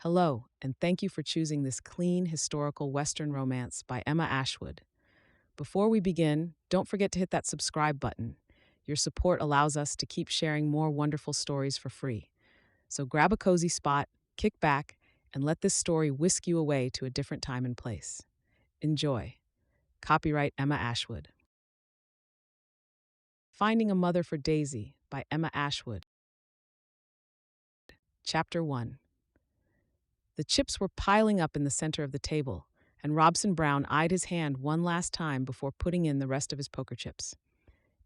Hello, and thank you for choosing this clean, historical Western romance by Emma Ashwood. Before we begin, don't forget to hit that subscribe button. Your support allows us to keep sharing more wonderful stories for free. So grab a cozy spot, kick back, and let this story whisk you away to a different time and place. Enjoy. Copyright Emma Ashwood. Finding a Mother for Daisy by Emma Ashwood. Chapter 1. The chips were piling up in the center of the table, and Robson Brown eyed his hand one last time before putting in the rest of his poker chips.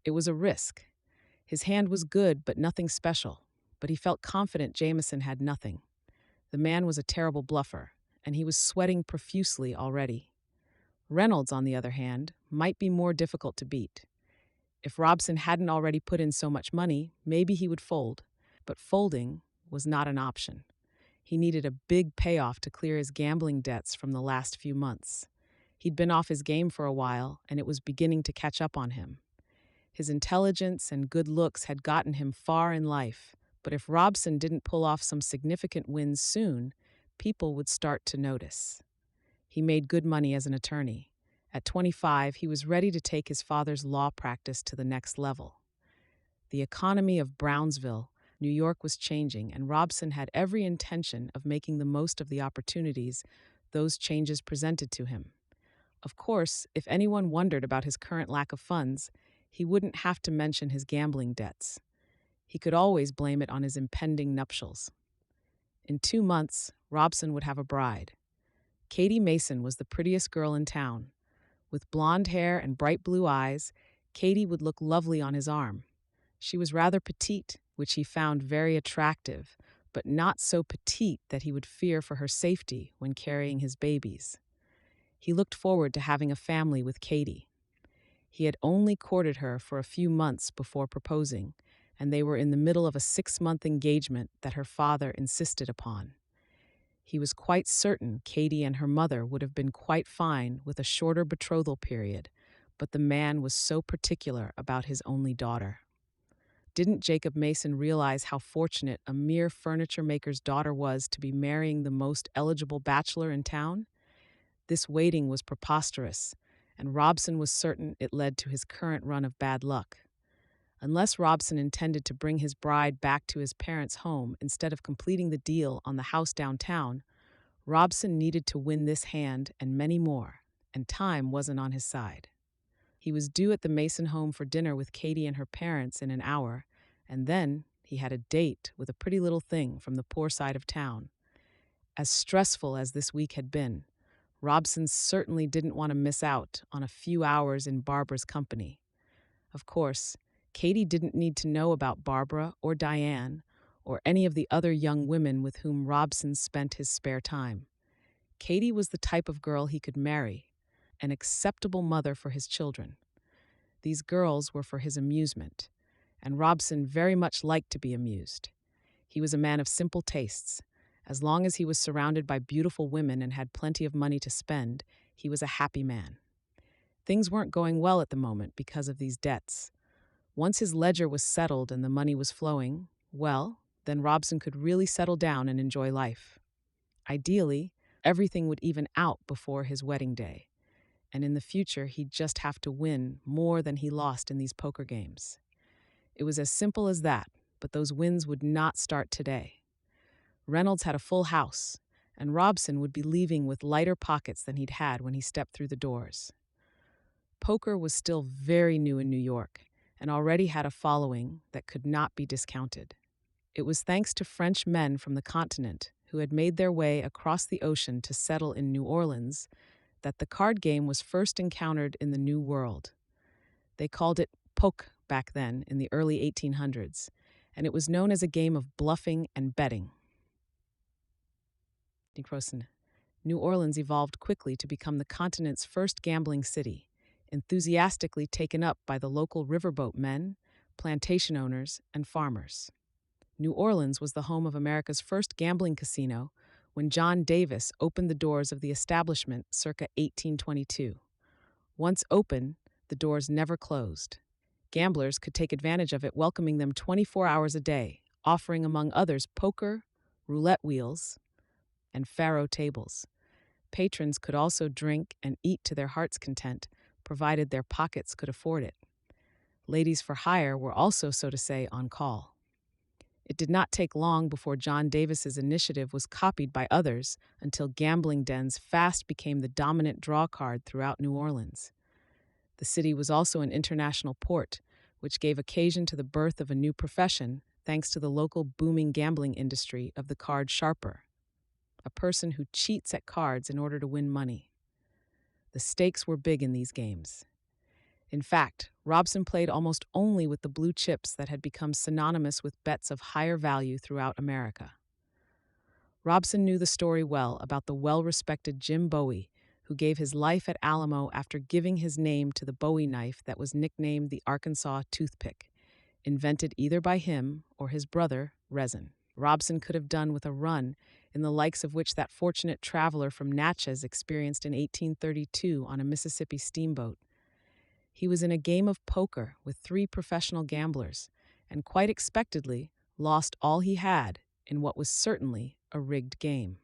It was a risk. His hand was good, but nothing special, but he felt confident Jameson had nothing. The man was a terrible bluffer, and he was sweating profusely already. Reynolds, on the other hand, might be more difficult to beat. If Robson hadn't already put in so much money, maybe he would fold, but folding was not an option. He needed a big payoff to clear his gambling debts from the last few months. He'd been off his game for a while, and it was beginning to catch up on him. His intelligence and good looks had gotten him far in life, but if Robson didn't pull off some significant wins soon, people would start to notice. He made good money as an attorney. At 25, he was ready to take his father's law practice to the next level. The economy of Brownsville, New York was changing, and Robson had every intention of making the most of the opportunities those changes presented to him. Of course, if anyone wondered about his current lack of funds, he wouldn't have to mention his gambling debts. He could always blame it on his impending nuptials. In 2 months, Robson would have a bride. Katie Mason was the prettiest girl in town. With blonde hair and bright blue eyes, Katie would look lovely on his arm. She was rather petite, which he found very attractive, but not so petite that he would fear for her safety when carrying his babies. He looked forward to having a family with Katie. He had only courted her for a few months before proposing, and they were in the middle of a 6-month engagement that her father insisted upon. He was quite certain Katie and her mother would have been quite fine with a shorter betrothal period, but the man was so particular about his only daughter. Didn't Jacob Mason realize how fortunate a mere furniture maker's daughter was to be marrying the most eligible bachelor in town? This waiting was preposterous, and Robson was certain it led to his current run of bad luck. Unless Robson intended to bring his bride back to his parents' home instead of completing the deal on the house downtown, Robson needed to win this hand and many more, and time wasn't on his side. He was due at the Mason home for dinner with Katie and her parents in an hour, and then he had a date with a pretty little thing from the poor side of town. As stressful as this week had been, Robson certainly didn't want to miss out on a few hours in Barbara's company. Of course, Katie didn't need to know about Barbara or Diane or any of the other young women with whom Robson spent his spare time. Katie was the type of girl he could marry, an acceptable mother for his children. These girls were for his amusement, and Robson very much liked to be amused. He was a man of simple tastes. As long as he was surrounded by beautiful women and had plenty of money to spend, he was a happy man. Things weren't going well at the moment because of these debts. Once his ledger was settled and the money was flowing, well, then Robson could really settle down and enjoy life. Ideally, everything would even out before his wedding day, and in the future he'd just have to win more than he lost in these poker games. It was as simple as that, but those wins would not start today. Reynolds had a full house, and Robson would be leaving with lighter pockets than he'd had when he stepped through the doors. Poker was still very new in New York, and already had a following that could not be discounted. It was thanks to French men from the continent who had made their way across the ocean to settle in New Orleans that the card game was first encountered in the New World. They called it poke back then in the early 1800s, and it was known as a game of bluffing and betting. New Orleans evolved quickly to become the continent's first gambling city, enthusiastically taken up by the local riverboat men, plantation owners, and farmers. New Orleans was the home of America's first gambling casino when John Davis opened the doors of the establishment circa 1822. Once open, the doors never closed. Gamblers could take advantage of it, welcoming them 24 hours a day, offering among others poker, roulette wheels, and faro tables. Patrons could also drink and eat to their heart's content, provided their pockets could afford it. Ladies for hire were also, so to say, on call. It did not take long before John Davis's initiative was copied by others until gambling dens fast became the dominant draw card throughout New Orleans. The city was also an international port, which gave occasion to the birth of a new profession thanks to the local booming gambling industry of the card sharper, a person who cheats at cards in order to win money. The stakes were big in these games. In fact, Robson played almost only with the blue chips that had become synonymous with bets of higher value throughout America. Robson knew the story well about the well-respected Jim Bowie, who gave his life at Alamo after giving his name to the Bowie knife that was nicknamed the Arkansas toothpick, invented either by him or his brother, Resin. Robson could have done with a run in the likes of which that fortunate traveler from Natchez experienced in 1832 on a Mississippi steamboat. He was in a game of poker with 3 professional gamblers, and quite expectedly lost all he had in what was certainly a rigged game.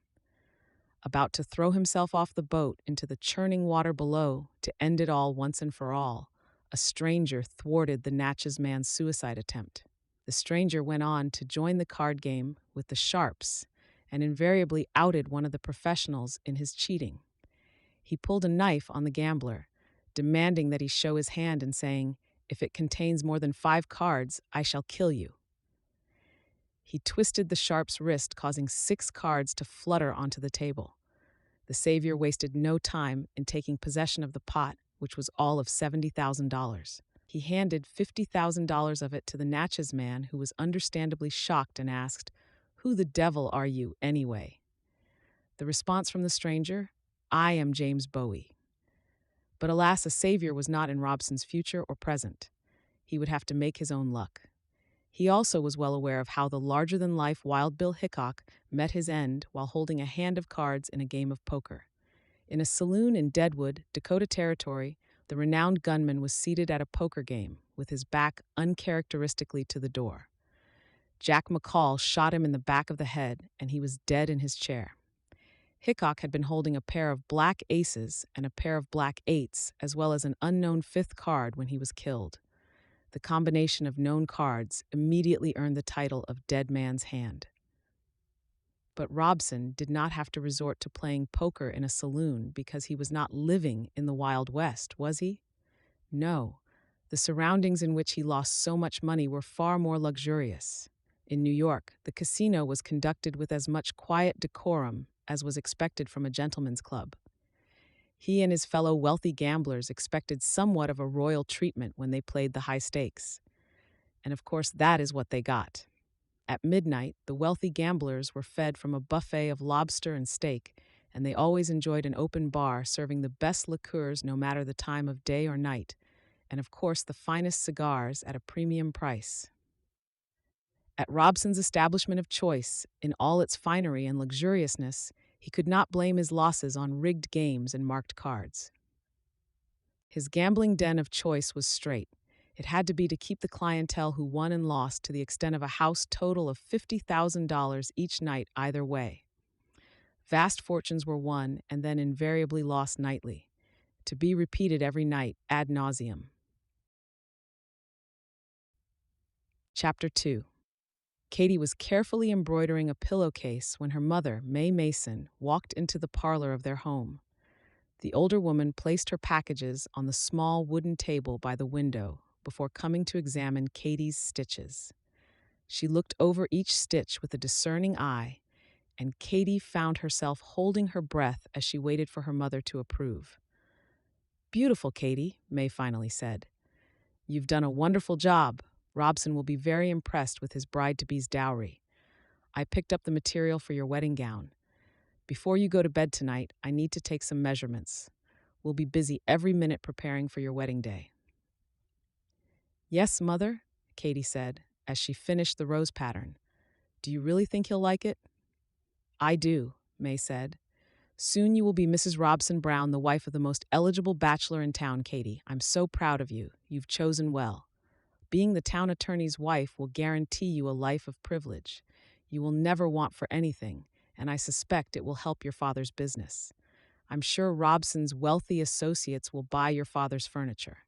About to throw himself off the boat into the churning water below to end it all once and for all, a stranger thwarted the Natchez man's suicide attempt. The stranger went on to join the card game with the sharps and invariably outed one of the professionals in his cheating. He pulled a knife on the gambler, demanding that he show his hand and saying, "If it contains more than 5 cards, I shall kill you." He twisted the sharp's wrist, causing 6 cards to flutter onto the table. The savior wasted no time in taking possession of the pot, which was all of $70,000. He handed $50,000 of it to the Natchez man, who was understandably shocked and asked, "Who the devil are you, anyway?" The response from the stranger, "I am James Bowie." But alas, a savior was not in Robson's future or present. He would have to make his own luck. He also was well aware of how the larger-than-life Wild Bill Hickok met his end while holding a hand of cards in a game of poker. In a saloon in Deadwood, Dakota Territory, the renowned gunman was seated at a poker game, with his back uncharacteristically to the door. Jack McCall shot him in the back of the head, and he was dead in his chair. Hickok had been holding a pair of black aces and a pair of black eights, as well as an unknown 5th card when he was killed. The combination of known cards immediately earned the title of Dead Man's Hand. But Robson did not have to resort to playing poker in a saloon because he was not living in the Wild West, was he? No, the surroundings in which he lost so much money were far more luxurious. In New York, the casino was conducted with as much quiet decorum as was expected from a gentleman's club. He and his fellow wealthy gamblers expected somewhat of a royal treatment when they played the high stakes. And of course, that is what they got. At midnight, the wealthy gamblers were fed from a buffet of lobster and steak, and they always enjoyed an open bar serving the best liqueurs no matter the time of day or night, and of course the finest cigars at a premium price. At Robson's establishment of choice, in all its finery and luxuriousness, he could not blame his losses on rigged games and marked cards. His gambling den of choice was straight. It had to be to keep the clientele who won and lost to the extent of a house total of $50,000 each night either way. Vast fortunes were won and then invariably lost nightly, to be repeated every night ad nauseum. Chapter 2. Katie was carefully embroidering a pillowcase when her mother, May Mason, walked into the parlor of their home. The older woman placed her packages on the small wooden table by the window before coming to examine Katie's stitches. She looked over each stitch with a discerning eye, and Katie found herself holding her breath as she waited for her mother to approve. "Beautiful, Katie," May finally said. "You've done a wonderful job. Robson will be very impressed with his bride-to-be's dowry. I picked up the material for your wedding gown. Before you go to bed tonight, I need to take some measurements. We'll be busy every minute preparing for your wedding day." "Yes, Mother," Katie said, as she finished the rose pattern. "Do you really think he'll like it?" "I do," May said. "Soon you will be Mrs. Robson Brown, the wife of the most eligible bachelor in town, Katie. I'm so proud of you. You've chosen well. Being the town attorney's wife will guarantee you a life of privilege. You will never want for anything, and I suspect it will help your father's business. I'm sure Robson's wealthy associates will buy your father's furniture.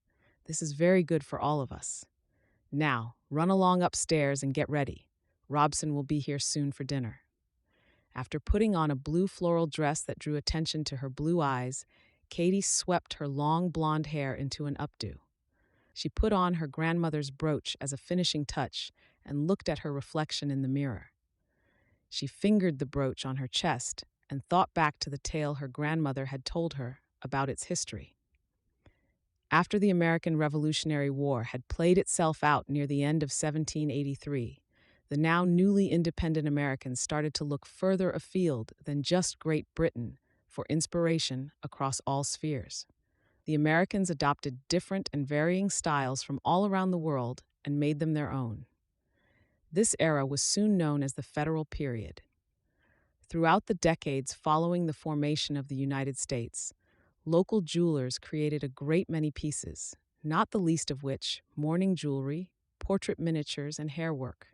This is very good for all of us. Now, run along upstairs and get ready. Robson will be here soon for dinner." After putting on a blue floral dress that drew attention to her blue eyes, Katie swept her long blonde hair into an updo. She put on her grandmother's brooch as a finishing touch and looked at her reflection in the mirror. She fingered the brooch on her chest and thought back to the tale her grandmother had told her about its history. After the American Revolutionary War had played itself out near the end of 1783, the now newly independent Americans started to look further afield than just Great Britain for inspiration across all spheres. The Americans adopted different and varying styles from all around the world and made them their own. This era was soon known as the Federal Period. Throughout the decades following the formation of the United States, local jewelers created a great many pieces, not the least of which mourning jewelry, portrait miniatures, and hairwork.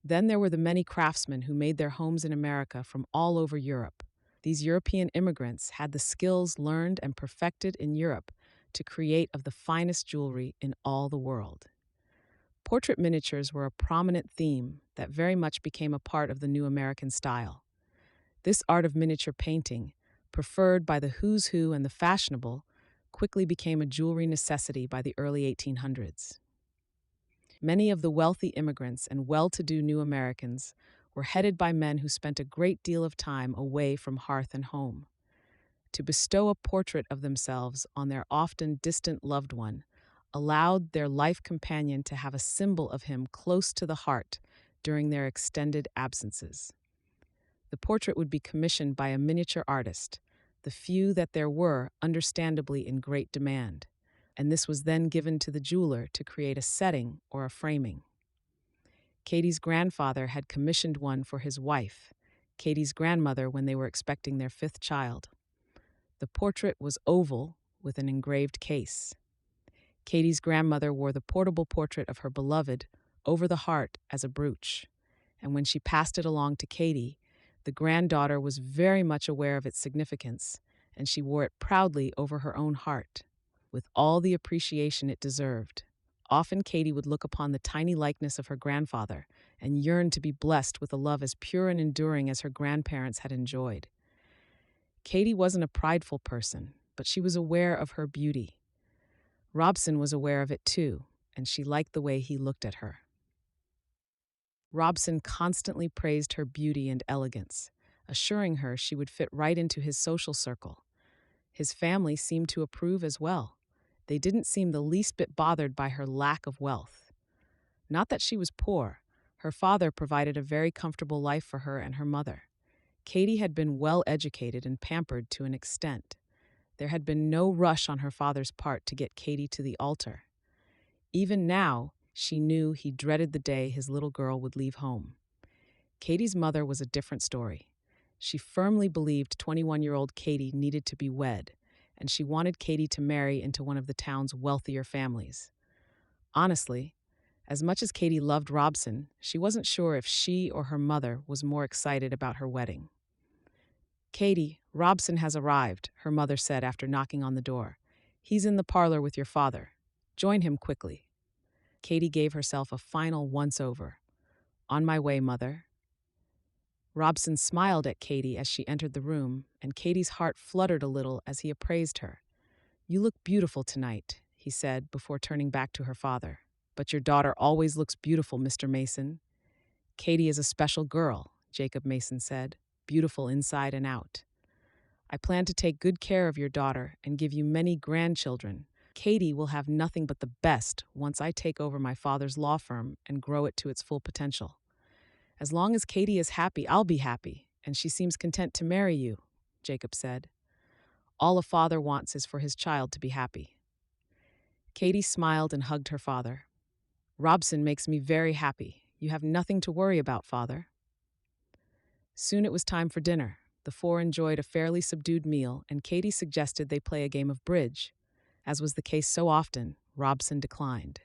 Then there were the many craftsmen who made their homes in America from all over Europe. These European immigrants had the skills learned and perfected in Europe to create of the finest jewelry in all the world. Portrait miniatures were a prominent theme that very much became a part of the new American style. This art of miniature painting, preferred by the who's who and the fashionable, quickly became a jewelry necessity by the early 1800s. Many of the wealthy immigrants and well-to-do new Americans were headed by men who spent a great deal of time away from hearth and home. To bestow a portrait of themselves on their often distant loved one allowed their life companion to have a symbol of him close to the heart during their extended absences. The portrait would be commissioned by a miniature artist, the few that there were understandably in great demand, and this was then given to the jeweler to create a setting or a framing. Katie's grandfather had commissioned one for his wife, Katie's grandmother, when they were expecting their fifth child. The portrait was oval with an engraved case. Katie's grandmother wore the portable portrait of her beloved over the heart as a brooch, and when she passed it along to Katie, the granddaughter was very much aware of its significance, and she wore it proudly over her own heart, with all the appreciation it deserved. Often Katie would look upon the tiny likeness of her grandfather and yearn to be blessed with a love as pure and enduring as her grandparents had enjoyed. Katie wasn't a prideful person, but she was aware of her beauty. Robson was aware of it too, and she liked the way he looked at her. Robson constantly praised her beauty and elegance, assuring her she would fit right into his social circle. His family seemed to approve as well. They didn't seem the least bit bothered by her lack of wealth. Not that she was poor. Her father provided a very comfortable life for her and her mother. Katie had been well educated and pampered to an extent. There had been no rush on her father's part to get Katie to the altar. Even now, she knew he dreaded the day his little girl would leave home. Katie's mother was a different story. She firmly believed 21-year-old Katie needed to be wed, and she wanted Katie to marry into one of the town's wealthier families. Honestly, as much as Katie loved Robson, she wasn't sure if she or her mother was more excited about her wedding. "Katie, Robson has arrived," her mother said after knocking on the door. "He's in the parlor with your father. Join him quickly." Katie gave herself a final once-over. "On my way, mother." Robson smiled at Katie as she entered the room, and Katie's heart fluttered a little as he appraised her. "You look beautiful tonight," he said before turning back to her father. "But your daughter always looks beautiful, Mr. Mason." "Katie is a special girl," Jacob Mason said, "beautiful inside and out. I plan to take good care of your daughter and give you many grandchildren. Katie will have nothing but the best once I take over my father's law firm and grow it to its full potential. As long as Katie is happy, I'll be happy, and she seems content to marry you," Jacob said. "All a father wants is for his child to be happy." Katie smiled and hugged her father. "Robson makes me very happy. You have nothing to worry about, father." Soon it was time for dinner. The four enjoyed a fairly subdued meal, and Katie suggested they play a game of bridge. As was the case so often, Robson declined.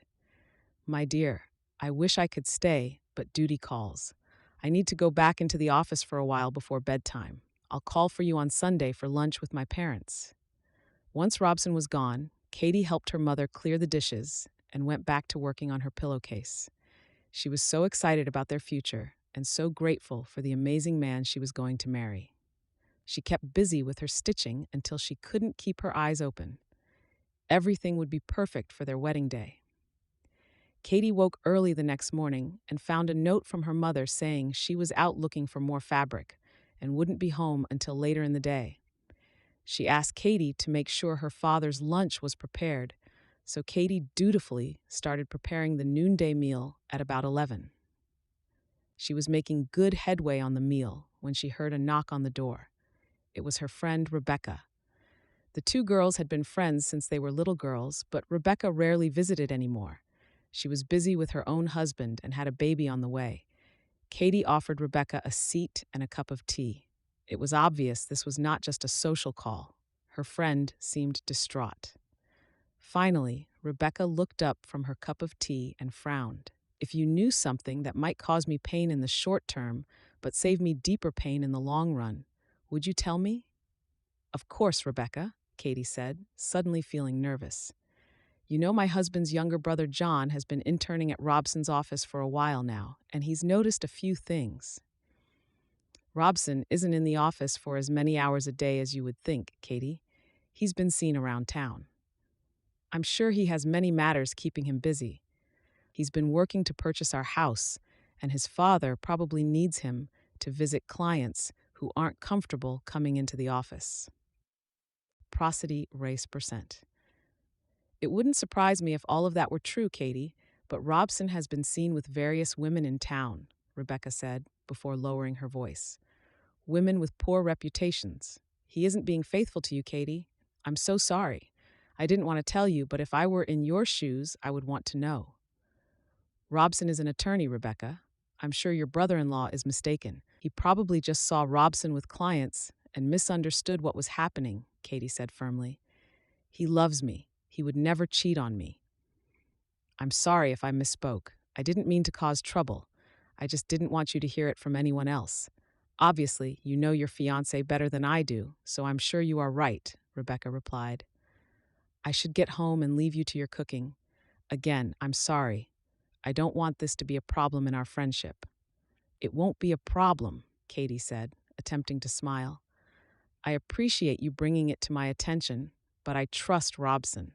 "My dear, I wish I could stay, but duty calls. I need to go back into the office for a while before bedtime. I'll call for you on Sunday for lunch with my parents." Once Robson was gone, Katie helped her mother clear the dishes and went back to working on her pillowcase. She was so excited about their future and so grateful for the amazing man she was going to marry. She kept busy with her stitching until she couldn't keep her eyes open. Everything would be perfect for their wedding day. Katie woke early the next morning and found a note from her mother saying she was out looking for more fabric and wouldn't be home until later in the day. She asked Katie to make sure her father's lunch was prepared, so Katie dutifully started preparing the noonday meal at about 11. She was making good headway on the meal when she heard a knock on the door. It was her friend Rebecca. The two girls had been friends since they were little girls, but Rebecca rarely visited anymore. She was busy with her own husband and had a baby on the way. Katie offered Rebecca a seat and a cup of tea. It was obvious this was not just a social call. Her friend seemed distraught. Finally, Rebecca looked up from her cup of tea and frowned. "If you knew something that might cause me pain in the short term, but save me deeper pain in the long run, would you tell me?" "Of course, Rebecca," Katie said, suddenly feeling nervous. "You know my husband's younger brother John has been interning at Robson's office for a while now, and he's noticed a few things." "Robson isn't in the office for as many hours a day as you would think, Katie. He's been seen around town. I'm sure he has many matters keeping him busy. He's been working to purchase our house, and his father probably needs him to visit clients who aren't comfortable coming into the office." Prosody race percent. "It wouldn't surprise me if all of that were true, Katie, but Robson has been seen with various women in town," Rebecca said, before lowering her voice. "Women with poor reputations. He isn't being faithful to you, Katie. I'm so sorry. I didn't want to tell you, but if I were in your shoes, I would want to know." "Robson is an attorney, Rebecca. I'm sure your brother-in-law is mistaken. He probably just saw Robson with clients and misunderstood what was happening," Katie said firmly. "He loves me. He would never cheat on me." "I'm sorry if I misspoke. I didn't mean to cause trouble. I just didn't want you to hear it from anyone else. Obviously, you know your fiancé better than I do, so I'm sure you are right," Rebecca replied. "I should get home and leave you to your cooking. Again, I'm sorry. I don't want this to be a problem in our friendship." "It won't be a problem," Katie said, attempting to smile. "I appreciate you bringing it to my attention, but I trust Robson."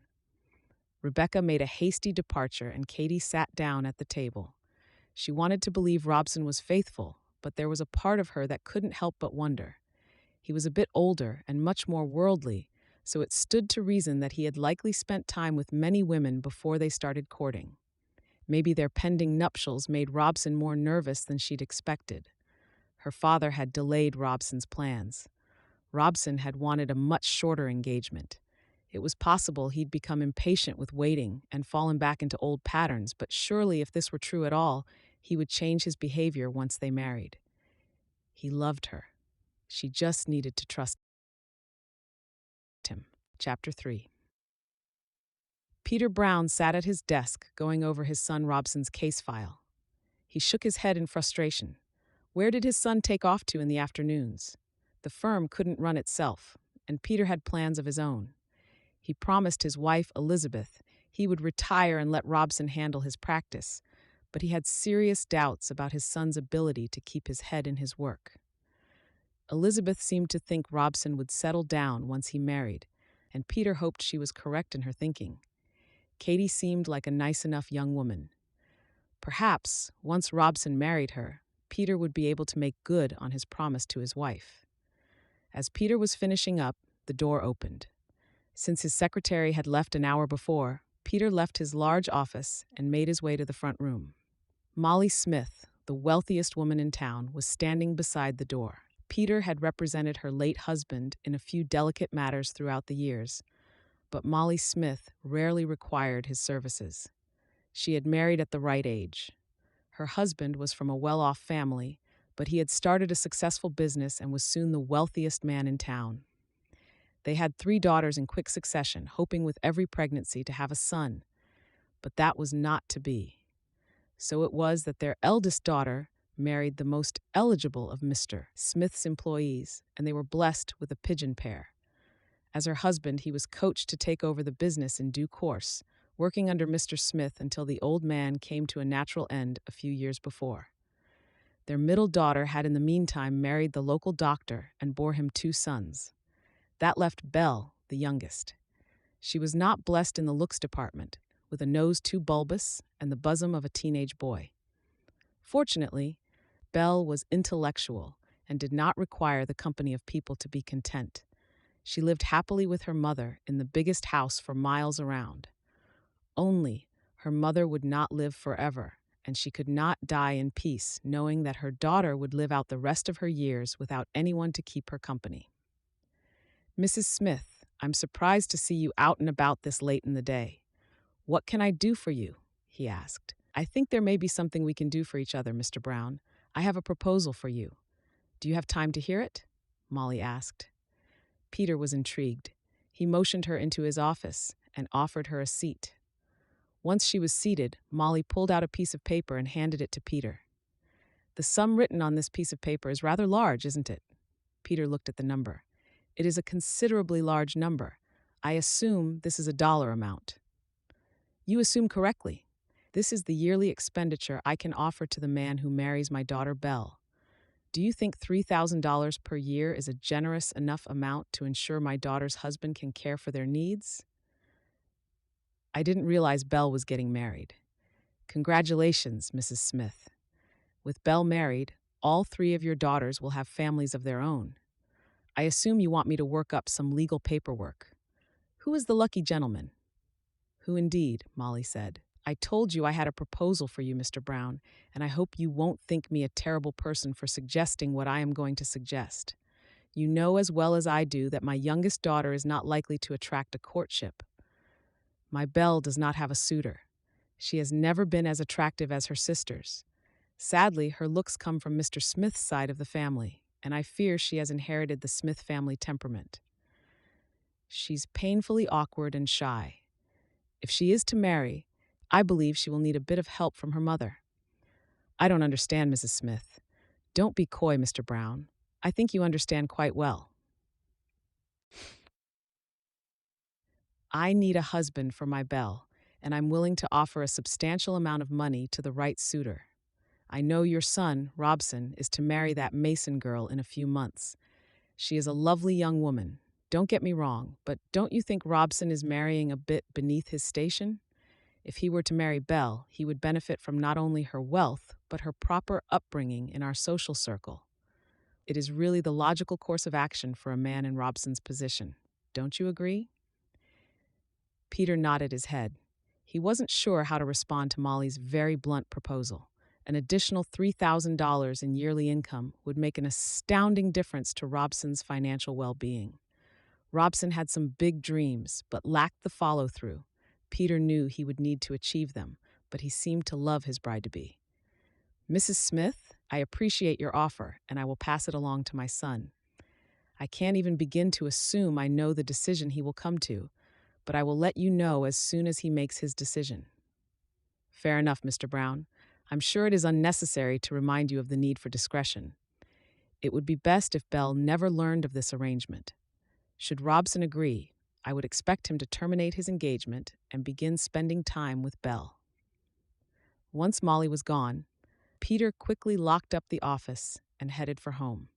Rebecca made a hasty departure and Katie sat down at the table. She wanted to believe Robson was faithful, but there was a part of her that couldn't help but wonder. He was a bit older and much more worldly, so it stood to reason that he had likely spent time with many women before they started courting. Maybe their pending nuptials made Robson more nervous than she'd expected. Her father had delayed Robson's plans. Robson had wanted a much shorter engagement. It was possible he'd become impatient with waiting and fallen back into old patterns, but surely if this were true at all, he would change his behavior once they married. He loved her. She just needed to trust him. Chapter 3. Peter Brown sat at his desk going over his son Robson's case file. He shook his head in frustration. Where did his son take off to in the afternoons? The firm couldn't run itself, and Peter had plans of his own. He promised his wife, Elizabeth, he would retire and let Robson handle his practice, but he had serious doubts about his son's ability to keep his head in his work. Elizabeth seemed to think Robson would settle down once he married, and Peter hoped she was correct in her thinking. Katie seemed like a nice enough young woman. Perhaps, once Robson married her, Peter would be able to make good on his promise to his wife. As Peter was finishing up, the door opened. Since his secretary had left an hour before, Peter left his large office and made his way to the front room. Molly Smith, the wealthiest woman in town, was standing beside the door. Peter had represented her late husband in a few delicate matters throughout the years, but Molly Smith rarely required his services. She had married at the right age. Her husband was from a well-off family, but he had started a successful business and was soon the wealthiest man in town. They had 3 daughters in quick succession, hoping with every pregnancy to have a son. But that was not to be. So it was that their eldest daughter married the most eligible of Mr. Smith's employees, and they were blessed with a pigeon pair. As her husband, he was coached to take over the business in due course, working under Mr. Smith until the old man came to a natural end a few years before. Their middle daughter had in the meantime married the local doctor and bore him 2 sons. That left Belle, the youngest. She was not blessed in the looks department, with a nose too bulbous and the bosom of a teenage boy. Fortunately, Belle was intellectual and did not require the company of people to be content. She lived happily with her mother in the biggest house for miles around. Only her mother would not live forever, and she could not die in peace, knowing that her daughter would live out the rest of her years without anyone to keep her company. "Mrs. Smith, I'm surprised to see you out and about this late in the day. What can I do for you?" he asked. "I think there may be something we can do for each other, Mr. Brown. I have a proposal for you." "Do you have time to hear it?" Molly asked. Peter was intrigued. He motioned her into his office and offered her a seat. Once she was seated, Molly pulled out a piece of paper and handed it to Peter. "The sum written on this piece of paper is rather large, isn't it?" Peter looked at the number. "It is a considerably large number. I assume this is a dollar amount." "You assume correctly. This is the yearly expenditure I can offer to the man who marries my daughter Belle. Do you think $3,000 per year is a generous enough amount to ensure my daughter's husband can care for their needs?" "I didn't realize Belle was getting married." "Congratulations, Mrs. Smith. With Belle married, all 3 of your daughters will have families of their own. I assume you want me to work up some legal paperwork. Who is the lucky gentleman?" "Who indeed?" Molly said. "I told you I had a proposal for you, Mr. Brown, and I hope you won't think me a terrible person for suggesting what I am going to suggest. You know as well as I do that my youngest daughter is not likely to attract a courtship. My Belle does not have a suitor. She has never been as attractive as her sisters. Sadly, her looks come from Mr. Smith's side of the family, and I fear she has inherited the Smith family temperament. She's painfully awkward and shy. If she is to marry, I believe she will need a bit of help from her mother." "I don't understand, Mrs. Smith." "Don't be coy, Mr. Brown. I think you understand quite well. I need a husband for my Belle, and I'm willing to offer a substantial amount of money to the right suitor. I know your son, Robson, is to marry that Mason girl in a few months. She is a lovely young woman. Don't get me wrong, but don't you think Robson is marrying a bit beneath his station? If he were to marry Belle, he would benefit from not only her wealth, but her proper upbringing in our social circle. It is really the logical course of action for a man in Robson's position. Don't you agree?" Peter nodded his head. He wasn't sure how to respond to Molly's very blunt proposal. An additional $3,000 in yearly income would make an astounding difference to Robson's financial well-being. Robson had some big dreams, but lacked the follow-through. Peter knew he would need to achieve them, but he seemed to love his bride-to-be. "Mrs. Smith, I appreciate your offer, and I will pass it along to my son. I can't even begin to assume I know the decision he will come to, but I will let you know as soon as he makes his decision." "Fair enough, Mr. Brown. I'm sure it is unnecessary to remind you of the need for discretion. It would be best if Belle never learned of this arrangement. Should Robson agree, I would expect him to terminate his engagement and begin spending time with Belle." Once Molly was gone, Peter quickly locked up the office and headed for home.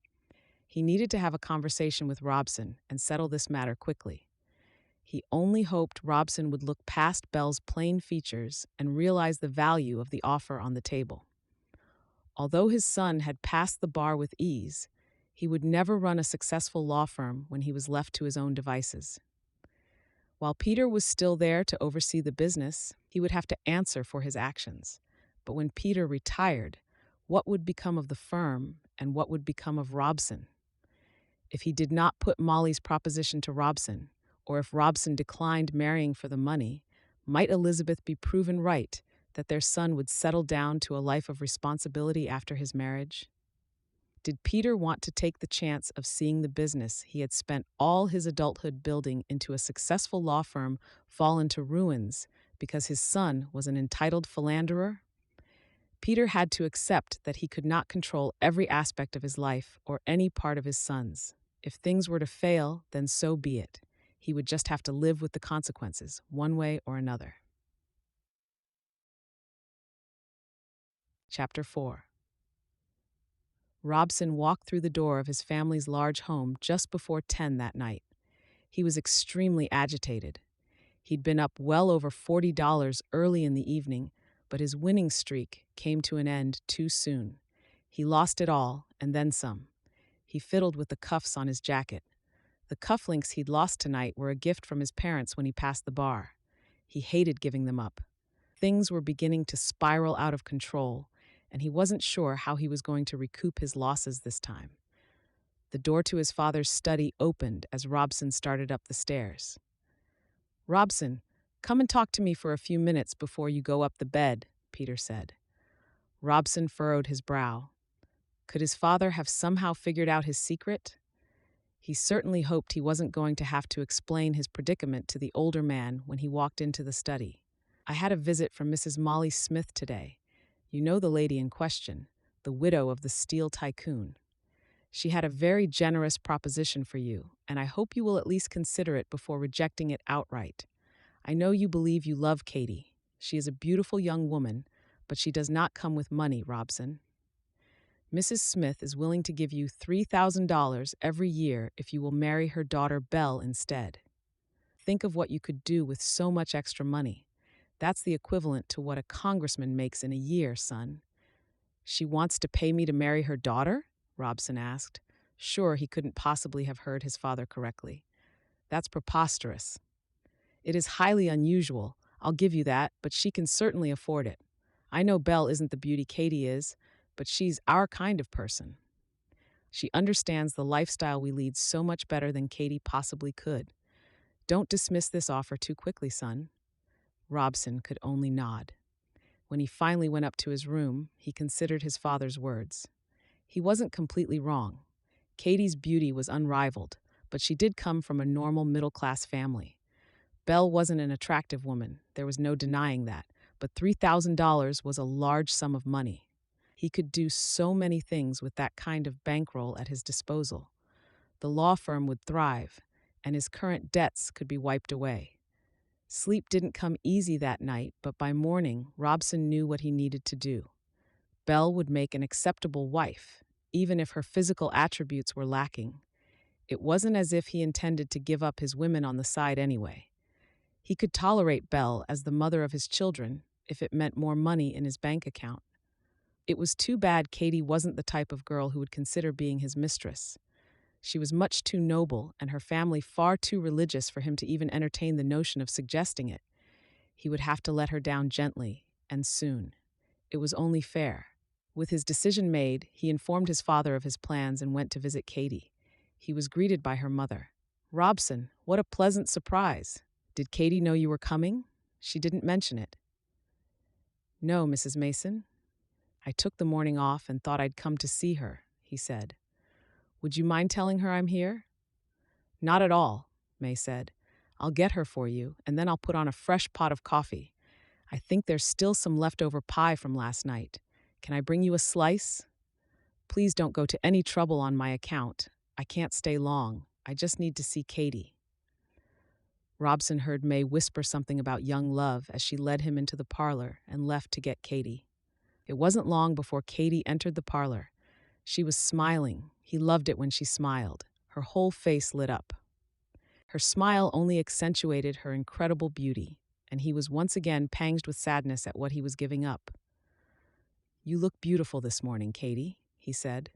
He needed to have a conversation with Robson and settle this matter quickly. He only hoped Robson would look past Belle's plain features and realize the value of the offer on the table. Although his son had passed the bar with ease, he would never run a successful law firm when he was left to his own devices. While Peter was still there to oversee the business, he would have to answer for his actions. But when Peter retired, what would become of the firm and what would become of Robson? If he did not put Molly's proposition to Robson, or if Robson declined marrying for the money, might Elizabeth be proven right that their son would settle down to a life of responsibility after his marriage? Did Peter want to take the chance of seeing the business he had spent all his adulthood building into a successful law firm fall into ruins because his son was an entitled philanderer? Peter had to accept that he could not control every aspect of his life or any part of his son's. If things were to fail, then so be it. He would just have to live with the consequences, one way or another. Chapter 4. Robson walked through the door of his family's large home just before 10 that night. He was extremely agitated. He'd been up well over $40 early in the evening, but his winning streak came to an end too soon. He lost it all, and then some. He fiddled with the cuffs on his jacket. The cufflinks he'd lost tonight were a gift from his parents when he passed the bar. He hated giving them up. Things were beginning to spiral out of control, and he wasn't sure how he was going to recoup his losses this time. The door to his father's study opened as Robson started up the stairs. "Robson, come and talk to me for a few minutes before you go up the bed," Peter said. Robson furrowed his brow. Could his father have somehow figured out his secret? He certainly hoped he wasn't going to have to explain his predicament to the older man when he walked into the study. "I had a visit from Mrs. Molly Smith today. You know the lady in question, the widow of the steel tycoon. She had a very generous proposition for you, and I hope you will at least consider it before rejecting it outright. I know you believe you love Katie. She is a beautiful young woman, but she does not come with money, Robson. Mrs. Smith is willing to give you $3,000 every year if you will marry her daughter Belle instead. Think of what you could do with so much extra money. That's the equivalent to what a congressman makes in a year, son." "She wants to pay me to marry her daughter?" Robson asked. Sure, he couldn't possibly have heard his father correctly. "That's preposterous." "It is highly unusual, I'll give you that, but she can certainly afford it. I know Belle isn't the beauty Katie is, but she's our kind of person. She understands the lifestyle we lead so much better than Katie possibly could. Don't dismiss this offer too quickly, son." Robson could only nod. When he finally went up to his room, he considered his father's words. He wasn't completely wrong. Katie's beauty was unrivaled, but she did come from a normal middle-class family. Belle wasn't an attractive woman, there was no denying that, but $3,000 was a large sum of money. He could do so many things with that kind of bankroll at his disposal. The law firm would thrive, and his current debts could be wiped away. Sleep didn't come easy that night, but by morning, Robson knew what he needed to do. Belle would make an acceptable wife, even if her physical attributes were lacking. It wasn't as if he intended to give up his women on the side anyway. He could tolerate Belle as the mother of his children if it meant more money in his bank account. It was too bad Katie wasn't the type of girl who would consider being his mistress. She was much too noble and her family far too religious for him to even entertain the notion of suggesting it. He would have to let her down gently, and soon. It was only fair. With his decision made, he informed his father of his plans and went to visit Katie. He was greeted by her mother. "Robson, what a pleasant surprise. Did Katie know you were coming? She didn't mention it." "No, Mrs. Mason. I took the morning off and thought I'd come to see her," he said. "Would you mind telling her I'm here?" "Not at all," May said. "I'll get her for you, and then I'll put on a fresh pot of coffee. I think there's still some leftover pie from last night. Can I bring you a slice? Please don't go to any trouble on my account. I can't stay long. I just need to see Katie." Robson heard May whisper something about young love as she led him into the parlor and left to get Katie. It wasn't long before Katie entered the parlor. She was smiling. He loved it when she smiled. Her whole face lit up. Her smile only accentuated her incredible beauty, and he was once again panged with sadness at what he was giving up. "You look beautiful this morning, Katie," he said.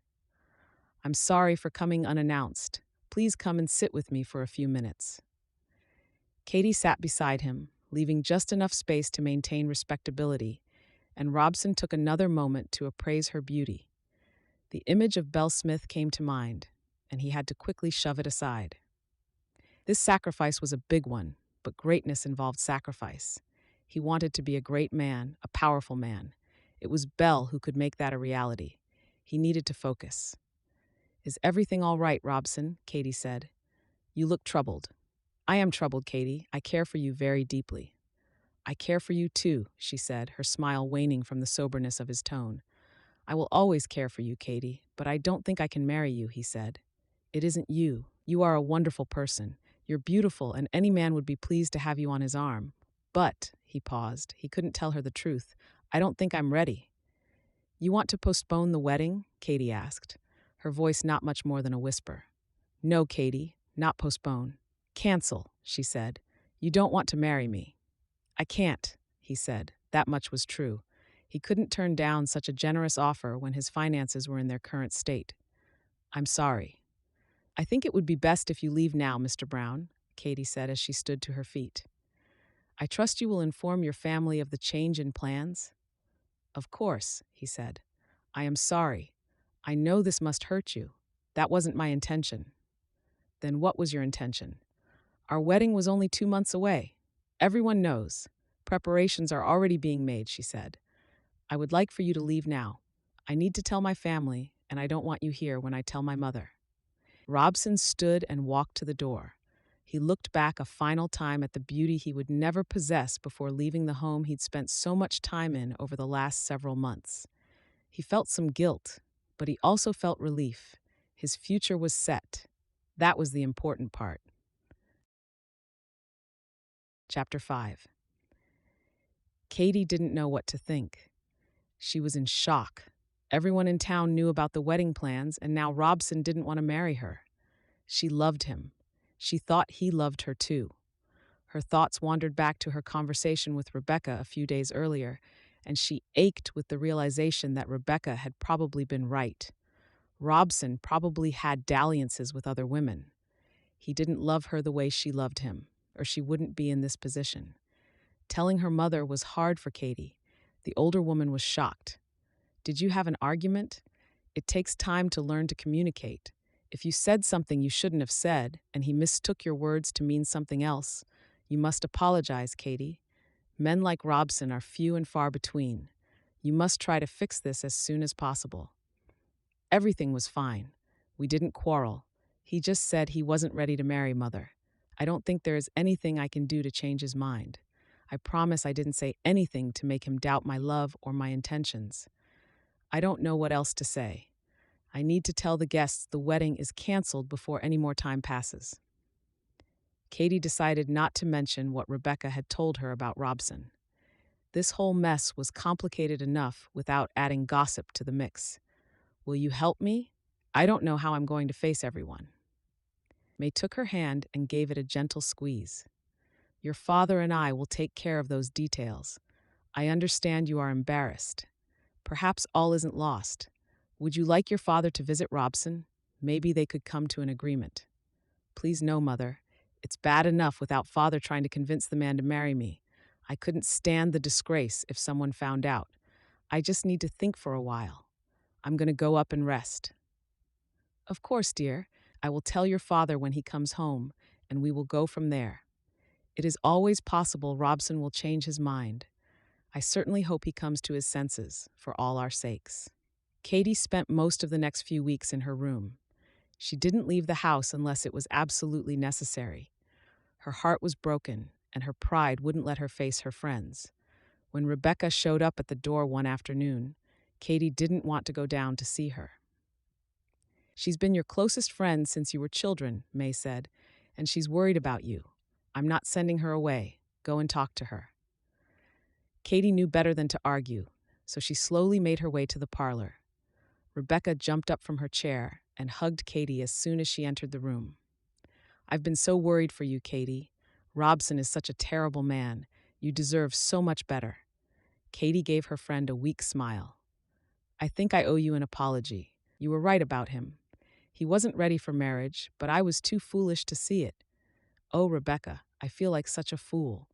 "I'm sorry for coming unannounced. Please come and sit with me for a few minutes." Katie sat beside him, leaving just enough space to maintain respectability, and Robson took another moment to appraise her beauty. The image of Belle Smith came to mind, and he had to quickly shove it aside. This sacrifice was a big one, but greatness involved sacrifice. He wanted to be a great man, a powerful man. It was Belle who could make that a reality. He needed to focus. "Is everything all right, Robson?" Katie said. "You look troubled." "I am troubled, Katie. I care for you very deeply." I care for you too, she said, her smile waning from the soberness of his tone. I will always care for you, Katie, but I don't think I can marry you, he said. It isn't you. You are a wonderful person. You're beautiful, and any man would be pleased to have you on his arm. But, he paused, he couldn't tell her the truth. I don't think I'm ready. You want to postpone the wedding? Katie asked, her voice not much more than a whisper. No, Katie, not postpone. Cancel, she said. You don't want to marry me. I can't, he said. That much was true. He couldn't turn down such a generous offer when his finances were in their current state. I'm sorry. I think it would be best if you leave now, Mr. Brown, Katie said as she stood to her feet. I trust you will inform your family of the change in plans? Of course, he said. I am sorry. I know this must hurt you. That wasn't my intention. Then what was your intention? Our wedding was only 2 months away. Everyone knows. Preparations are already being made, she said. I would like for you to leave now. I need to tell my family, and I don't want you here when I tell my mother. Robson stood and walked to the door. He looked back a final time at the beauty he would never possess before leaving the home he'd spent so much time in over the last several months. He felt some guilt, but he also felt relief. His future was set. That was the important part. Chapter 5. Katie didn't know what to think. She was in shock. Everyone in town knew about the wedding plans, and now Robson didn't want to marry her. She loved him. She thought he loved her too. Her thoughts wandered back to her conversation with Rebecca a few days earlier, and she ached with the realization that Rebecca had probably been right. Robson probably had dalliances with other women. He didn't love her the way she loved him, or she wouldn't be in this position. Telling her mother was hard for Katie. The older woman was shocked. Did you have an argument? It takes time to learn to communicate. If you said something you shouldn't have said, and he mistook your words to mean something else, you must apologize, Katie. Men like Robson are few and far between. You must try to fix this as soon as possible. Everything was fine. We didn't quarrel. He just said he wasn't ready to marry Mother. I don't think there is anything I can do to change his mind. I promise I didn't say anything to make him doubt my love or my intentions. I don't know what else to say. I need to tell the guests the wedding is canceled before any more time passes. Katie decided not to mention what Rebecca had told her about Robson. This whole mess was complicated enough without adding gossip to the mix. Will you help me? I don't know how I'm going to face everyone. May took her hand and gave it a gentle squeeze. Your father and I will take care of those details. I understand you are embarrassed. Perhaps all isn't lost. Would you like your father to visit Robson? Maybe they could come to an agreement. Please no, Mother. It's bad enough without father trying to convince the man to marry me. I couldn't stand the disgrace if someone found out. I just need to think for a while. I'm going to go up and rest. Of course, dear. I will tell your father when he comes home, and we will go from there. It is always possible Robson will change his mind. I certainly hope he comes to his senses, for all our sakes. Katie spent most of the next few weeks in her room. She didn't leave the house unless it was absolutely necessary. Her heart was broken, and her pride wouldn't let her face her friends. When Rebecca showed up at the door one afternoon, Katie didn't want to go down to see her. She's been your closest friend since you were children, May said, and she's worried about you. I'm not sending her away. Go and talk to her. Katie knew better than to argue, so she slowly made her way to the parlor. Rebecca jumped up from her chair and hugged Katie as soon as she entered the room. I've been so worried for you, Katie. Robson is such a terrible man. You deserve so much better. Katie gave her friend a weak smile. I think I owe you an apology. You were right about him. He wasn't ready for marriage, but I was too foolish to see it. Oh, Rebecca, I feel like such a fool.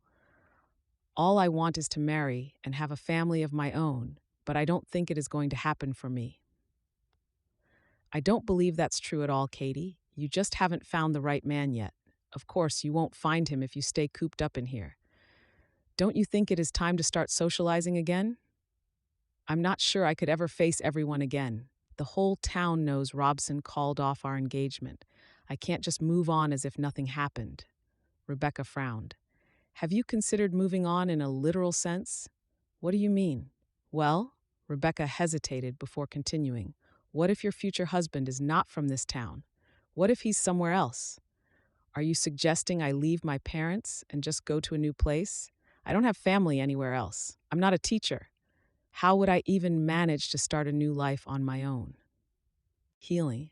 All I want is to marry and have a family of my own, but I don't think it is going to happen for me. I don't believe that's true at all, Katie. You just haven't found the right man yet. Of course, you won't find him if you stay cooped up in here. Don't you think it is time to start socializing again? I'm not sure I could ever face everyone again. The whole town knows Robson called off our engagement. I can't just move on as if nothing happened. Rebecca frowned. Have you considered moving on in a literal sense? What do you mean? Well, Rebecca hesitated before continuing. What if your future husband is not from this town? What if he's somewhere else? Are you suggesting I leave my parents and just go to a new place? I don't have family anywhere else. I'm not a teacher. How would I even manage to start a new life on my own? Healing.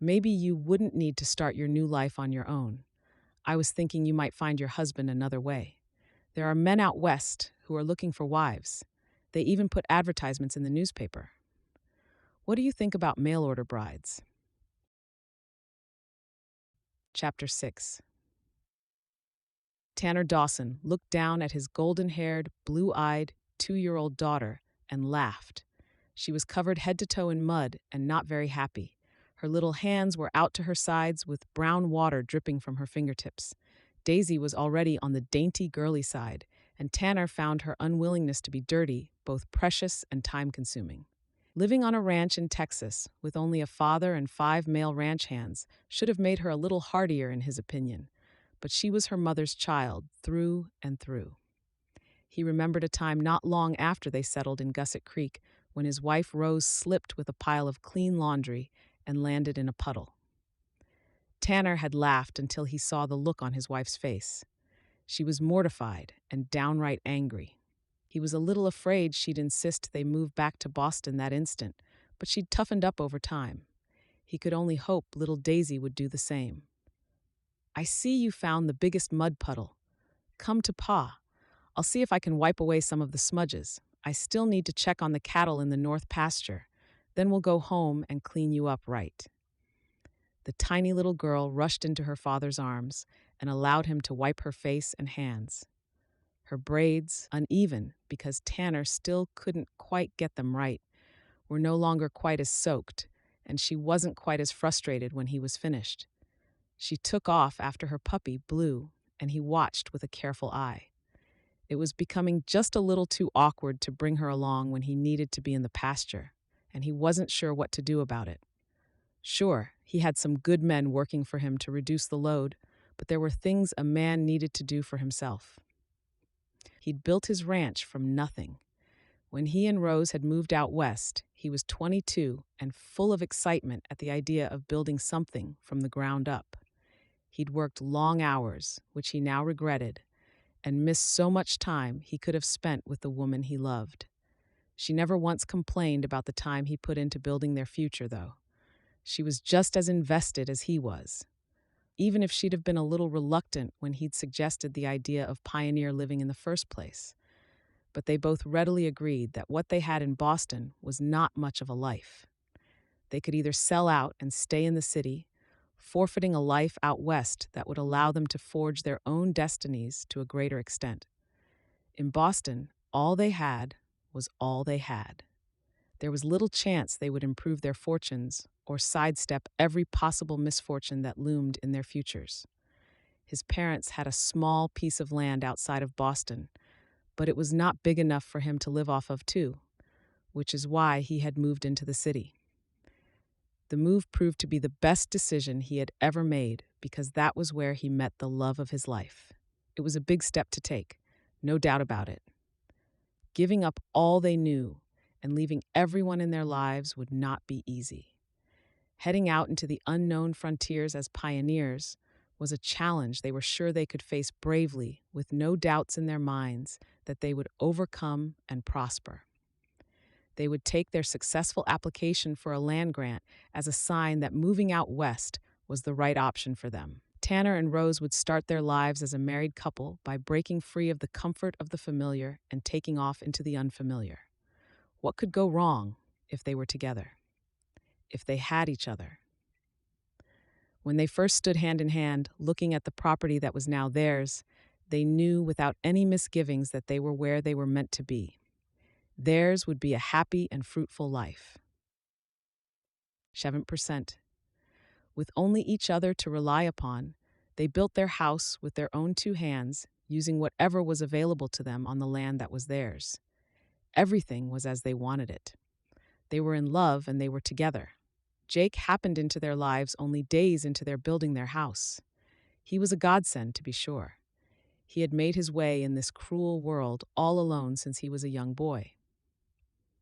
Maybe you wouldn't need to start your new life on your own. I was thinking you might find your husband another way. There are men out west who are looking for wives. They even put advertisements in the newspaper. What do you think about mail order brides? Chapter 6. Tanner Dawson looked down at his golden-haired, blue-eyed, 2-year-old daughter and laughed. She was covered head to toe in mud and not very happy. Her little hands were out to her sides with brown water dripping from her fingertips. Daisy was already on the dainty, girly side, and Tanner found her unwillingness to be dirty both precious and time-consuming. Living on a ranch in Texas with only a father and 5 male ranch hands should have made her a little hardier in his opinion, but she was her mother's child through and through. He remembered a time not long after they settled in Gusset Creek when his wife Rose slipped with a pile of clean laundry and landed in a puddle. Tanner had laughed until he saw the look on his wife's face. She was mortified and downright angry. He was a little afraid she'd insist they move back to Boston that instant, but she'd toughened up over time. He could only hope little Daisy would do the same. I see you found the biggest mud puddle. Come to Pa. I'll see if I can wipe away some of the smudges. I still need to check on the cattle in the north pasture. Then we'll go home and clean you up right. The tiny little girl rushed into her father's arms and allowed him to wipe her face and hands. Her braids, uneven because Tanner still couldn't quite get them right, were no longer quite as soaked, and she wasn't quite as frustrated when he was finished. She took off after her puppy, Blue, and he watched with a careful eye. It was becoming just a little too awkward to bring her along when he needed to be in the pasture, and he wasn't sure what to do about it. Sure, he had some good men working for him to reduce the load, but there were things a man needed to do for himself. He'd built his ranch from nothing. When he and Rose had moved out west, he was 22 and full of excitement at the idea of building something from the ground up. He'd worked long hours, which he now regretted, and missed so much time he could have spent with the woman he loved. She never once complained about the time he put into building their future, though. She was just as invested as he was, even if she'd have been a little reluctant when he'd suggested the idea of pioneer living in the first place. But they both readily agreed that what they had in Boston was not much of a life. They could either sell out and stay in the city, forfeiting a life out west that would allow them to forge their own destinies to a greater extent. In Boston, all they had was all they had. There was little chance they would improve their fortunes or sidestep every possible misfortune that loomed in their futures. His parents had a small piece of land outside of Boston, but it was not big enough for him to live off of too, which is why he had moved into the city. The move proved to be the best decision he had ever made because that was where he met the love of his life. It was a big step to take, no doubt about it. Giving up all they knew and leaving everyone in their lives would not be easy. Heading out into the unknown frontiers as pioneers was a challenge they were sure they could face bravely, with no doubts in their minds that they would overcome and prosper. They would take their successful application for a land grant as a sign that moving out west was the right option for them. Tanner and Rose would start their lives as a married couple by breaking free of the comfort of the familiar and taking off into the unfamiliar. What could go wrong if they were together? If they had each other? When they first stood hand in hand, looking at the property that was now theirs, they knew without any misgivings that they were where they were meant to be. Theirs would be a happy and fruitful life. 7%. With only each other to rely upon, they built their house with their own 2 hands, using whatever was available to them on the land that was theirs. Everything was as they wanted it. They were in love and they were together. Jake happened into their lives only days into their building their house. He was a godsend, to be sure. He had made his way in this cruel world all alone since he was a young boy.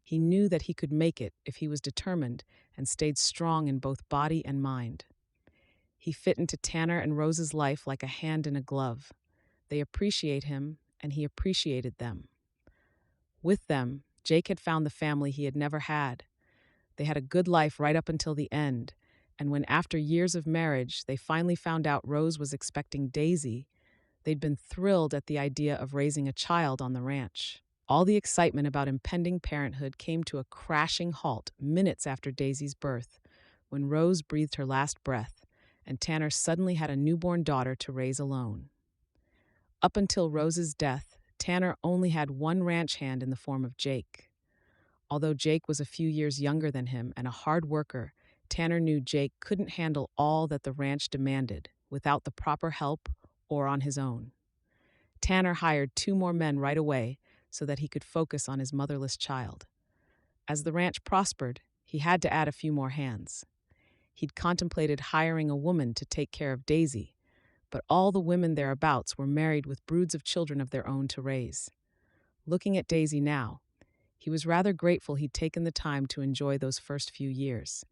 He knew that he could make it if he was determined and stayed strong in both body and mind. He fit into Tanner and Rose's life like a hand in a glove. They appreciate him, and he appreciated them. With them, Jake had found the family he had never had. They had a good life right up until the end, and when after years of marriage they finally found out Rose was expecting Daisy, they'd been thrilled at the idea of raising a child on the ranch. All the excitement about impending parenthood came to a crashing halt minutes after Daisy's birth, when Rose breathed her last breath, and Tanner suddenly had a newborn daughter to raise alone. Up until Rose's death, Tanner only had one ranch hand in the form of Jake. Although Jake was a few years younger than him and a hard worker, Tanner knew Jake couldn't handle all that the ranch demanded without the proper help or on his own. Tanner hired 2 more men right away so that he could focus on his motherless child. As the ranch prospered, he had to add a few more hands. He'd contemplated hiring a woman to take care of Daisy, but all the women thereabouts were married with broods of children of their own to raise. Looking at Daisy now, he was rather grateful he'd taken the time to enjoy those first few years,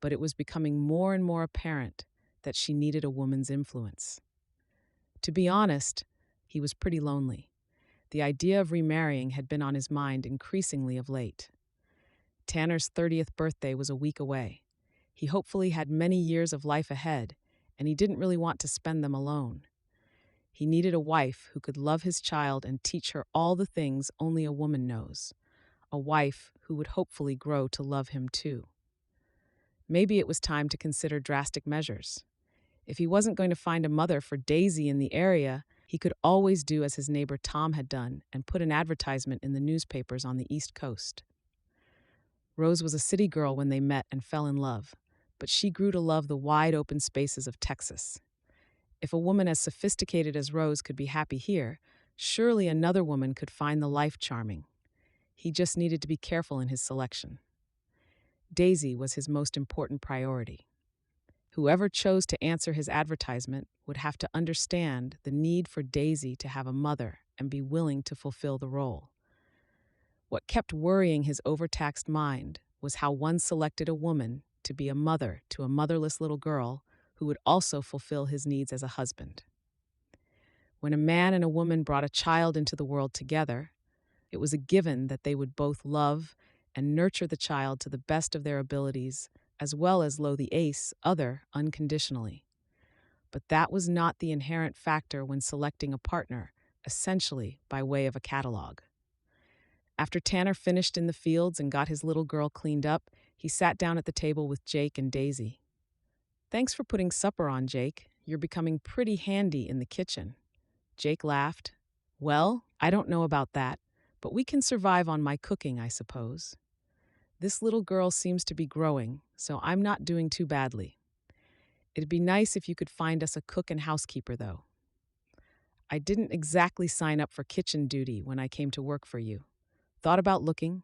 but it was becoming more and more apparent that she needed a woman's influence. To be honest, he was pretty lonely. The idea of remarrying had been on his mind increasingly of late. Tanner's 30th birthday was a week away. He hopefully had many years of life ahead, and he didn't really want to spend them alone. He needed a wife who could love his child and teach her all the things only a woman knows. A wife who would hopefully grow to love him too. Maybe it was time to consider drastic measures. If he wasn't going to find a mother for Daisy in the area, he could always do as his neighbor Tom had done and put an advertisement in the newspapers on the East Coast. Rose was a city girl when they met and fell in love, but she grew to love the wide open spaces of Texas. If a woman as sophisticated as Rose could be happy here, surely another woman could find the life charming. He just needed to be careful in his selection. Daisy was his most important priority. Whoever chose to answer his advertisement would have to understand the need for Daisy to have a mother and be willing to fulfill the role. What kept worrying his overtaxed mind was how one selected a woman to be a mother to a motherless little girl who would also fulfill his needs as a husband. When a man and a woman brought a child into the world together, it was a given that they would both love and nurture the child to the best of their abilities, as well as loathe the other unconditionally. But that was not the inherent factor when selecting a partner, essentially by way of a catalog. After Tanner finished in the fields and got his little girl cleaned up, he sat down at the table with Jake and Daisy. "Thanks for putting supper on, Jake. You're becoming pretty handy in the kitchen." Jake laughed. "Well, I don't know about that, but we can survive on my cooking, I suppose. This little girl seems to be growing, so I'm not doing too badly. It'd be nice if you could find us a cook and housekeeper, though. I didn't exactly sign up for kitchen duty when I came to work for you. Thought about looking."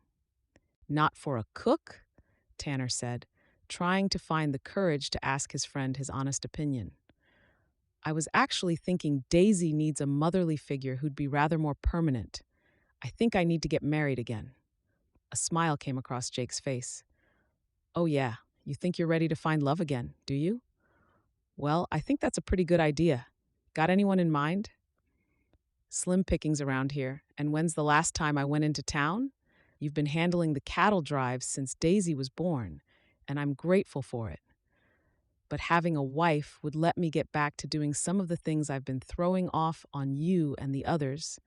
"Not for a cook?" Tanner said, trying to find the courage to ask his friend his honest opinion. "I was actually thinking Daisy needs a motherly figure who'd be rather more permanent. I think I need to get married again." A smile came across Jake's face. "Oh yeah, you think you're ready to find love again, do you? Well, I think that's a pretty good idea. Got anyone in mind?" "Slim pickings around here, and when's the last time I went into town? You've been handling the cattle drives since Daisy was born, and I'm grateful for it. But having a wife would let me get back to doing some of the things I've been throwing off on you and the others,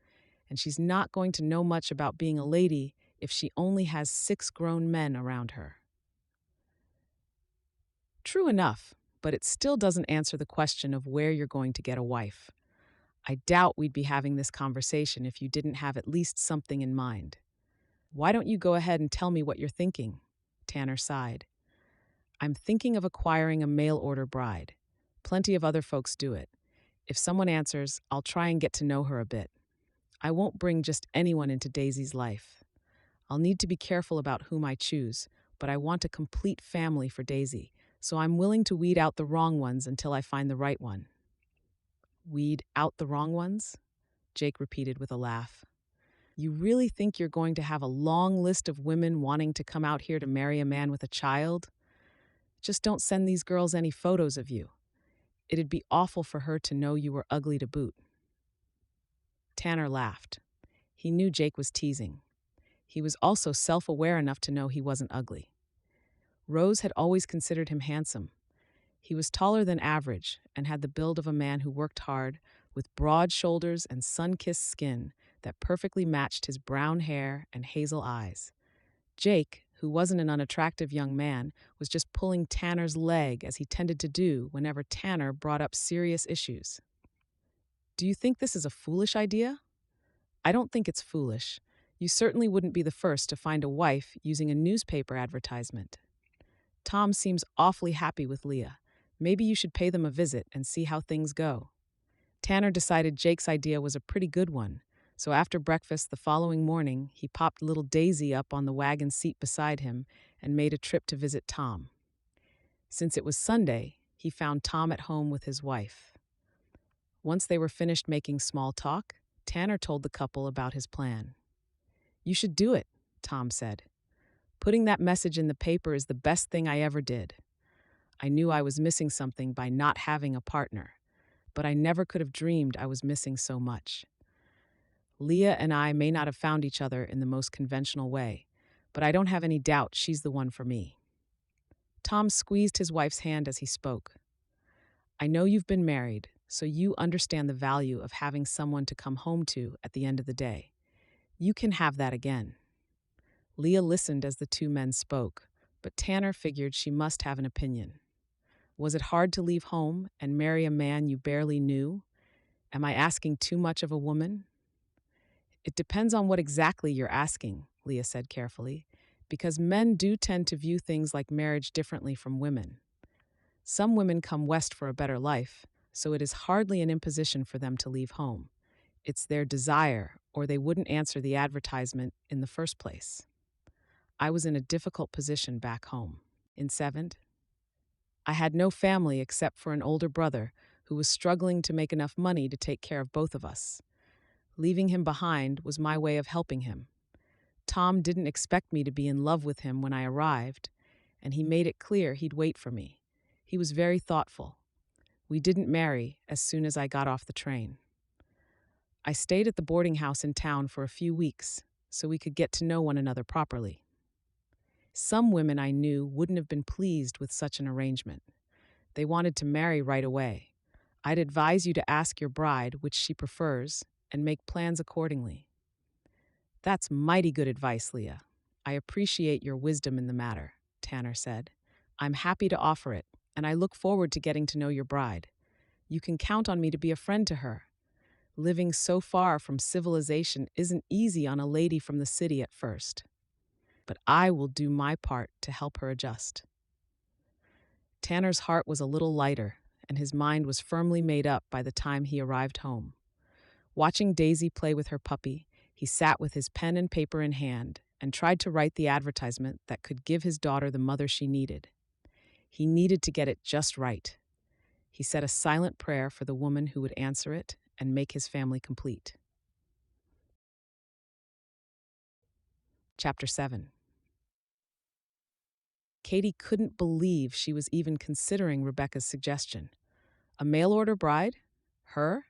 and she's not going to know much about being a lady if she only has 6 grown men around her." True enough, but it still doesn't answer the question of where you're going to get a wife. I doubt we'd be having this conversation if you didn't have at least something in mind. "Why don't you go ahead and tell me what you're thinking?" Tanner sighed. "I'm thinking of acquiring a mail-order bride. Plenty of other folks do it. If someone answers, I'll try and get to know her a bit. I won't bring just anyone into Daisy's life. I'll need to be careful about whom I choose, but I want a complete family for Daisy, so I'm willing to weed out the wrong ones until I find the right one." "Weed out the wrong ones?" Jake repeated with a laugh. You really think you're going to have a long list of women wanting to come out here to marry a man with a child? Just don't send these girls any photos of you. It'd be awful for her to know you were ugly to boot. Tanner laughed. He knew Jake was teasing. He was also self-aware enough to know he wasn't ugly. Rose had always considered him handsome. He was taller than average and had the build of a man who worked hard, with broad shoulders and sun-kissed skin that perfectly matched his brown hair and hazel eyes. Jake, who wasn't an unattractive young man, was just pulling Tanner's leg as he tended to do whenever Tanner brought up serious issues. Do you think this is a foolish idea? I don't think it's foolish. You certainly wouldn't be the first to find a wife using a newspaper advertisement. Tom seems awfully happy with Leah. Maybe you should pay them a visit and see how things go. Tanner decided Jake's idea was a pretty good one, so after breakfast the following morning, he popped little Daisy up on the wagon seat beside him and made a trip to visit Tom. Since it was Sunday, he found Tom at home with his wife. Once they were finished making small talk, Tanner told the couple about his plan. You should do it, Tom said. Putting that message in the paper is the best thing I ever did. I knew I was missing something by not having a partner, but I never could have dreamed I was missing so much. Leah and I may not have found each other in the most conventional way, but I don't have any doubt she's the one for me. Tom squeezed his wife's hand as he spoke. I know you've been married, so you understand the value of having someone to come home to at the end of the day. You can have that again. Leah listened as the two men spoke, but Tanner figured she must have an opinion. Was it hard to leave home and marry a man you barely knew? Am I asking too much of a woman? It depends on what exactly you're asking, Leah said carefully, because men do tend to view things like marriage differently from women. Some women come west for a better life, so it is hardly an imposition for them to leave home. It's their desire, or they wouldn't answer the advertisement in the first place. I was in a difficult position back home. In seventh, I had no family except for an older brother who was struggling to make enough money to take care of both of us. Leaving him behind was my way of helping him. Tom didn't expect me to be in love with him when I arrived, and he made it clear he'd wait for me. He was very thoughtful. We didn't marry as soon as I got off the train. I stayed at the boarding house in town for a few weeks so we could get to know one another properly. Some women I knew wouldn't have been pleased with such an arrangement. They wanted to marry right away. I'd advise you to ask your bride which she prefers and make plans accordingly. That's mighty good advice, Leah. I appreciate your wisdom in the matter, Tanner said. I'm happy to offer it, and I look forward to getting to know your bride. You can count on me to be a friend to her. Living so far from civilization isn't easy on a lady from the city at first. But I will do my part to help her adjust. Tanner's heart was a little lighter, and his mind was firmly made up by the time he arrived home. Watching Daisy play with her puppy, he sat with his pen and paper in hand and tried to write the advertisement that could give his daughter the mother she needed. He needed to get it just right. He said a silent prayer for the woman who would answer it and make his family complete. Chapter 7. Katie couldn't believe she was even considering Rebecca's suggestion. A mail-order bride? Her?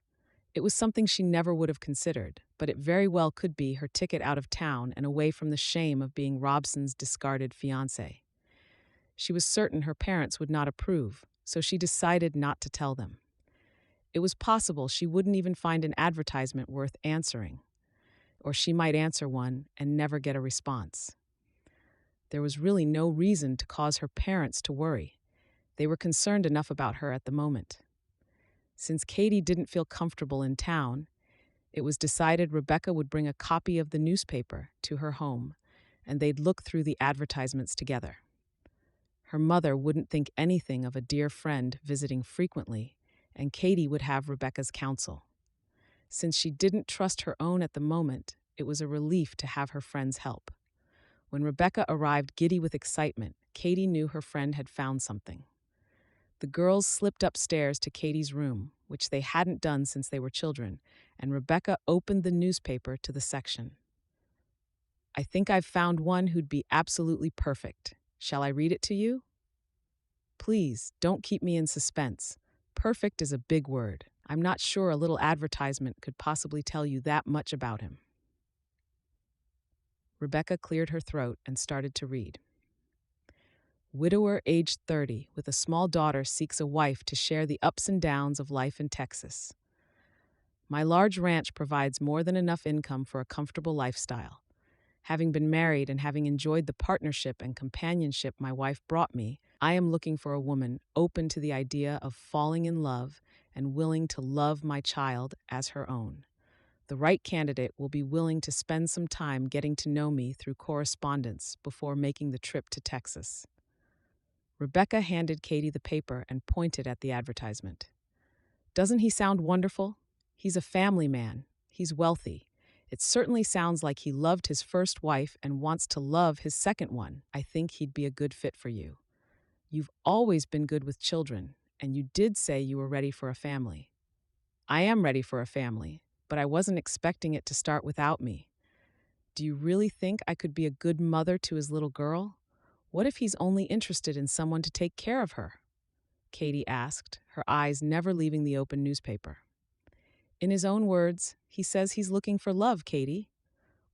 It was something she never would have considered, but it very well could be her ticket out of town and away from the shame of being Robson's discarded fiancé. She was certain her parents would not approve, so she decided not to tell them. It was possible she wouldn't even find an advertisement worth answering, or she might answer one and never get a response. There was really no reason to cause her parents to worry. They were concerned enough about her at the moment. Since Katie didn't feel comfortable in town, it was decided Rebecca would bring a copy of the newspaper to her home, and they'd look through the advertisements together. Her mother wouldn't think anything of a dear friend visiting frequently, and Katie would have Rebecca's counsel. Since she didn't trust her own at the moment, it was a relief to have her friend's help. When Rebecca arrived giddy with excitement, Katie knew her friend had found something. The girls slipped upstairs to Katie's room, which they hadn't done since they were children, and Rebecca opened the newspaper to the section. I think I've found one who'd be absolutely perfect. Shall I read it to you? Please, don't keep me in suspense. Perfect is a big word. I'm not sure a little advertisement could possibly tell you that much about him. Rebecca cleared her throat and started to read. Widower aged 30 with a small daughter seeks a wife to share the ups and downs of life in Texas. My large ranch provides more than enough income for a comfortable lifestyle. Having been married and having enjoyed the partnership and companionship my wife brought me, I am looking for a woman open to the idea of falling in love and willing to love my child as her own. The right candidate will be willing to spend some time getting to know me through correspondence before making the trip to Texas. Rebecca handed Katie the paper and pointed at the advertisement. Doesn't he sound wonderful? He's a family man. He's wealthy. It certainly sounds like he loved his first wife and wants to love his second one. I think he'd be a good fit for you. You've always been good with children, and you did say you were ready for a family. I am ready for a family, but I wasn't expecting it to start without me. Do you really think I could be a good mother to his little girl? What if he's only interested in someone to take care of her? Katie asked, her eyes never leaving the open newspaper. In his own words, he says he's looking for love, Katie.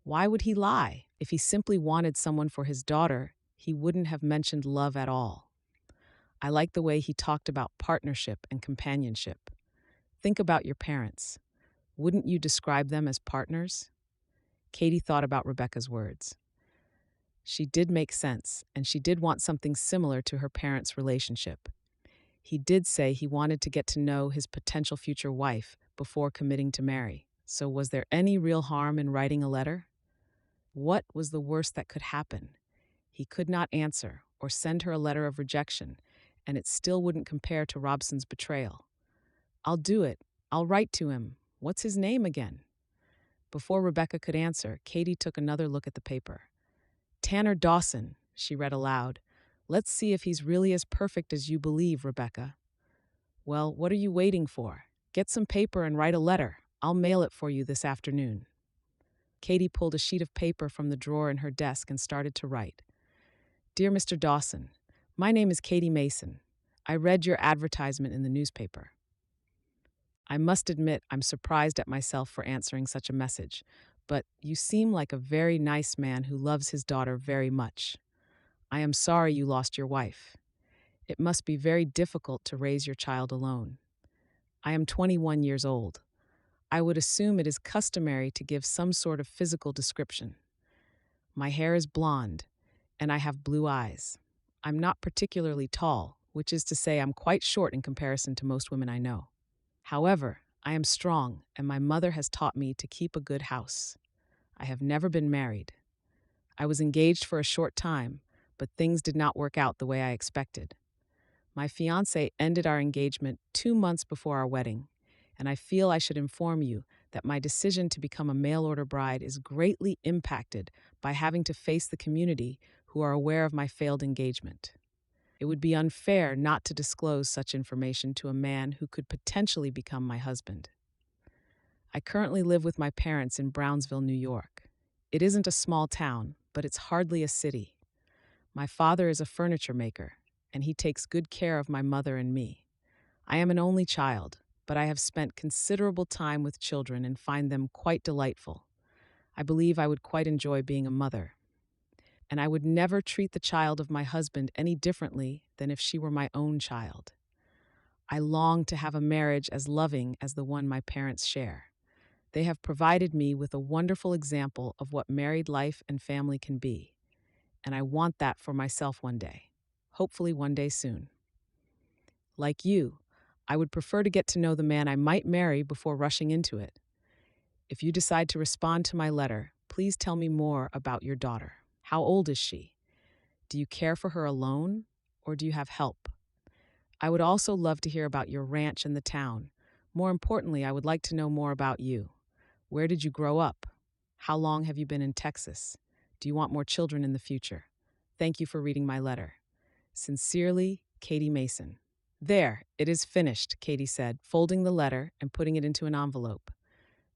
Why would he lie? If he simply wanted someone for his daughter, he wouldn't have mentioned love at all. I like the way he talked about partnership and companionship. Think about your parents. Wouldn't you describe them as partners? Katie thought about Rebecca's words. She did make sense, and she did want something similar to her parents' relationship. He did say he wanted to get to know his potential future wife before committing to marry. So was there any real harm in writing a letter? What was the worst that could happen? He could not answer or send her a letter of rejection, and it still wouldn't compare to Robson's betrayal. I'll do it. I'll write to him. What's his name again? Before Rebecca could answer, Katie took another look at the paper. Tanner Dawson, she read aloud. Let's see if he's really as perfect as you believe, Rebecca. Well, what are you waiting for? Get some paper and write a letter. I'll mail it for you this afternoon. Katie pulled a sheet of paper from the drawer in her desk and started to write. Dear Mr. Dawson, my name is Katie Mason. I read your advertisement in the newspaper. I must admit I'm surprised at myself for answering such a message, but you seem like a very nice man who loves his daughter very much. I am sorry you lost your wife. It must be very difficult to raise your child alone. I am 21 years old. I would assume it is customary to give some sort of physical description. My hair is blonde, and I have blue eyes. I'm not particularly tall, which is to say I'm quite short in comparison to most women I know. However, I am strong, and my mother has taught me to keep a good house. I have never been married. I was engaged for a short time, but things did not work out the way I expected. My fiancé ended our engagement 2 months before our wedding, and I feel I should inform you that my decision to become a mail-order bride is greatly impacted by having to face the community who are aware of my failed engagement. It would be unfair not to disclose such information to a man who could potentially become my husband. I currently live with my parents in Brownsville, New York. It isn't a small town, but it's hardly a city. My father is a furniture maker, and he takes good care of my mother and me. I am an only child, but I have spent considerable time with children and find them quite delightful. I believe I would quite enjoy being a mother. And I would never treat the child of my husband any differently than if she were my own child. I long to have a marriage as loving as the one my parents share. They have provided me with a wonderful example of what married life and family can be, and I want that for myself one day, hopefully one day soon. Like you, I would prefer to get to know the man I might marry before rushing into it. If you decide to respond to my letter, please tell me more about your daughter. How old is she? Do you care for her alone, or do you have help? I would also love to hear about your ranch and the town. More importantly, I would like to know more about you. Where did you grow up? How long have you been in Texas? Do you want more children in the future? Thank you for reading my letter. Sincerely, Katie Mason. There, it is finished, Katie said, folding the letter and putting it into an envelope.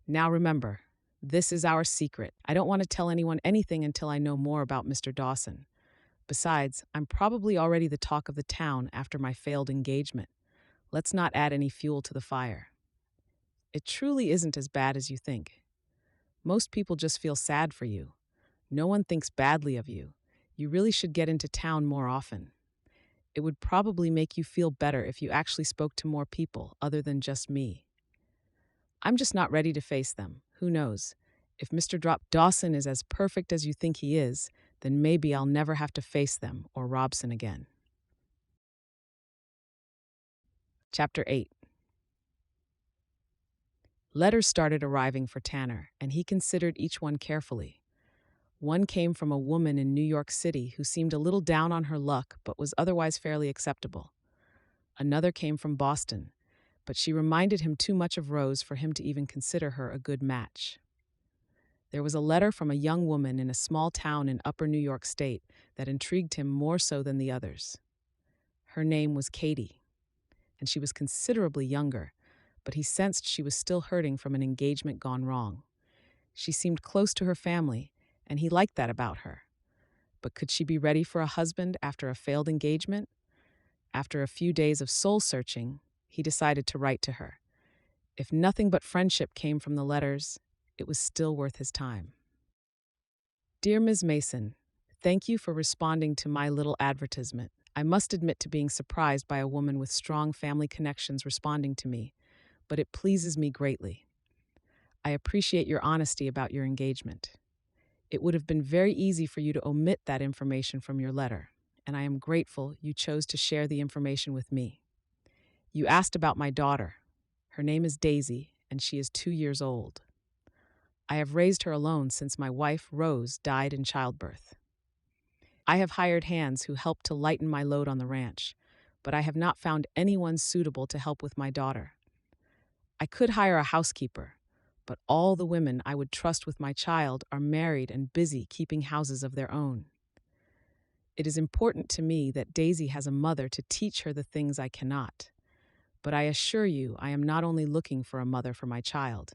Now remember, this is our secret. I don't want to tell anyone anything until I know more about Mr. Dawson. Besides, I'm probably already the talk of the town after my failed engagement. Let's not add any fuel to the fire. It truly isn't as bad as you think. Most people just feel sad for you. No one thinks badly of you. You really should get into town more often. It would probably make you feel better if you actually spoke to more people other than just me. I'm just not ready to face them. Who knows? If Mr. Dawson is as perfect as you think he is, then maybe I'll never have to face them or Robson again. Chapter 8. Letters started arriving for Tanner, and he considered each one carefully. One came from a woman in New York City who seemed a little down on her luck but was otherwise fairly acceptable. Another came from Boston, but she reminded him too much of Rose for him to even consider her a good match. There was a letter from a young woman in a small town in upper New York State that intrigued him more so than the others. Her name was Katie, and she was considerably younger, but he sensed she was still hurting from an engagement gone wrong. She seemed close to her family, and he liked that about her. But could she be ready for a husband after a failed engagement? After a few days of soul-searching, he decided to write to her. If nothing but friendship came from the letters, it was still worth his time. Dear Ms. Mason, thank you for responding to my little advertisement. I must admit to being surprised by a woman with strong family connections responding to me, but it pleases me greatly. I appreciate your honesty about your engagement. It would have been very easy for you to omit that information from your letter, and I am grateful you chose to share the information with me. You asked about my daughter. Her name is Daisy, and she is 2 years old. I have raised her alone since my wife, Rose, died in childbirth. I have hired hands who help to lighten my load on the ranch, but I have not found anyone suitable to help with my daughter. I could hire a housekeeper, but all the women I would trust with my child are married and busy keeping houses of their own. It is important to me that Daisy has a mother to teach her the things I cannot, but I assure you I am not only looking for a mother for my child.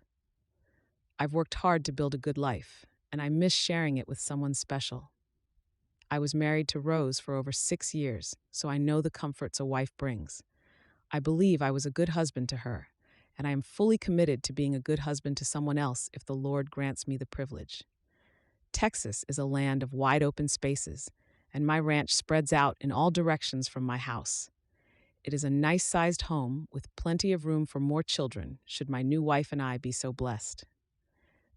I've worked hard to build a good life, and I miss sharing it with someone special. I was married to Rose for over 6 years, so I know the comforts a wife brings. I believe I was a good husband to her, and I am fully committed to being a good husband to someone else if the Lord grants me the privilege. Texas is a land of wide open spaces, and my ranch spreads out in all directions from my house. It is a nice-sized home with plenty of room for more children, should my new wife and I be so blessed.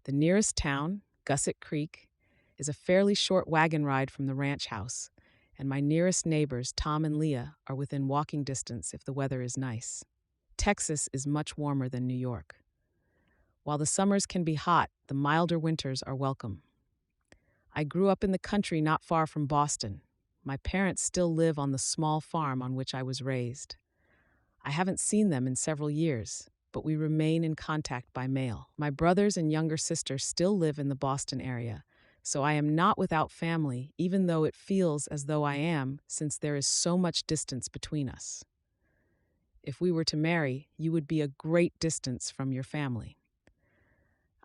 The nearest town, Gusset Creek, is a fairly short wagon ride from the ranch house, and my nearest neighbors, Tom and Leah, are within walking distance if the weather is nice. Texas is much warmer than New York. While the summers can be hot, the milder winters are welcome. I grew up in the country not far from Boston. My parents still live on the small farm on which I was raised. I haven't seen them in several years, but we remain in contact by mail. My brothers and younger sister still live in the Boston area, so I am not without family, even though it feels as though I am, since there is so much distance between us. If we were to marry, you would be a great distance from your family.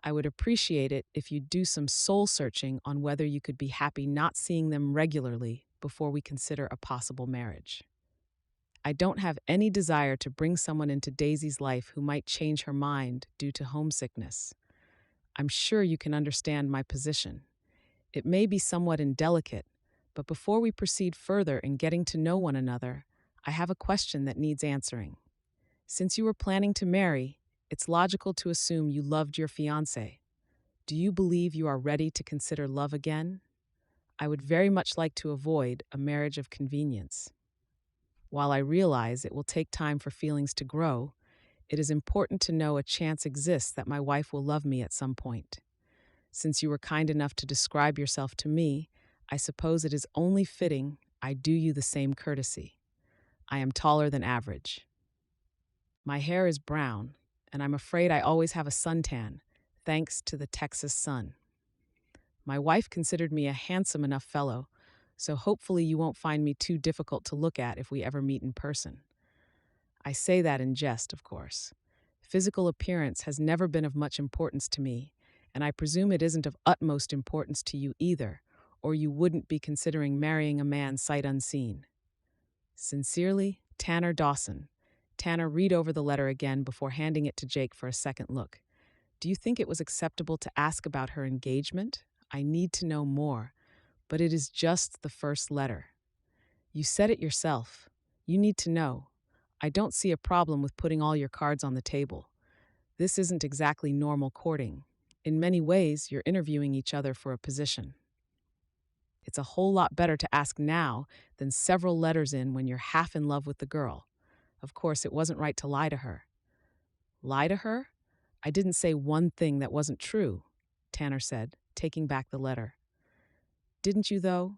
I would appreciate it if you'd do some soul-searching on whether you could be happy not seeing them regularly before we consider a possible marriage. I don't have any desire to bring someone into Daisy's life who might change her mind due to homesickness. I'm sure you can understand my position. It may be somewhat indelicate, but before we proceed further in getting to know one another, I have a question that needs answering. Since you were planning to marry, it's logical to assume you loved your fiancé. Do you believe you are ready to consider love again? I would very much like to avoid a marriage of convenience. While I realize it will take time for feelings to grow, it is important to know a chance exists that my wife will love me at some point. Since you were kind enough to describe yourself to me, I suppose it is only fitting I do you the same courtesy. I am taller than average. My hair is brown, and I'm afraid I always have a suntan, thanks to the Texas sun. My wife considered me a handsome enough fellow, so hopefully you won't find me too difficult to look at if we ever meet in person. I say that in jest, of course. Physical appearance has never been of much importance to me, and I presume it isn't of utmost importance to you either, or you wouldn't be considering marrying a man sight unseen. Sincerely, Tanner Dawson. Tanner, read over the letter again before handing it to Jake for a second look. Do you think it was acceptable to ask about her engagement? I need to know more, but it is just the first letter. You said it yourself. You need to know. I don't see a problem with putting all your cards on the table. This isn't exactly normal courting. In many ways, you're interviewing each other for a position. It's a whole lot better to ask now than several letters in when you're half in love with the girl. Of course, it wasn't right to lie to her. Lie to her? I didn't say one thing that wasn't true, Tanner said, taking back the letter. Didn't you, though?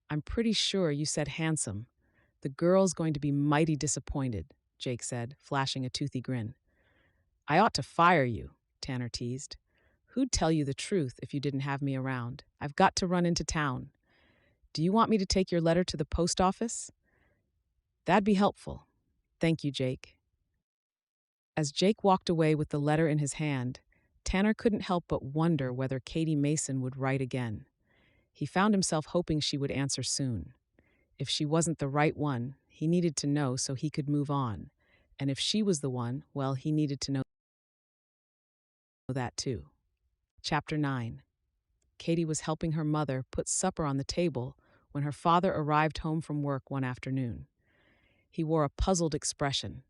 I'm pretty sure you said handsome. The girl's going to be mighty disappointed, Jake said, flashing a toothy grin. I ought to fire you, Tanner teased. Who'd tell you the truth if you didn't have me around? I've got to run into town. Do you want me to take your letter to the post office? That'd be helpful. Thank you, Jake. As Jake walked away with the letter in his hand, Tanner couldn't help but wonder whether Katie Mason would write again. He found himself hoping she would answer soon. If she wasn't the right one, he needed to know so he could move on. And if she was the one, well, he needed to know that too. Chapter 9. Katie was helping her mother put supper on the table when her father arrived home from work one afternoon. He wore a puzzled expression.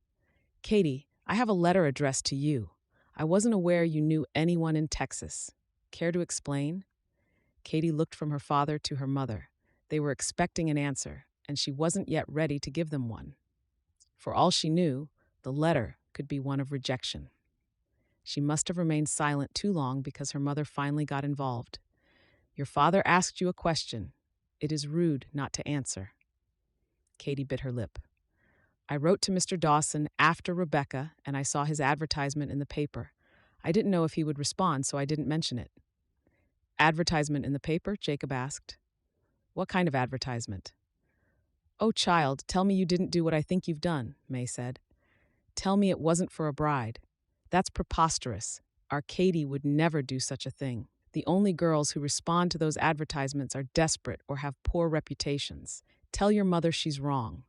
Katie, I have a letter addressed to you. I wasn't aware you knew anyone in Texas. Care to explain? Katie looked from her father to her mother. They were expecting an answer, and she wasn't yet ready to give them one. For all she knew, the letter could be one of rejection. She must have remained silent too long because her mother finally got involved. Your father asked you a question. It is rude not to answer. Katie bit her lip. I wrote to Mr. Dawson after Rebecca, and I saw his advertisement in the paper. I didn't know if he would respond, so I didn't mention it. Advertisement in the paper? Jacob asked. What kind of advertisement? Oh, child, tell me you didn't do what I think you've done, May said. Tell me it wasn't for a bride. That's preposterous. Our Katie would never do such a thing. The only girls who respond to those advertisements are desperate or have poor reputations. Tell your mother she's wrong.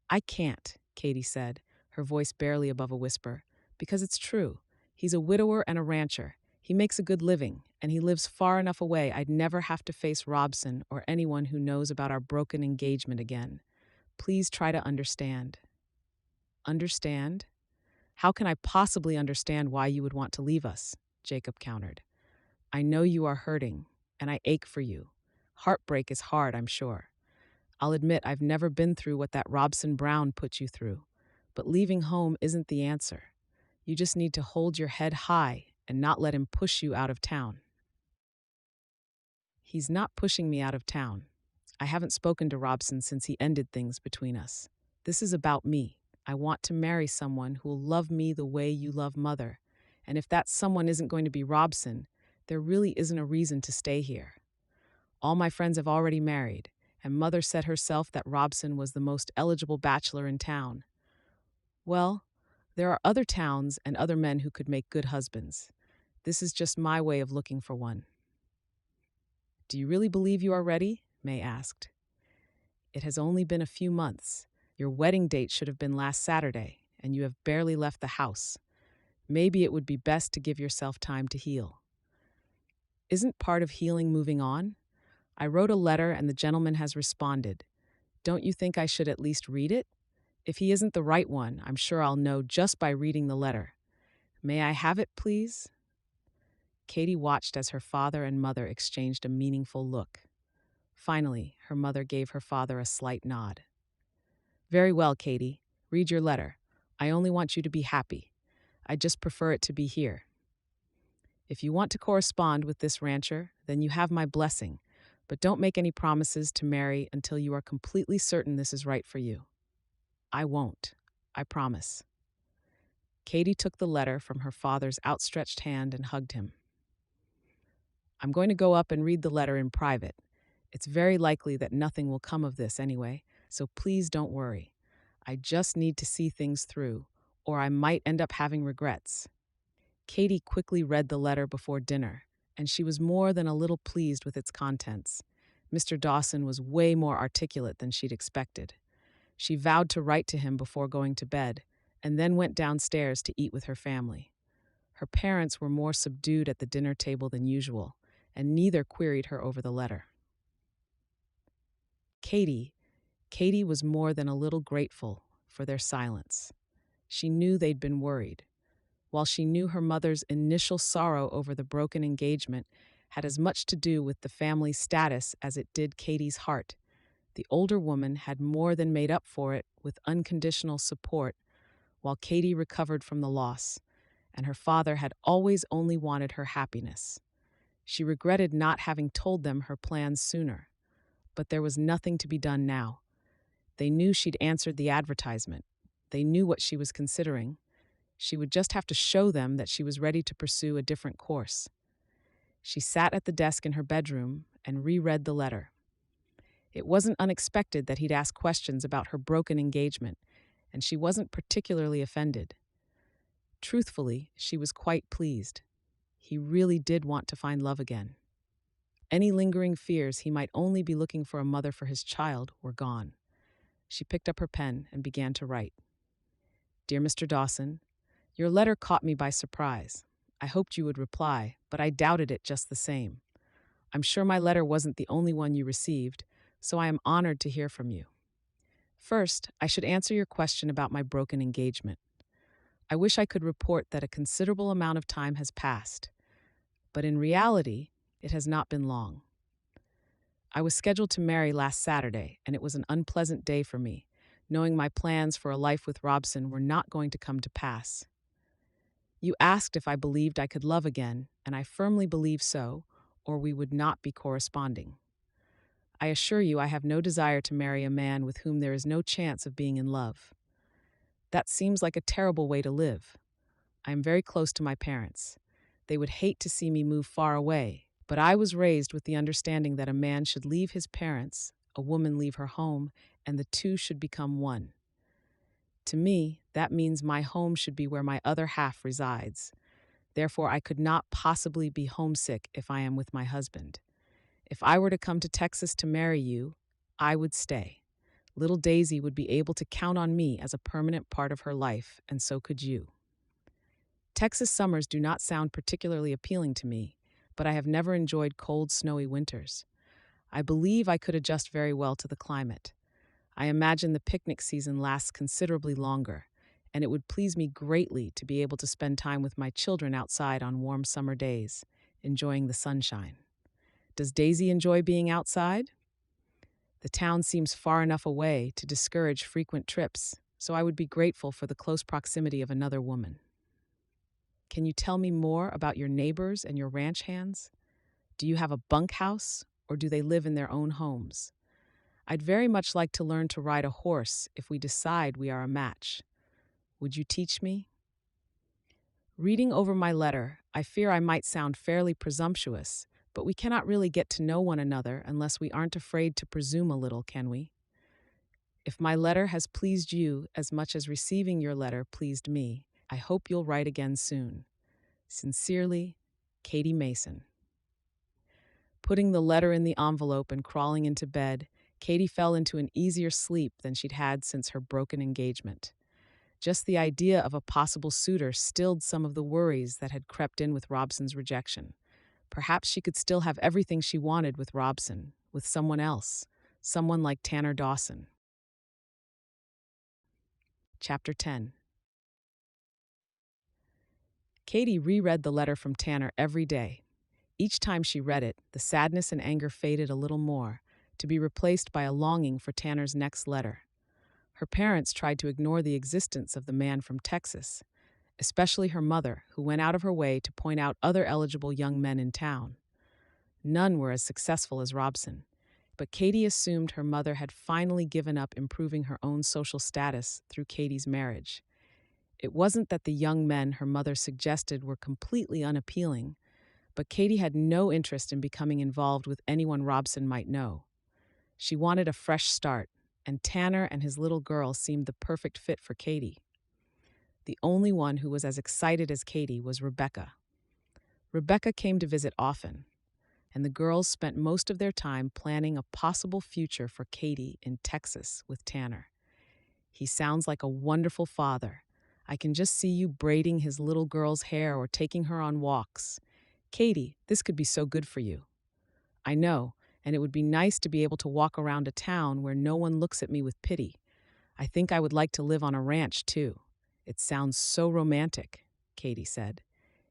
I can't, Katie said, her voice barely above a whisper, because it's true. He's a widower and a rancher. He makes a good living, and he lives far enough away I'd never have to face Robson or anyone who knows about our broken engagement again. Please try to understand. Understand? How can I possibly understand why you would want to leave us? Jacob countered. I know you are hurting, and I ache for you. Heartbreak is hard, I'm sure. I'll admit I've never been through what that Robson Brown put you through, but leaving home isn't the answer. You just need to hold your head high and not let him push you out of town. He's not pushing me out of town. I haven't spoken to Robson since he ended things between us. This is about me. I want to marry someone who'll love me the way you love Mother, and if that someone isn't going to be Robson, there really isn't a reason to stay here. All my friends have already married, and Mother said herself that Robson was the most eligible bachelor in town. Well, there are other towns and other men who could make good husbands. This is just my way of looking for one. Do you really believe you are ready? May asked. It has only been a few months. Your wedding date should have been last Saturday, and you have barely left the house. Maybe it would be best to give yourself time to heal. Isn't part of healing moving on? I wrote a letter and the gentleman has responded. Don't you think I should at least read it? If he isn't the right one, I'm sure I'll know just by reading the letter. May I have it, please? Katie watched as her father and mother exchanged a meaningful look. Finally, her mother gave her father a slight nod. Very well, Katie. Read your letter. I only want you to be happy. I just prefer it to be here. If you want to correspond with this rancher, then you have my blessing, but don't make any promises to marry until you are completely certain this is right for you. I won't. I promise. Katie took the letter from her father's outstretched hand and hugged him. I'm going to go up and read the letter in private. It's very likely that nothing will come of this anyway, so please don't worry. I just need to see things through, or I might end up having regrets. Katie quickly read the letter before dinner, and she was more than a little pleased with its contents. Mr. Dawson was way more articulate than she'd expected. She vowed to write to him before going to bed, and then went downstairs to eat with her family. Her parents were more subdued at the dinner table than usual, and neither queried her over the letter. Katie was more than a little grateful for their silence. She knew they'd been worried. While she knew her mother's initial sorrow over the broken engagement had as much to do with the family's status as it did Katie's heart, the older woman had more than made up for it with unconditional support while Katie recovered from the loss, and her father had always only wanted her happiness. She regretted not having told them her plans sooner, but there was nothing to be done now. They knew she'd answered the advertisement. They knew what she was considering. She would just have to show them that she was ready to pursue a different course. She sat at the desk in her bedroom and reread the letter. It wasn't unexpected that he'd ask questions about her broken engagement, and she wasn't particularly offended. Truthfully, she was quite pleased. He really did want to find love again. Any lingering fears he might only be looking for a mother for his child were gone. She picked up her pen and began to write. Dear Mr. Dawson, your letter caught me by surprise. I hoped you would reply, but I doubted it just the same. I'm sure my letter wasn't the only one you received, so I am honored to hear from you. First, I should answer your question about my broken engagement. I wish I could report that a considerable amount of time has passed, but in reality, it has not been long. I was scheduled to marry last Saturday, and it was an unpleasant day for me, knowing my plans for a life with Robson were not going to come to pass. You asked if I believed I could love again, and I firmly believe so, or we would not be corresponding. I assure you I have no desire to marry a man with whom there is no chance of being in love. That seems like a terrible way to live. I am very close to my parents. They would hate to see me move far away, but I was raised with the understanding that a man should leave his parents, a woman leave her home, and the two should become one. To me, that means my home should be where my other half resides. Therefore, I could not possibly be homesick if I am with my husband. If I were to come to Texas to marry you, I would stay. Little Daisy would be able to count on me as a permanent part of her life, and so could you. Texas summers do not sound particularly appealing to me, but I have never enjoyed cold, snowy winters. I believe I could adjust very well to the climate. I imagine the picnic season lasts considerably longer, and it would please me greatly to be able to spend time with my children outside on warm summer days, enjoying the sunshine. Does Daisy enjoy being outside? The town seems far enough away to discourage frequent trips, so I would be grateful for the close proximity of another woman. Can you tell me more about your neighbors and your ranch hands? Do you have a bunkhouse, or do they live in their own homes? I'd very much like to learn to ride a horse if we decide we are a match. Would you teach me? Reading over my letter, I fear I might sound fairly presumptuous, but we cannot really get to know one another unless we aren't afraid to presume a little, can we? If my letter has pleased you as much as receiving your letter pleased me, I hope you'll write again soon. Sincerely, Katie Mason. Putting the letter in the envelope and crawling into bed, Katie fell into an easier sleep than she'd had since her broken engagement. Just the idea of a possible suitor stilled some of the worries that had crept in with Robson's rejection. Perhaps she could still have everything she wanted with Robson, with someone else, someone like Tanner Dawson. Chapter 10. Katie reread the letter from Tanner every day. Each time she read it, the sadness and anger faded a little more, to be replaced by a longing for Tanner's next letter. Her parents tried to ignore the existence of the man from Texas, especially her mother, who went out of her way to point out other eligible young men in town. None were as successful as Robson, but Katie assumed her mother had finally given up improving her own social status through Katie's marriage. It wasn't that the young men her mother suggested were completely unappealing, but Katie had no interest in becoming involved with anyone Robson might know. She wanted a fresh start, and Tanner and his little girl seemed the perfect fit for Katie. The only one who was as excited as Katie was Rebecca. Rebecca came to visit often, and the girls spent most of their time planning a possible future for Katie in Texas with Tanner. He sounds like a wonderful father. I can just see you braiding his little girl's hair or taking her on walks. Katie, this could be so good for you. I know, and it would be nice to be able to walk around a town where no one looks at me with pity. I think I would like to live on a ranch, too. It sounds so romantic, Katie said.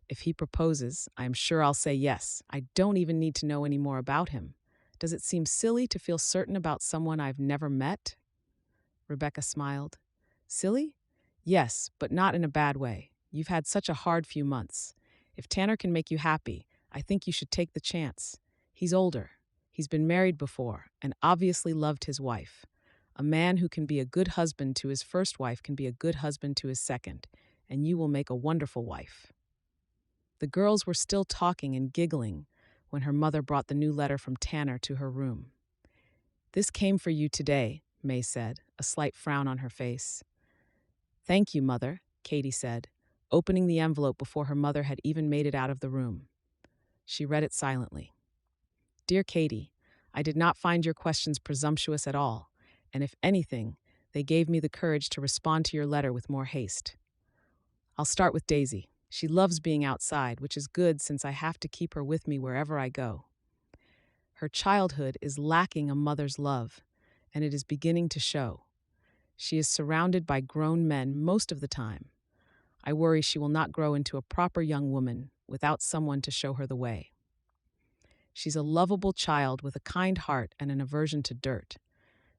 If he proposes, I'm sure I'll say yes. I don't even need to know any more about him. Does it seem silly to feel certain about someone I've never met? Rebecca smiled. Silly? Yes, but not in a bad way. You've had such a hard few months. If Tanner can make you happy, I think you should take the chance. He's older. He's been married before and obviously loved his wife. A man who can be a good husband to his first wife can be a good husband to his second, and you will make a wonderful wife. The girls were still talking and giggling when her mother brought the new letter from Tanner to her room. This came for you today, May said, a slight frown on her face. Thank you, Mother, Katie said, opening the envelope before her mother had even made it out of the room. She read it silently. Dear Katie, I did not find your questions presumptuous at all, and if anything, they gave me the courage to respond to your letter with more haste. I'll start with Daisy. She loves being outside, which is good since I have to keep her with me wherever I go. Her childhood is lacking a mother's love, and it is beginning to show. She is surrounded by grown men most of the time. I worry she will not grow into a proper young woman without someone to show her the way. She's a lovable child with a kind heart and an aversion to dirt.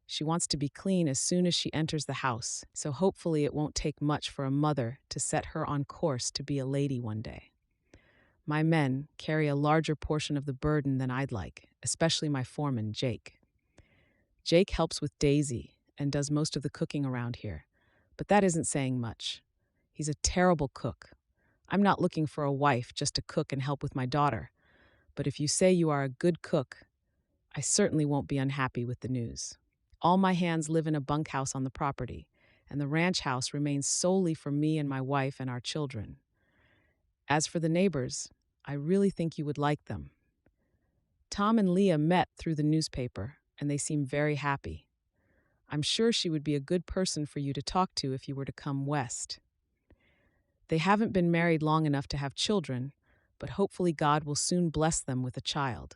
She wants to be clean as soon as she enters the house, so hopefully it won't take much for a mother to set her on course to be a lady one day. My men carry a larger portion of the burden than I'd like, especially my foreman, Jake. Jake helps with Daisy and does most of the cooking around here, but that isn't saying much. He's a terrible cook. I'm not looking for a wife just to cook and help with my daughter, but if you say you are a good cook, I certainly won't be unhappy with the news. All my hands live in a bunkhouse on the property, and the ranch house remains solely for me and my wife and our children. As for the neighbors, I really think you would like them. Tom and Leah met through the newspaper, and they seem very happy. I'm sure she would be a good person for you to talk to if you were to come west. They haven't been married long enough to have children, but hopefully God will soon bless them with a child.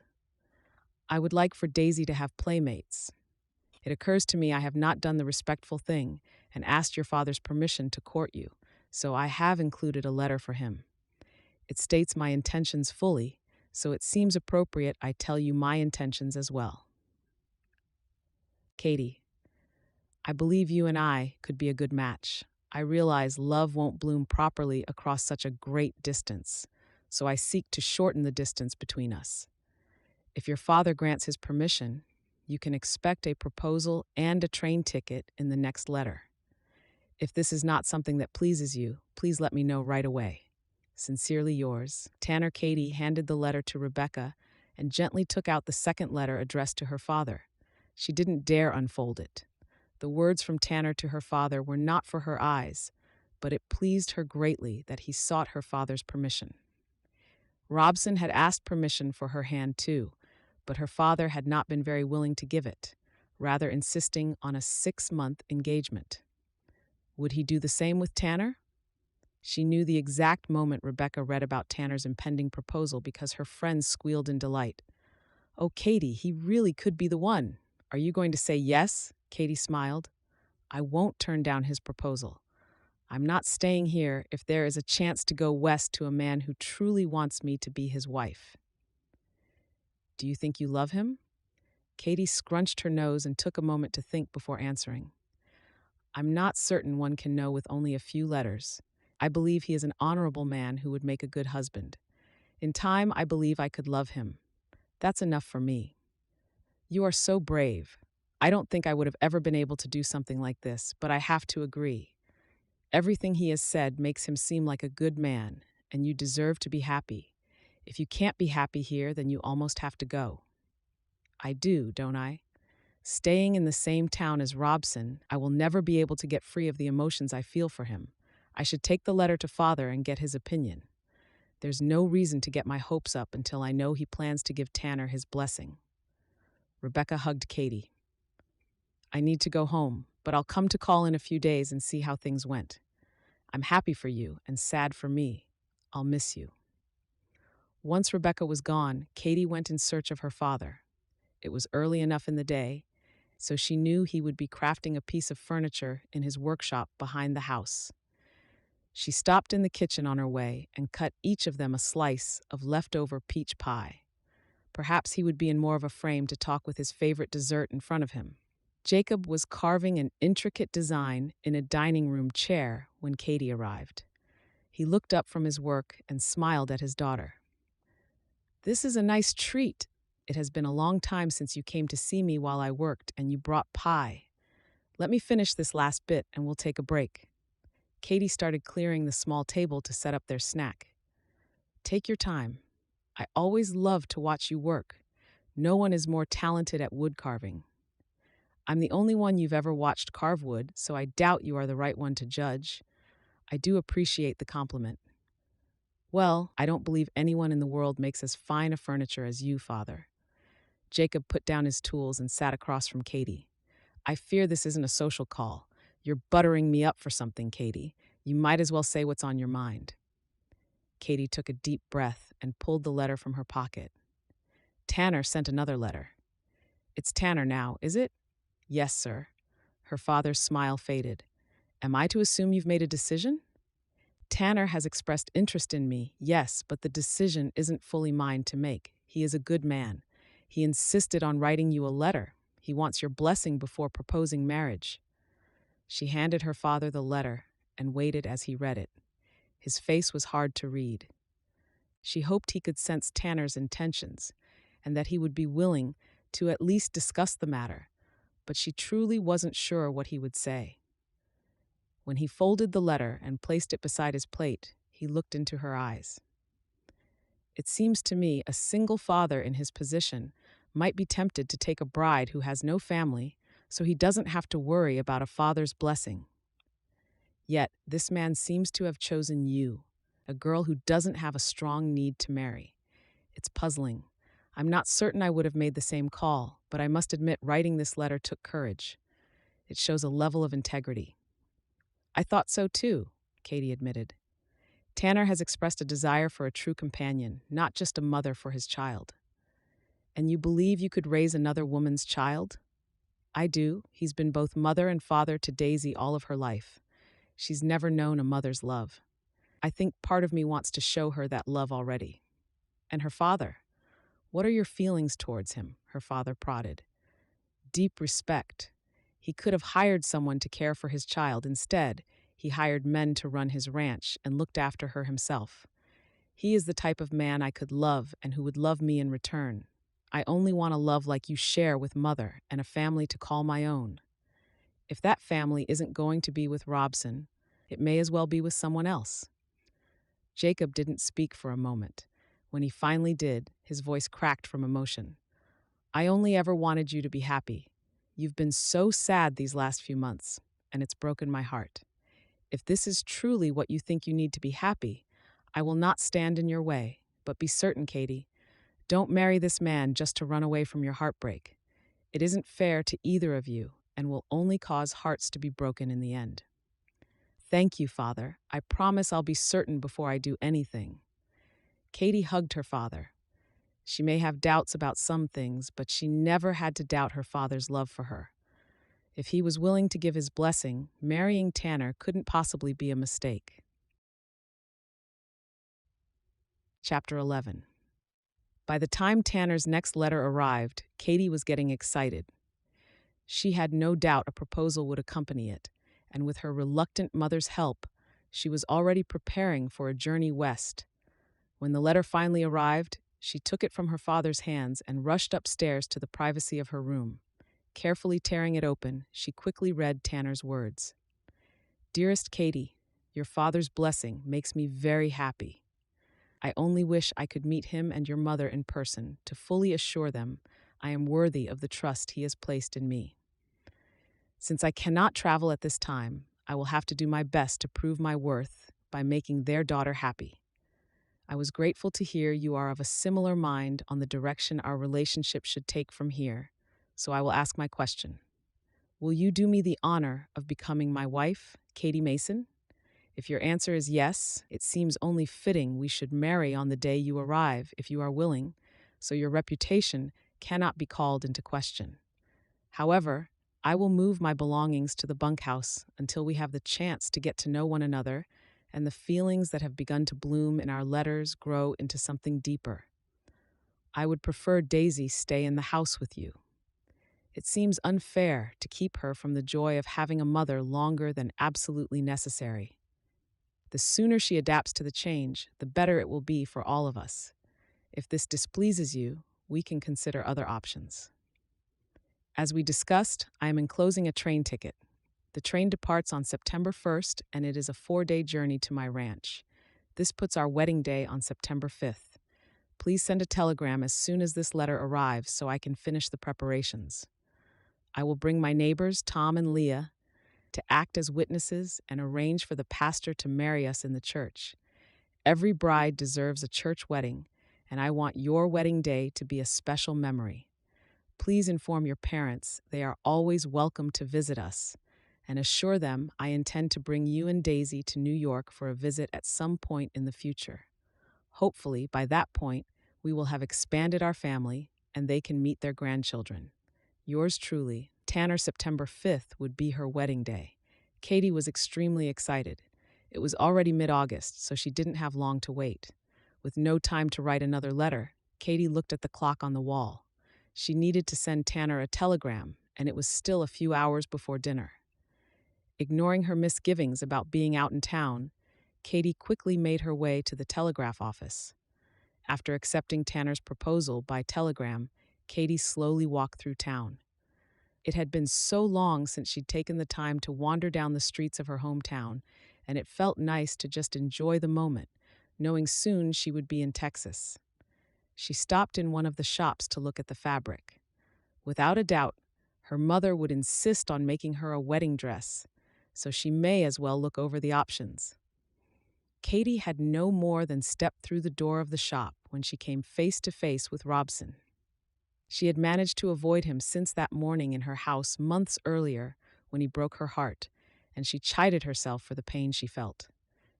I would like for Daisy to have playmates. It occurs to me I have not done the respectful thing and asked your father's permission to court you, so I have included a letter for him. It states my intentions fully, so it seems appropriate I tell you my intentions as well. Katie, I believe you and I could be a good match. I realize love won't bloom properly across such a great distance, so I seek to shorten the distance between us. If your father grants his permission, you can expect a proposal and a train ticket in the next letter. If this is not something that pleases you, please let me know right away. Sincerely yours, Tanner. Katie handed the letter to Rebecca and gently took out the second letter addressed to her father. She didn't dare unfold it. The words from Tanner to her father were not for her eyes, but it pleased her greatly that he sought her father's permission. Robson had asked permission for her hand too, but her father had not been very willing to give it, rather insisting on a 6-month engagement. Would he do the same with Tanner? She knew the exact moment Rebecca read about Tanner's impending proposal because her friends squealed in delight. Oh, Katie, he really could be the one. Are you going to say yes? Katie smiled. I won't turn down his proposal. I'm not staying here if there is a chance to go west to a man who truly wants me to be his wife. Do you think you love him? Katie scrunched her nose and took a moment to think before answering. I'm not certain one can know with only a few letters. I believe he is an honorable man who would make a good husband. In time, I believe I could love him. That's enough for me. You are so brave. I don't think I would have ever been able to do something like this, but I have to agree. Everything he has said makes him seem like a good man, and you deserve to be happy. If you can't be happy here, then you almost have to go. I do, don't I? Staying in the same town as Robson, I will never be able to get free of the emotions I feel for him. I should take the letter to father and get his opinion. There's no reason to get my hopes up until I know he plans to give Tanner his blessing. Rebecca hugged Katie. I need to go home, but I'll come to call in a few days and see how things went. I'm happy for you and sad for me. I'll miss you. Once Rebecca was gone, Katie went in search of her father. It was early enough in the day, so she knew he would be crafting a piece of furniture in his workshop behind the house. She stopped in the kitchen on her way and cut each of them a slice of leftover peach pie. Perhaps he would be in more of a frame to talk with his favorite dessert in front of him. Jacob was carving an intricate design in a dining room chair when Katie arrived. He looked up from his work and smiled at his daughter. "This is a nice treat. It has been a long time since you came to see me while I worked and you brought pie. Let me finish this last bit and we'll take a break." Katie started clearing the small table to set up their snack. "Take your time. I always love to watch you work. No one is more talented at wood carving. I'm the only one you've ever watched carve wood, so I doubt you are the right one to judge. I do appreciate the compliment." "Well, I don't believe anyone in the world makes as fine a furniture as you, Father." Jacob put down his tools and sat across from Katie. "I fear this isn't a social call. You're buttering me up for something, Katie. You might as well say what's on your mind." Katie took a deep breath and pulled the letter from her pocket. "Tanner sent another letter." "It's Tanner now, is it?" "Yes, sir." Her father's smile faded. "Am I to assume you've made a decision?" "Tanner has expressed interest in me, yes, but the decision isn't fully mine to make. He is a good man. He insisted on writing you a letter. He wants your blessing before proposing marriage." She handed her father the letter and waited as he read it. His face was hard to read. She hoped he could sense Tanner's intentions and that he would be willing to at least discuss the matter, but she truly wasn't sure what he would say. When he folded the letter and placed it beside his plate, he looked into her eyes. "It seems to me a single father in his position might be tempted to take a bride who has no family, so he doesn't have to worry about a father's blessing. Yet this man seems to have chosen you, a girl who doesn't have a strong need to marry. It's puzzling. I'm not certain I would have made the same call, but I must admit writing this letter took courage. It shows a level of integrity." "I thought so too," Katie admitted. "Tanner has expressed a desire for a true companion, not just a mother for his child." "And you believe you could raise another woman's child?" "I do. He's been both mother and father to Daisy all of her life. She's never known a mother's love. I think part of me wants to show her that love already." "And her father? What are your feelings towards him?" her father prodded. "Deep respect. He could have hired someone to care for his child. Instead, he hired men to run his ranch and looked after her himself. He is the type of man I could love and who would love me in return. I only want a love like you share with mother and a family to call my own. If that family isn't going to be with Robson, it may as well be with someone else." Jacob didn't speak for a moment. When he finally did, his voice cracked from emotion. "I only ever wanted you to be happy. You've been so sad these last few months, and it's broken my heart. If this is truly what you think you need to be happy, I will not stand in your way, but be certain, Katie, don't marry this man just to run away from your heartbreak. It isn't fair to either of you and will only cause hearts to be broken in the end." "Thank you, Father. I promise I'll be certain before I do anything." Katie hugged her father. She may have doubts about some things, but she never had to doubt her father's love for her. If he was willing to give his blessing, marrying Tanner couldn't possibly be a mistake. Chapter 11. By the time Tanner's next letter arrived, Katie was getting excited. She had no doubt a proposal would accompany it, and with her reluctant mother's help, she was already preparing for a journey west. When the letter finally arrived, she took it from her father's hands and rushed upstairs to the privacy of her room. Carefully tearing it open, she quickly read Tanner's words. "Dearest Katie, your father's blessing makes me very happy. I only wish I could meet him and your mother in person to fully assure them I am worthy of the trust he has placed in me. Since I cannot travel at this time, I will have to do my best to prove my worth by making their daughter happy. I was grateful to hear you are of a similar mind on the direction our relationship should take from here, so I will ask my question. Will you do me the honor of becoming my wife, Katie Mason? If your answer is yes, it seems only fitting we should marry on the day you arrive, if you are willing, so your reputation cannot be called into question. However, I will move my belongings to the bunkhouse until we have the chance to get to know one another and the feelings that have begun to bloom in our letters grow into something deeper. I would prefer Daisy stay in the house with you. It seems unfair to keep her from the joy of having a mother longer than absolutely necessary. The sooner she adapts to the change, the better it will be for all of us. If this displeases you, we can consider other options. As we discussed, I am enclosing a train ticket. The train departs on September 1st, and it is a 4-day journey to my ranch. This puts our wedding day on September 5th. Please send a telegram as soon as this letter arrives so I can finish the preparations. I will bring my neighbors, Tom and Leah, to act as witnesses and arrange for the pastor to marry us in the church. Every bride deserves a church wedding, and I want your wedding day to be a special memory. Please inform your parents they are always welcome to visit us, and assure them I intend to bring you and Daisy to New York for a visit at some point in the future. Hopefully, by that point, we will have expanded our family and they can meet their grandchildren. Yours truly, Tanner. September 5th would be her wedding day. Katie was extremely excited. It was already mid-August, so she didn't have long to wait. With no time to write another letter, Katie looked at the clock on the wall. She needed to send Tanner a telegram, and it was still a few hours before dinner. Ignoring her misgivings about being out in town, Katie quickly made her way to the telegraph office. After accepting Tanner's proposal by telegram, Katie slowly walked through town. It had been so long since she'd taken the time to wander down the streets of her hometown, and it felt nice to just enjoy the moment, knowing soon she would be in Texas. She stopped in one of the shops to look at the fabric. Without a doubt, her mother would insist on making her a wedding dress, so she may as well look over the options. Katie had no more than stepped through the door of the shop when she came face to face with Robson. She had managed to avoid him since that morning in her house months earlier when he broke her heart, and she chided herself for the pain she felt.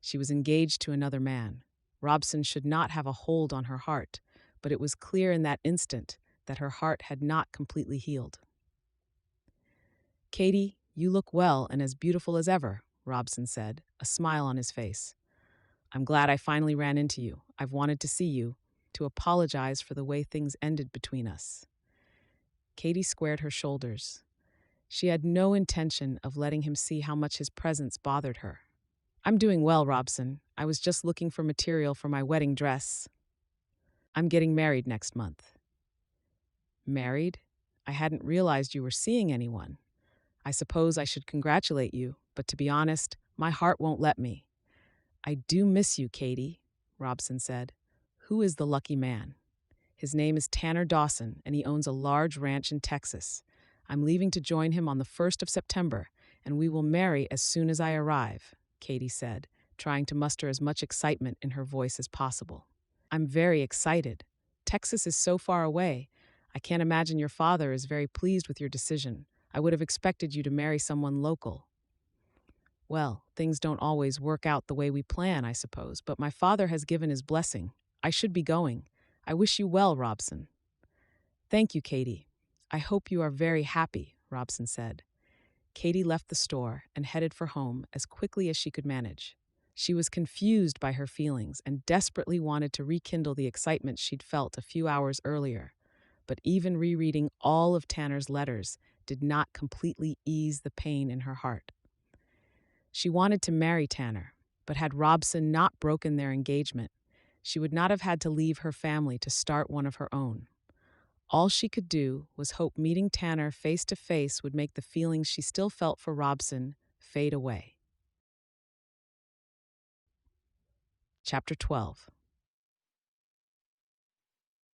She was engaged to another man. Robson should not have a hold on her heart, but it was clear in that instant that her heart had not completely healed. "Katie, you look well and as beautiful as ever," Robson said, a smile on his face. "I'm glad I finally ran into you. I've wanted to see you, to apologize for the way things ended between us." Katie squared her shoulders. She had no intention of letting him see how much his presence bothered her. "I'm doing well, Robson. I was just looking for material for my wedding dress. I'm getting married next month." "Married? I hadn't realized you were seeing anyone. I suppose I should congratulate you, but to be honest, my heart won't let me." "I do miss you, Katie," Robson said. "Who is the lucky man?" "His name is Tanner Dawson, and he owns a large ranch in Texas. I'm leaving to join him on the 1st of September, and we will marry as soon as I arrive," Katie said, trying to muster as much excitement in her voice as possible. "I'm very excited. Texas is so far away. I can't imagine your father is very pleased with your decision. I would have expected you to marry someone local." "Well, things don't always work out the way we plan, I suppose, but my father has given his blessing. I should be going. I wish you well, Robson." "Thank you, Katie. I hope you are very happy," Robson said. Katie left the store and headed for home as quickly as she could manage. She was confused by her feelings and desperately wanted to rekindle the excitement she'd felt a few hours earlier. But even rereading all of Tanner's letters did not completely ease the pain in her heart. She wanted to marry Tanner, but had Robson not broken their engagement, she would not have had to leave her family to start one of her own. All she could do was hope meeting Tanner face to face would make the feelings she still felt for Robson fade away. Chapter 12.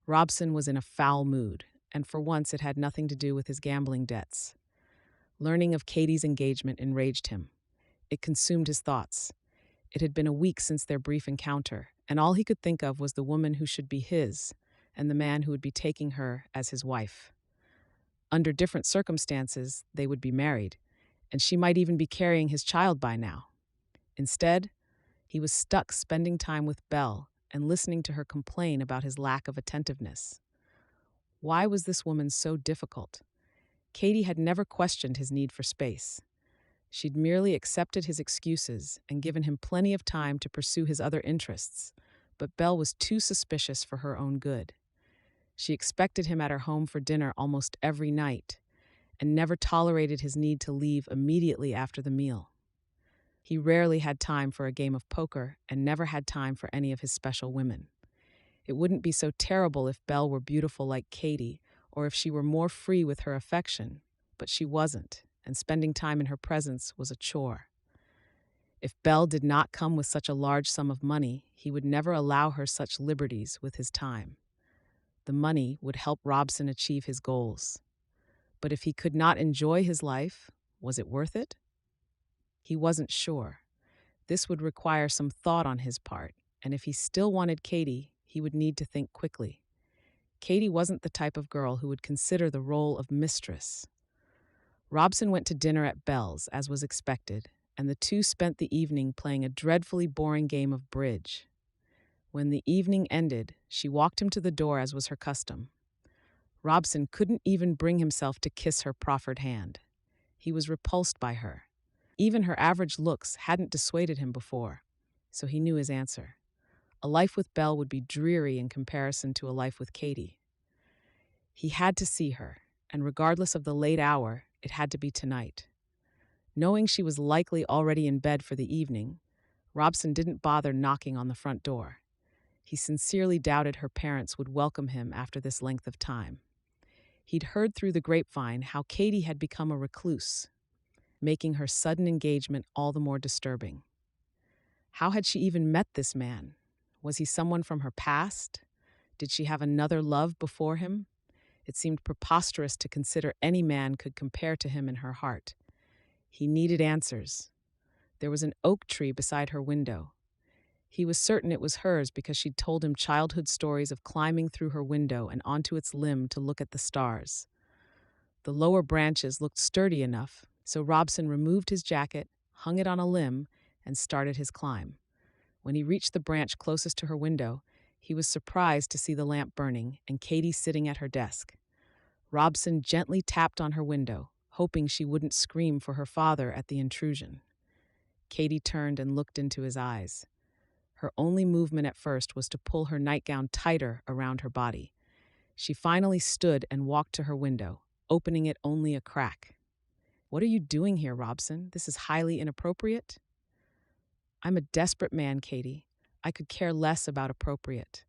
Robson was in a foul mood, and for once it had nothing to do with his gambling debts. Learning of Katie's engagement enraged him. It consumed his thoughts. It had been a week since their brief encounter, and all he could think of was the woman who should be his, and the man who would be taking her as his wife. Under different circumstances, they would be married, and she might even be carrying his child by now. Instead, he was stuck spending time with Belle and listening to her complain about his lack of attentiveness. Why was this woman so difficult? Katie had never questioned his need for space. She'd merely accepted his excuses and given him plenty of time to pursue his other interests, but Belle was too suspicious for her own good. She expected him at her home for dinner almost every night and never tolerated his need to leave immediately after the meal. He rarely had time for a game of poker and never had time for any of his special women. It wouldn't be so terrible if Belle were beautiful like Katie or if she were more free with her affection, but she wasn't, and spending time in her presence was a chore. If Belle did not come with such a large sum of money, he would never allow her such liberties with his time. The money would help Robson achieve his goals. But if he could not enjoy his life, was it worth it? He wasn't sure. This would require some thought on his part, and if he still wanted Katie, he would need to think quickly. Katie wasn't the type of girl who would consider the role of mistress. Robson went to dinner at Belle's, as was expected, and the two spent the evening playing a dreadfully boring game of bridge. When the evening ended, she walked him to the door as was her custom. Robson couldn't even bring himself to kiss her proffered hand. He was repulsed by her. Even her average looks hadn't dissuaded him before, so he knew his answer. A life with Belle would be dreary in comparison to a life with Katie. He had to see her, and regardless of the late hour, it had to be tonight. Knowing she was likely already in bed for the evening, Robson didn't bother knocking on the front door. He sincerely doubted her parents would welcome him after this length of time. He'd heard through the grapevine how Katie had become a recluse, making her sudden engagement all the more disturbing. How had she even met this man? Was he someone from her past? Did she have another love before him? It seemed preposterous to consider any man could compare to him in her heart. He needed answers. There was an oak tree beside her window. He was certain it was hers because she'd told him childhood stories of climbing through her window and onto its limb to look at the stars. The lower branches looked sturdy enough, so Robson removed his jacket, hung it on a limb, and started his climb. When he reached the branch closest to her window, he was surprised to see the lamp burning and Katie sitting at her desk. Robson gently tapped on her window, hoping she wouldn't scream for her father at the intrusion. Katie turned and looked into his eyes. Her only movement at first was to pull her nightgown tighter around her body. She finally stood and walked to her window, opening it only a crack. "What are you doing here, Robson? This is highly inappropriate." "I'm a desperate man, Katie. I could care less about appropriate.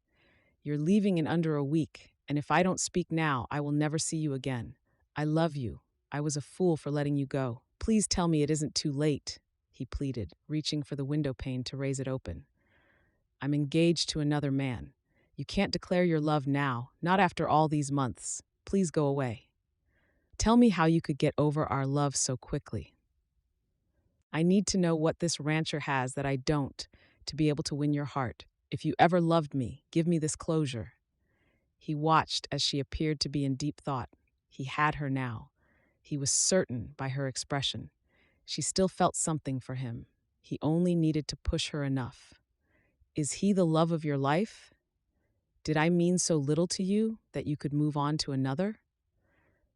You're leaving in under a week, and if I don't speak now, I will never see you again. I love you. I was a fool for letting you go. Please tell me it isn't too late," he pleaded, reaching for the window pane to raise it open. "I'm engaged to another man. You can't declare your love now, not after all these months. Please go away. Tell me how you could get over our love so quickly. I need to know what this rancher has that I don't, to be able to win your heart. If you ever loved me, give me this closure." He watched as she appeared to be in deep thought. He had her now. He was certain by her expression. She still felt something for him. He only needed to push her enough. "Is he the love of your life? Did I mean so little to you that you could move on to another?"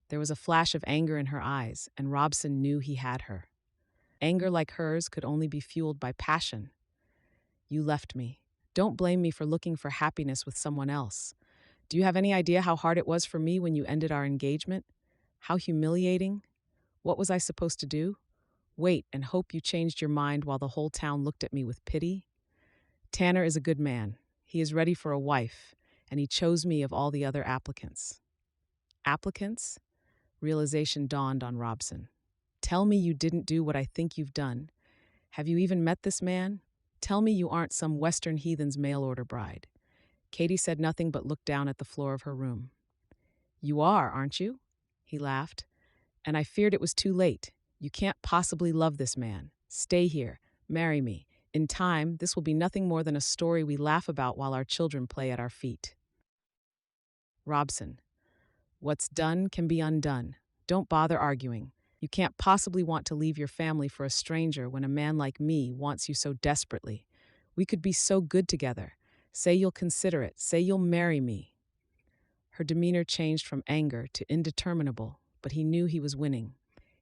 There was a flash of anger in her eyes, and Robson knew he had her. Anger like hers could only be fueled by passion. "You left me. Don't blame me for looking for happiness with someone else. Do you have any idea how hard it was for me when you ended our engagement? How humiliating? What was I supposed to do? Wait and hope you changed your mind while the whole town looked at me with pity? Tanner is a good man. He is ready for a wife, and he chose me of all the other applicants." Applicants? Realization dawned on Robson. "Tell me you didn't do what I think you've done. Have you even met this man? Tell me you aren't some Western heathen's mail-order bride." Katie said nothing but looked down at the floor of her room. You are, aren't you? He laughed. And I feared it was too late. You can't possibly love this man. Stay here. Marry me. In time, this will be nothing more than a story we laugh about while our children play at our feet. Robson. What's done can be undone. Don't bother arguing. You can't possibly want to leave your family for a stranger when a man like me wants you so desperately. We could be so good together. Say you'll consider it. Say you'll marry me. Her demeanor changed from anger to indeterminable, but he knew he was winning.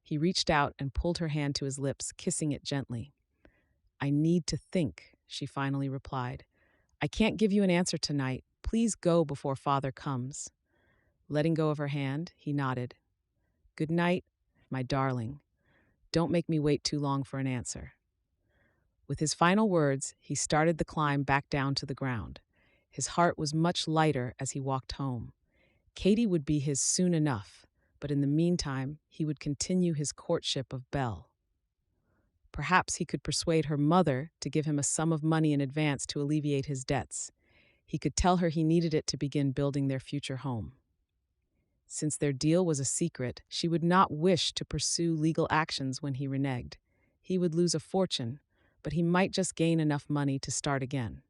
He reached out and pulled her hand to his lips, kissing it gently. I need to think, she finally replied. I can't give you an answer tonight. Please go before father comes. Letting go of her hand, he nodded. Good night, my darling. Don't make me wait too long for an answer. With his final words, he started the climb back down to the ground. His heart was much lighter as he walked home. Katie would be his soon enough, but in the meantime, he would continue his courtship of Belle. Perhaps he could persuade her mother to give him a sum of money in advance to alleviate his debts. He could tell her he needed it to begin building their future home. Since their deal was a secret, she would not wish to pursue legal actions when he reneged. He would lose a fortune, but he might just gain enough money to start again.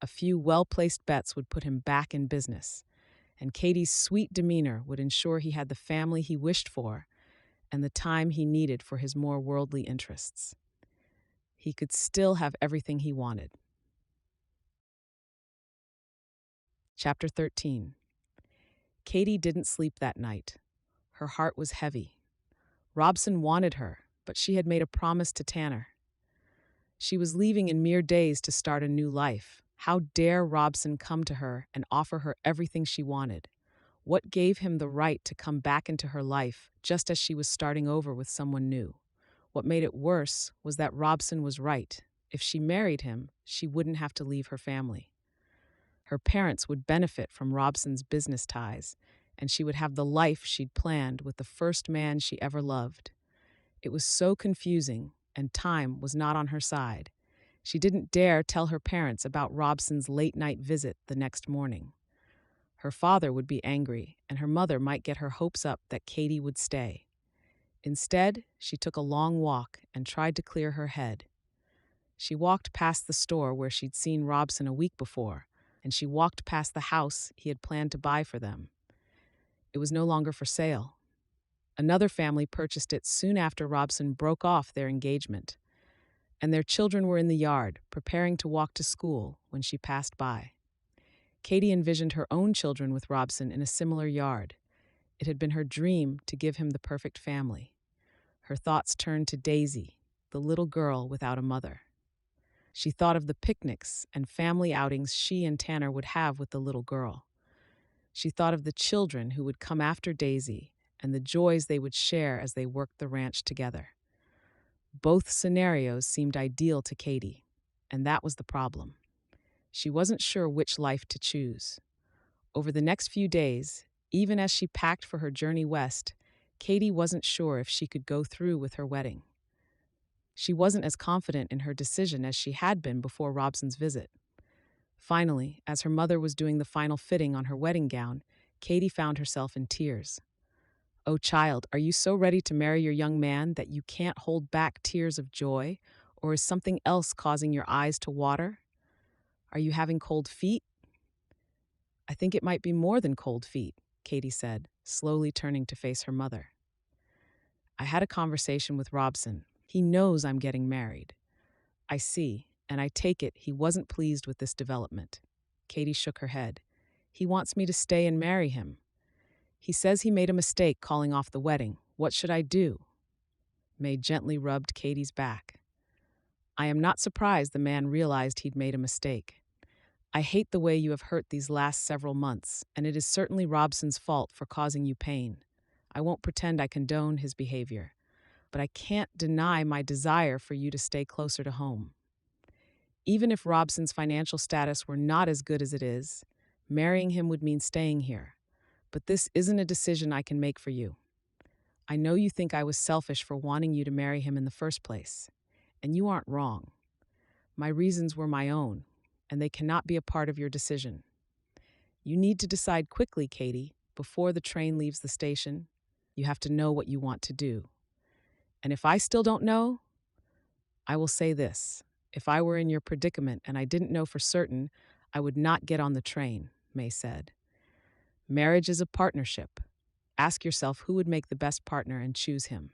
A few well-placed bets would put him back in business, and Katie's sweet demeanor would ensure he had the family he wished for and the time he needed for his more worldly interests. He could still have everything he wanted. Chapter 13. Katie didn't sleep that night. Her heart was heavy. Robson wanted her, but she had made a promise to Tanner. She was leaving in mere days to start a new life. How dare Robson come to her and offer her everything she wanted? What gave him the right to come back into her life just as she was starting over with someone new? What made it worse was that Robson was right. If she married him, she wouldn't have to leave her family. Her parents would benefit from Robson's business ties, and she would have the life she'd planned with the first man she ever loved. It was so confusing, and time was not on her side. She didn't dare tell her parents about Robson's late-night visit the next morning. Her father would be angry, and her mother might get her hopes up that Katie would stay. Instead, she took a long walk and tried to clear her head. She walked past the store where she'd seen Robson a week before, and she walked past the house he had planned to buy for them. It was no longer for sale. Another family purchased it soon after Robson broke off their engagement, and their children were in the yard, preparing to walk to school when she passed by. Katie envisioned her own children with Robson in a similar yard. It had been her dream to give him the perfect family. Her thoughts turned to Daisy, the little girl without a mother. She thought of the picnics and family outings she and Tanner would have with the little girl. She thought of the children who would come after Daisy and the joys they would share as they worked the ranch together. Both scenarios seemed ideal to Katie, and that was the problem. She wasn't sure which life to choose. Over the next few days, even as she packed for her journey west, Katie wasn't sure if she could go through with her wedding. She wasn't as confident in her decision as she had been before Robson's visit. Finally, as her mother was doing the final fitting on her wedding gown, Katie found herself in tears. "Oh, child, are you so ready to marry your young man that you can't hold back tears of joy, or is something else causing your eyes to water? Are you having cold feet?" "I think it might be more than cold feet," Katie said, slowly turning to face her mother. "I had a conversation with Robson. He knows I'm getting married." "I see, and I take it he wasn't pleased with this development." Katie shook her head. "He wants me to stay and marry him. He says he made a mistake calling off the wedding. What should I do?" May gently rubbed Katie's back. "I am not surprised the man realized he'd made a mistake. I hate the way you have hurt these last several months, and it is certainly Robson's fault for causing you pain. I won't pretend I condone his behavior, but I can't deny my desire for you to stay closer to home. Even if Robson's financial status were not as good as it is, marrying him would mean staying here. But this isn't a decision I can make for you. I know you think I was selfish for wanting you to marry him in the first place, and you aren't wrong. My reasons were my own, and they cannot be a part of your decision. You need to decide quickly, Katie, before the train leaves the station, you have to know what you want to do. And if I still don't know, I will say this. If I were in your predicament and I didn't know for certain, I would not get on the train, May said. Marriage is a partnership. Ask yourself who would make the best partner and choose him.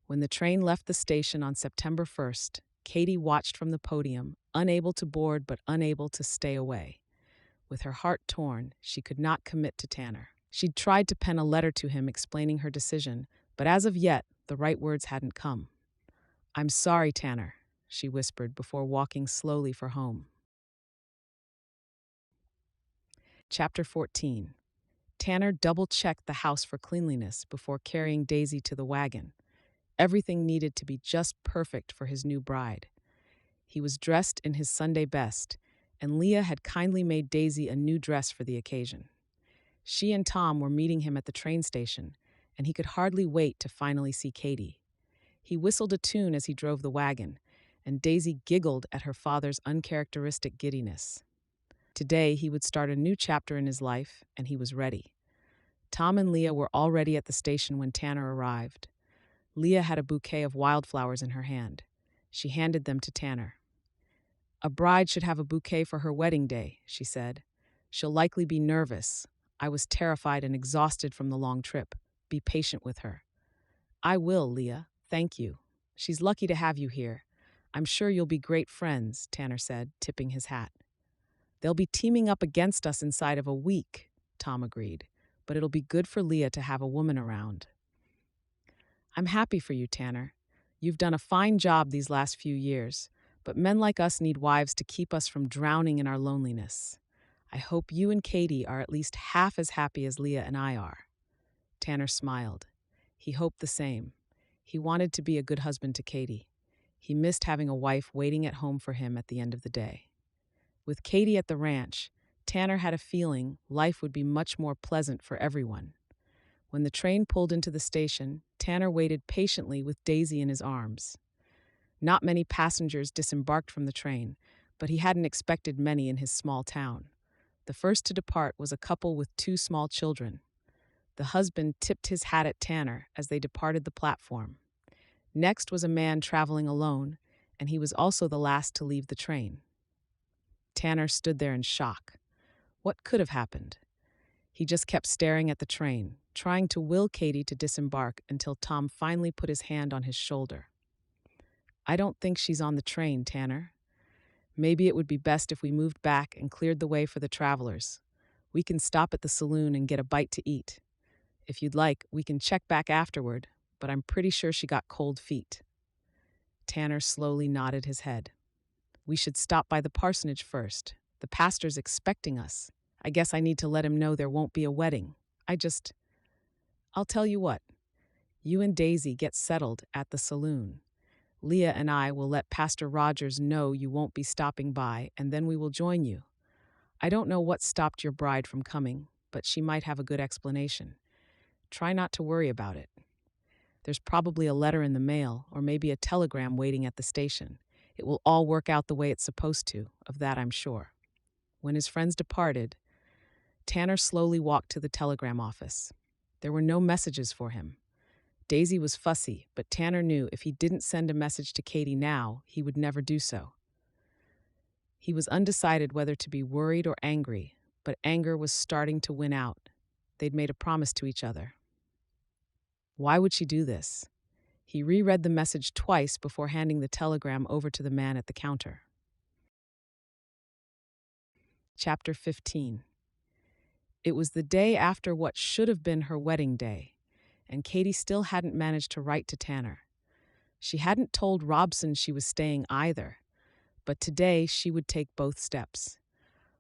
When the train left the station on September 1st, Katie watched from the podium, unable to board but unable to stay away. With her heart torn, she could not commit to Tanner. She'd tried to pen a letter to him explaining her decision, but as of yet, the right words hadn't come. "I'm sorry, Tanner," she whispered before walking slowly for home. Chapter 14. Tanner double-checked the house for cleanliness before carrying Daisy to the wagon. Everything needed to be just perfect for his new bride. He was dressed in his Sunday best, and Leah had kindly made Daisy a new dress for the occasion. She and Tom were meeting him at the train station, and he could hardly wait to finally see Katie. He whistled a tune as he drove the wagon, and Daisy giggled at her father's uncharacteristic giddiness. Today, he would start a new chapter in his life, and he was ready. Tom and Leah were already at the station when Tanner arrived. Leah had a bouquet of wildflowers in her hand. She handed them to Tanner. "A bride should have a bouquet for her wedding day," she said. "She'll likely be nervous. I was terrified and exhausted from the long trip. Be patient with her." "I will, Leah. Thank you. She's lucky to have you here. I'm sure you'll be great friends," Tanner said, tipping his hat. "They'll be teaming up against us inside of a week," Tom agreed. "But it'll be good for Leah to have a woman around." "I'm happy for you, Tanner. You've done a fine job these last few years, but men like us need wives to keep us from drowning in our loneliness. I hope you and Katie are at least half as happy as Leah and I are." Tanner smiled. He hoped the same. He wanted to be a good husband to Katie. He missed having a wife waiting at home for him at the end of the day. With Katie at the ranch, Tanner had a feeling life would be much more pleasant for everyone. When the train pulled into the station, Tanner waited patiently with Daisy in his arms. Not many passengers disembarked from the train, but he hadn't expected many in his small town. The first to depart was a couple with two small children. The husband tipped his hat at Tanner as they departed the platform. Next was a man traveling alone, and he was also the last to leave the train. Tanner stood there in shock. What could have happened? He just kept staring at the train, trying to will Katie to disembark until Tom finally put his hand on his shoulder. "I don't think she's on the train, Tanner. Maybe it would be best if we moved back and cleared the way for the travelers. We can stop at the saloon and get a bite to eat. If you'd like, we can check back afterward, but I'm pretty sure she got cold feet." Tanner slowly nodded his head. "We should stop by the parsonage first. The pastor's expecting us. I guess I need to let him know there won't be a wedding. I'll tell you what. You and Daisy get settled at the saloon. Leah and I will let Pastor Rogers know you won't be stopping by, and then we will join you. I don't know what stopped your bride from coming, but she might have a good explanation. Try not to worry about it. There's probably a letter in the mail, or maybe a telegram waiting at the station. It will all work out the way it's supposed to, of that I'm sure." When his friends departed, Tanner slowly walked to the telegram office. There were no messages for him. Daisy was fussy, but Tanner knew if he didn't send a message to Katie now, he would never do so. He was undecided whether to be worried or angry, but anger was starting to win out. They'd made a promise to each other. Why would she do this? He reread the message twice before handing the telegram over to the man at the counter. Chapter 15. It was the day after what should have been her wedding day, and Katie still hadn't managed to write to Tanner. She hadn't told Robson she was staying either, but today she would take both steps.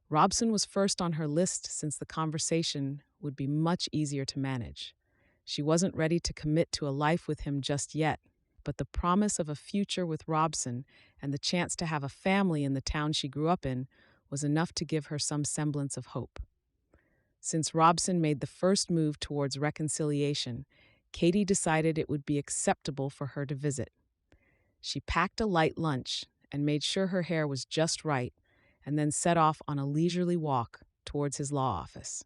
Robson was first on her list since the conversation would be much easier to manage. She wasn't ready to commit to a life with him just yet, but the promise of a future with Robson and the chance to have a family in the town she grew up in was enough to give her some semblance of hope. Since Robson made the first move towards reconciliation, Katie decided it would be acceptable for her to visit. She packed a light lunch and made sure her hair was just right, and then set off on a leisurely walk towards his law office.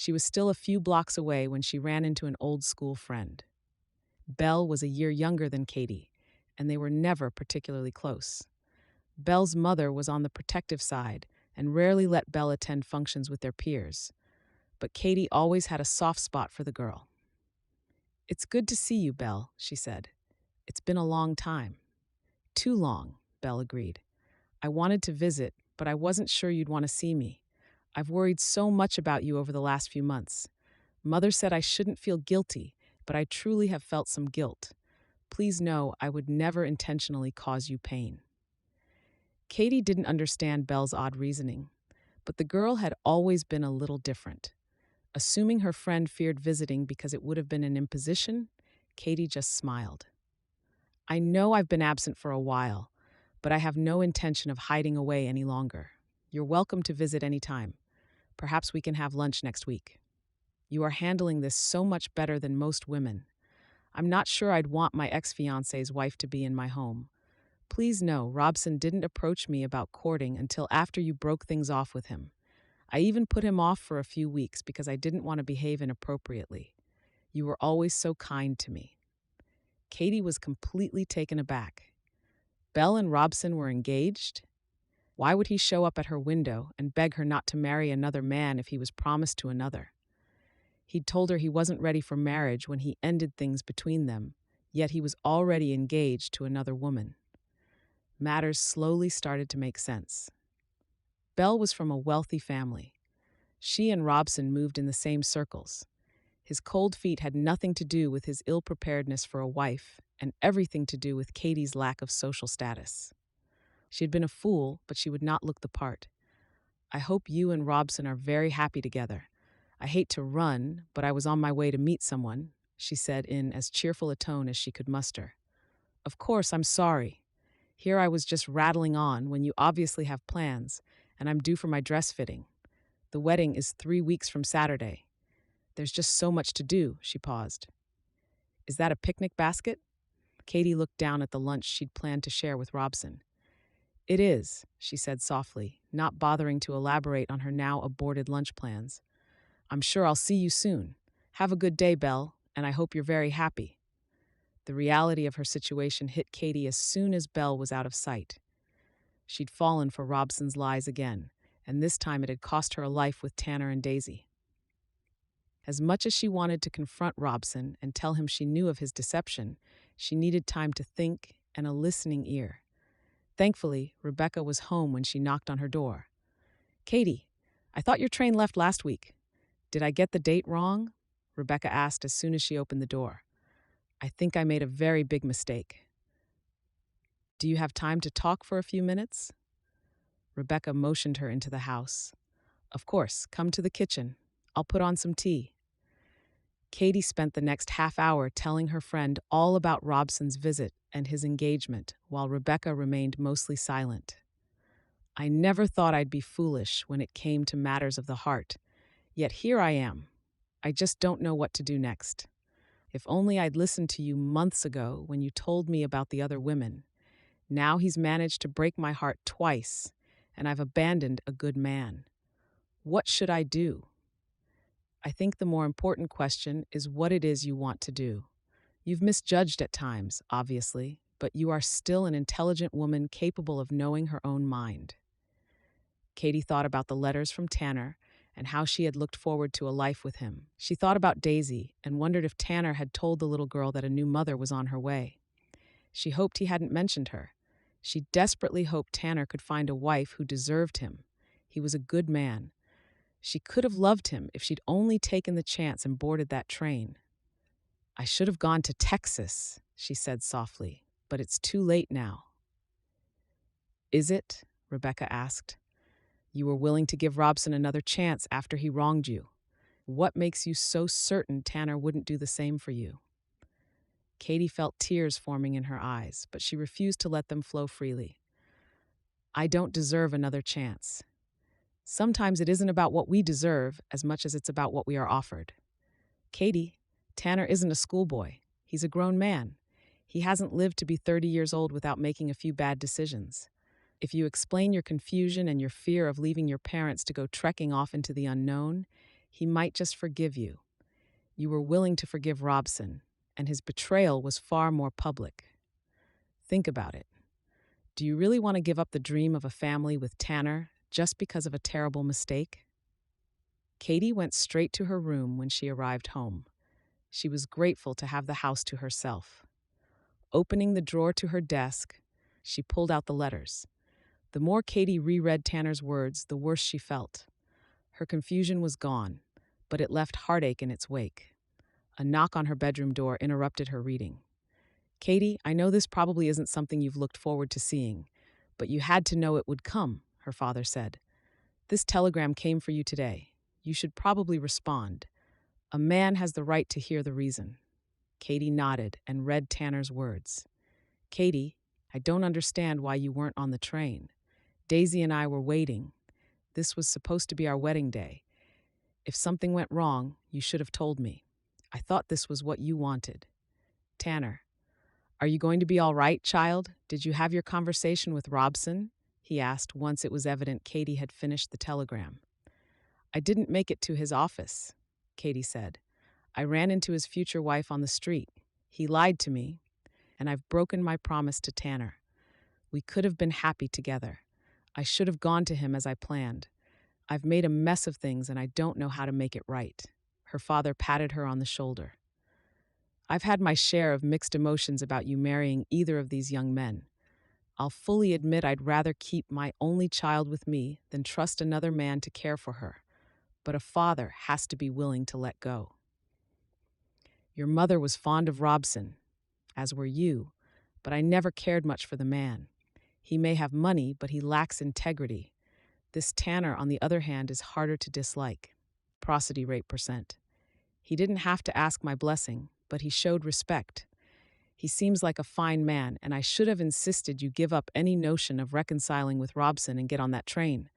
She was still a few blocks away when she ran into an old school friend. Belle was a year younger than Katie, and they were never particularly close. Belle's mother was on the protective side and rarely let Belle attend functions with their peers, but Katie always had a soft spot for the girl. "It's good to see you, Belle," she said. "It's been a long time." "Too long," Belle agreed. "I wanted to visit, but I wasn't sure you'd want to see me. I've worried so much about you over the last few months. Mother said I shouldn't feel guilty, but I truly have felt some guilt. Please know I would never intentionally cause you pain." Katie didn't understand Belle's odd reasoning, but the girl had always been a little different. Assuming her friend feared visiting because it would have been an imposition, Katie just smiled. "I know I've been absent for a while, but I have no intention of hiding away any longer. You're welcome to visit any time. Perhaps we can have lunch next week. You are handling this so much better than most women. I'm not sure I'd want my ex-fiancé's wife to be in my home. Please know, Robson didn't approach me about courting until after you broke things off with him. I even put him off for a few weeks because I didn't want to behave inappropriately. You were always so kind to me." Katie was completely taken aback. Belle and Robson were engaged? Why would he show up at her window and beg her not to marry another man if he was promised to another? He'd told her he wasn't ready for marriage when he ended things between them, yet he was already engaged to another woman. Matters slowly started to make sense. Belle was from a wealthy family. She and Robson moved in the same circles. His cold feet had nothing to do with his ill-preparedness for a wife and everything to do with Katie's lack of social status. She had been a fool, but she would not look the part. "I hope you and Robson are very happy together. I hate to run, but I was on my way to meet someone," she said in as cheerful a tone as she could muster. "Of course, I'm sorry. Here I was just rattling on when you obviously have plans, and I'm due for my dress fitting. The wedding is 3 weeks from Saturday. There's just so much to do," she paused. "Is that a picnic basket?" Katie looked down at the lunch she'd planned to share with Robson. "It is," she said softly, not bothering to elaborate on her now aborted lunch plans. "I'm sure I'll see you soon. Have a good day, Belle, and I hope you're very happy." The reality of her situation hit Katie as soon as Belle was out of sight. She'd fallen for Robson's lies again, and this time it had cost her a life with Tanner and Daisy. As much as she wanted to confront Robson and tell him she knew of his deception, she needed time to think and a listening ear. Thankfully, Rebecca was home when she knocked on her door. "Katie, I thought your train left last week. Did I get the date wrong?" Rebecca asked as soon as she opened the door. "I think I made a very big mistake. Do you have time to talk for a few minutes?" Rebecca motioned her into the house. "Of course, come to the kitchen. I'll put on some tea." Katie spent the next half hour telling her friend all about Robson's visit and his engagement, while Rebecca remained mostly silent. "I never thought I'd be foolish when it came to matters of the heart, yet here I am. I just don't know what to do next. If only I'd listened to you months ago when you told me about the other women. Now he's managed to break my heart twice, and I've abandoned a good man. What should I do?" I think the more important question is what it is you want to do. You've misjudged at times, obviously, but you are still an intelligent woman capable of knowing her own mind. Katie thought about the letters from Tanner and how she had looked forward to a life with him. She thought about Daisy and wondered if Tanner had told the little girl that a new mother was on her way. She hoped he hadn't mentioned her. She desperately hoped Tanner could find a wife who deserved him. He was a good man. She could have loved him if she'd only taken the chance and boarded that train. "I should have gone to Texas," she said softly, "but it's too late now." "Is it?" Rebecca asked. "You were willing to give Robson another chance after he wronged you. What makes you so certain Tanner wouldn't do the same for you?" Katie felt tears forming in her eyes, but she refused to let them flow freely. "I don't deserve another chance. Sometimes it isn't about what we deserve as much as it's about what we are offered. Katie, Tanner isn't a schoolboy. He's a grown man. He hasn't lived to be 30 years old without making a few bad decisions. If you explain your confusion and your fear of leaving your parents to go trekking off into the unknown, He might just forgive you. You were willing to forgive Robson, and his betrayal was far more public. Think about it. Do you really want to give up the dream of a family with Tanner just because of a terrible mistake? Katie went straight to her room when she arrived home. She was grateful to have the house to herself. Opening the drawer to her desk, she pulled out the letters. The more Katie reread Tanner's words, the worse she felt. Her confusion was gone, but it left heartache in its wake. A knock on her bedroom door interrupted her reading. "Katie, I know this probably isn't something you've looked forward to seeing, but you had to know it would come," her father said. "This telegram came for you today. You should probably respond. A man has the right to hear the reason." Katie nodded and read Tanner's words. "Katie, I don't understand why you weren't on the train. Daisy and I were waiting. This was supposed to be our wedding day. If something went wrong, you should have told me. I thought this was what you wanted. Tanner, are you going to be all right, child? Did you have your conversation with Robson?" he asked once it was evident Katie had finished the telegram. "I didn't make it to his office," Katie said. "I ran into his future wife on the street. He lied to me, and I've broken my promise to Tanner. We could have been happy together. I should have gone to him as I planned. I've made a mess of things and I don't know how to make it right." Her father patted her on the shoulder. "I've had my share of mixed emotions about you marrying either of these young men. I'll fully admit I'd rather keep my only child with me than trust another man to care for her. But a father has to be willing to let go. Your mother was fond of Robson, as were you, but I never cared much for the man. He may have money, but he lacks integrity. This Tanner, on the other hand, is harder to dislike. Prosody rate %. He didn't have to ask my blessing, but he showed respect. He seems like a fine man, and I should have insisted you give up any notion of reconciling with Robson and get on that train.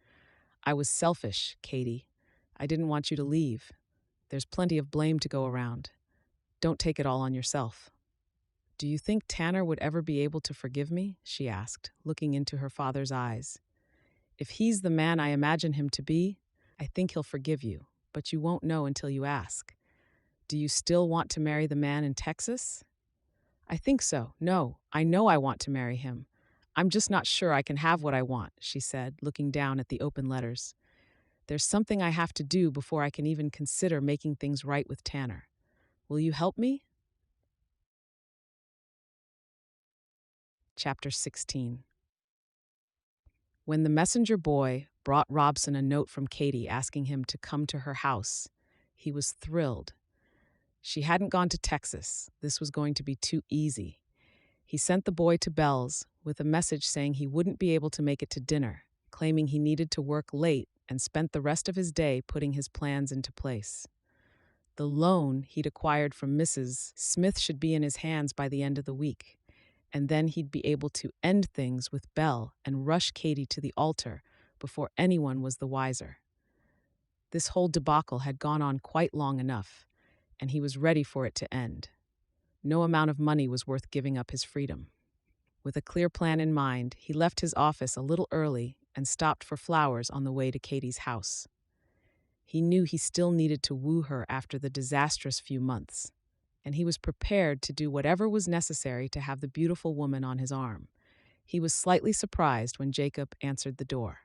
I was selfish, Katie. I didn't want you to leave. There's plenty of blame to go around. Don't take it all on yourself." "Do you think Tanner would ever be able to forgive me?" she asked, looking into her father's eyes. "If he's the man I imagine him to be, I think he'll forgive you, but you won't know until you ask. Do you still want to marry the man in Texas?" "I think so. No, I know I want to marry him. I'm just not sure I can have what I want," she said, looking down at the open letters. "There's something I have to do before I can even consider making things right with Tanner. Will you help me?" Chapter 16. When the messenger boy brought Robson a note from Katie asking him to come to her house, he was thrilled. She hadn't gone to Texas. This was going to be too easy. He sent the boy to Belle's with a message saying he wouldn't be able to make it to dinner, claiming he needed to work late and spent the rest of his day putting his plans into place. The loan he'd acquired from Mrs. Smith should be in his hands by the end of the week, and then he'd be able to end things with Belle and rush Katie to the altar before anyone was the wiser. This whole debacle had gone on quite long enough, and he was ready for it to end. No amount of money was worth giving up his freedom. With a clear plan in mind, he left his office a little early and stopped for flowers on the way to Katie's house. He knew he still needed to woo her after the disastrous few months, and he was prepared to do whatever was necessary to have the beautiful woman on his arm. He was slightly surprised when Jacob answered the door.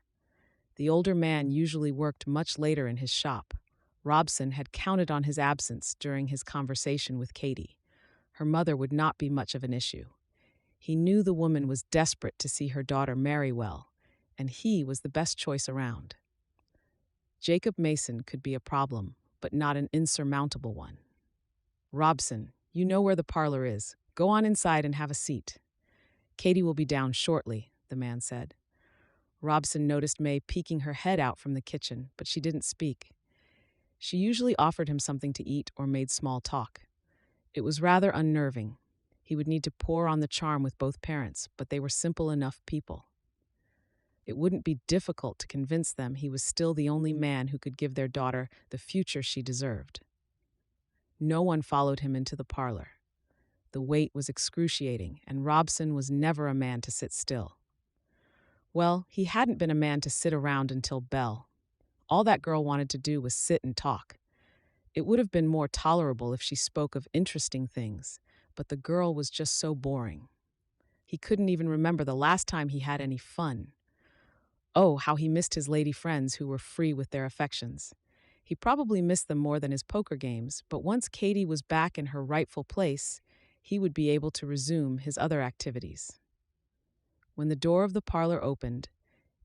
The older man usually worked much later in his shop. Robson had counted on his absence during his conversation with Katie. Her mother would not be much of an issue. He knew the woman was desperate to see her daughter marry well, and he was the best choice around. Jacob Mason could be a problem, but not an insurmountable one. "Robson, you know where the parlor is. Go on inside and have a seat." "Katie will be down shortly," the man said. Robson noticed May peeking her head out from the kitchen, but she didn't speak. She usually offered him something to eat or made small talk. It was rather unnerving. He would need to pour on the charm with both parents, but they were simple enough people. It wouldn't be difficult to convince them he was still the only man who could give their daughter the future she deserved. No one followed him into the parlor. The wait was excruciating, and Robson was never a man to sit still. Well, he hadn't been a man to sit around until Belle. All that girl wanted to do was sit and talk. It would have been more tolerable if she spoke of interesting things, but the girl was just so boring. He couldn't even remember the last time he had any fun. Oh, how he missed his lady friends who were free with their affections. He probably missed them more than his poker games, but once Katie was back in her rightful place, he would be able to resume his other activities. When the door of the parlor opened,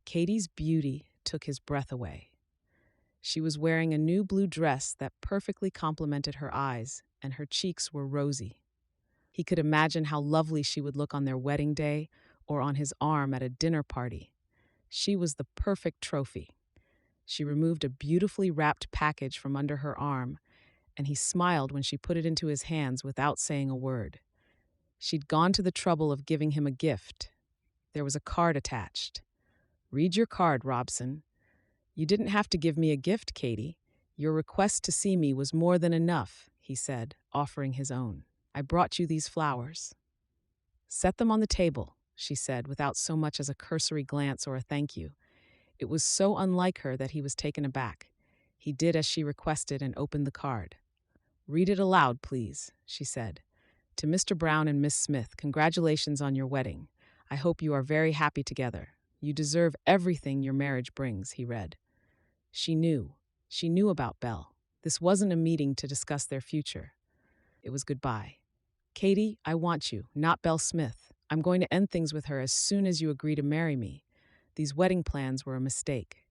Katie's beauty took his breath away. She was wearing a new blue dress that perfectly complemented her eyes, and her cheeks were rosy. He could imagine how lovely she would look on their wedding day or on his arm at a dinner party. She was the perfect trophy. She removed a beautifully wrapped package from under her arm, and he smiled when she put it into his hands without saying a word. She'd gone to the trouble of giving him a gift. There was a card attached. "Read your card, Robson." "You didn't have to give me a gift, Katie. Your request to see me was more than enough," he said, offering his own. "I brought you these flowers." "Set them on the table," she said, without so much as a cursory glance or a thank you. It was so unlike her that he was taken aback. He did as she requested and opened the card. "Read it aloud, please," she said. "To Mr. Brown and Miss Smith, congratulations on your wedding. I hope you are very happy together. You deserve everything your marriage brings," he read. She knew. She knew about Belle. This wasn't a meeting to discuss their future. It was goodbye. "Katie, I want you, not Belle Smith. I'm going to end things with her as soon as you agree to marry me. These wedding plans were a mistake.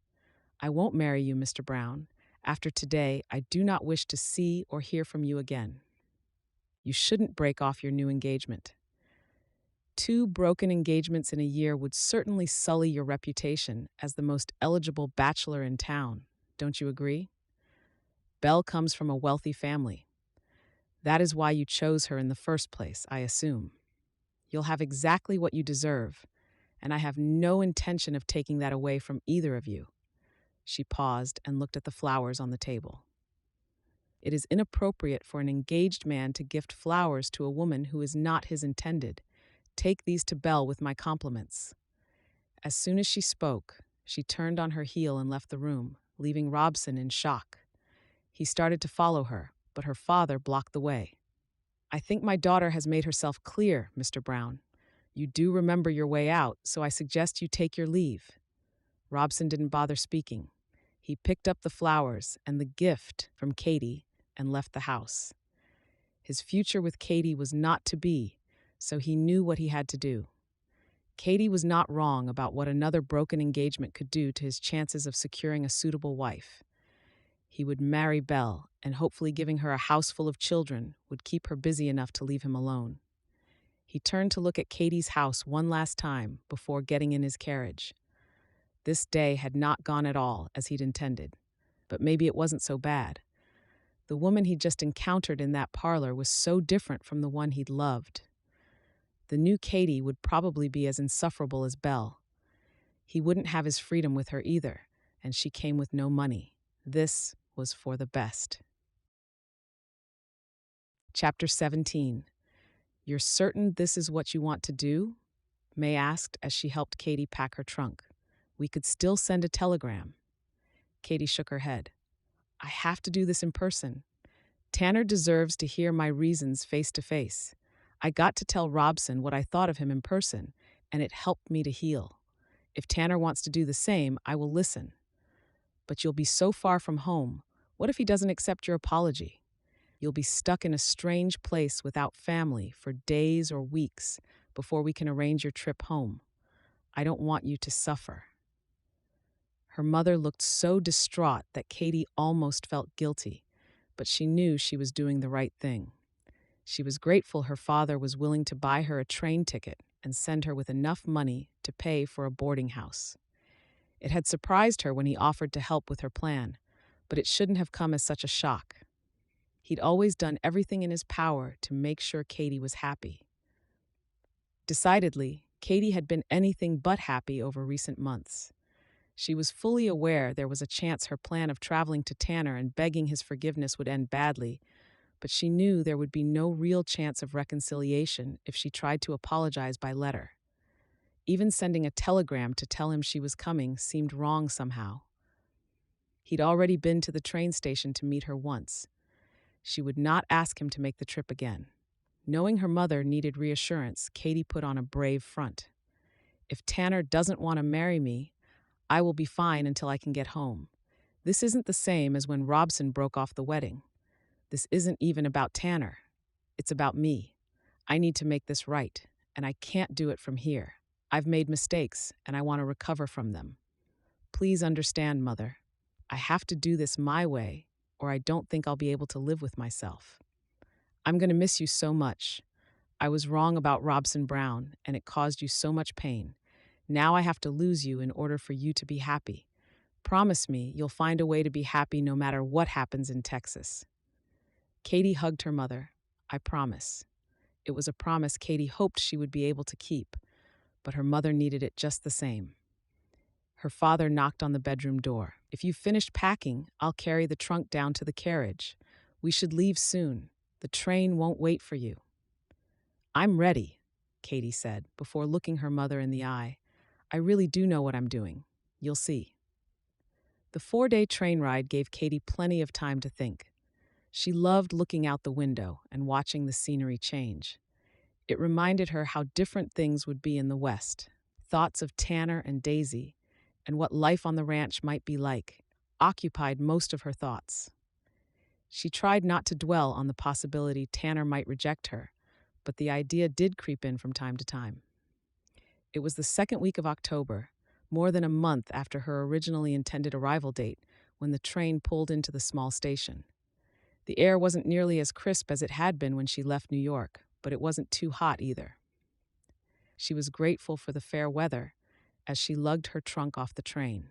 I won't marry you, Mr. Brown. After today, I do not wish to see or hear from you again. You shouldn't break off your new engagement. 2 broken engagements in a year would certainly sully your reputation as the most eligible bachelor in town. Don't you agree? Belle comes from a wealthy family. That is why you chose her in the first place, I assume. You'll have exactly what you deserve, and I have no intention of taking that away from either of you." She paused and looked at the flowers on the table. "It is inappropriate for an engaged man to gift flowers to a woman who is not his intended. Take these to Belle with my compliments." As soon as she spoke, she turned on her heel and left the room, leaving Robson in shock. He started to follow her, but her father blocked the way. "I think my daughter has made herself clear, Mr. Brown. You do remember your way out, so I suggest you take your leave." Robson didn't bother speaking. He picked up the flowers and the gift from Katie and left the house. His future with Katie was not to be, so he knew what he had to do. Katie was not wrong about what another broken engagement could do to his chances of securing a suitable wife. He would marry Belle, and hopefully giving her a house full of children would keep her busy enough to leave him alone. He turned to look at Katie's house one last time before getting in his carriage. This day had not gone at all as he'd intended, but maybe it wasn't so bad. The woman he'd just encountered in that parlor was so different from the one he'd loved. The new Katie would probably be as insufferable as Belle. He wouldn't have his freedom with her either, and she came with no money. This was for the best. Chapter 17. "You're certain this is what you want to do?" May asked as she helped Katie pack her trunk. "We could still send a telegram." Katie shook her head. "I have to do this in person. Tanner deserves to hear my reasons face to face. I got to tell Robson what I thought of him in person, and it helped me to heal. If Tanner wants to do the same, I will listen. But you'll be so far from home. What if he doesn't accept your apology? You'll be stuck in a strange place without family for days or weeks before we can arrange your trip home. I don't want you to suffer." Her mother looked so distraught that Katie almost felt guilty, but she knew she was doing the right thing. She was grateful her father was willing to buy her a train ticket and send her with enough money to pay for a boarding house. It had surprised her when he offered to help with her plan, but it shouldn't have come as such a shock. He'd always done everything in his power to make sure Katie was happy. Decidedly, Katie had been anything but happy over recent months. She was fully aware there was a chance her plan of traveling to Tanner and begging his forgiveness would end badly, but she knew there would be no real chance of reconciliation if she tried to apologize by letter. Even sending a telegram to tell him she was coming seemed wrong somehow. He'd already been to the train station to meet her once. She would not ask him to make the trip again. Knowing her mother needed reassurance, Katie put on a brave front. If Tanner doesn't want to marry me, I will be fine until I can get home. This isn't the same as when Robson broke off the wedding. This isn't even about Tanner. It's about me. I need to make this right, and I can't do it from here. I've made mistakes, and I want to recover from them. Please understand, Mother. I have to do this my way, or I don't think I'll be able to live with myself. I'm going to miss you so much. I was wrong about Robson Brown, and it caused you so much pain. Now I have to lose you in order for you to be happy. Promise me you'll find a way to be happy no matter what happens in Texas. Katie hugged her mother. I promise. It was a promise Katie hoped she would be able to keep, but her mother needed it just the same. Her father knocked on the bedroom door. If you've finished packing, I'll carry the trunk down to the carriage. We should leave soon. The train won't wait for you. I'm ready, Katie said, before looking her mother in the eye. I really do know what I'm doing. You'll see. The 4-day train ride gave Katie plenty of time to think. She loved looking out the window and watching the scenery change. It reminded her how different things would be in the West. Thoughts of Tanner and Daisy, and what life on the ranch might be like, occupied most of her thoughts. She tried not to dwell on the possibility Tanner might reject her, but the idea did creep in from time to time. It was the second week of October, more than a month after her originally intended arrival date, when the train pulled into the small station. The air wasn't nearly as crisp as it had been when she left New York, but it wasn't too hot either. She was grateful for the fair weather as she lugged her trunk off the train.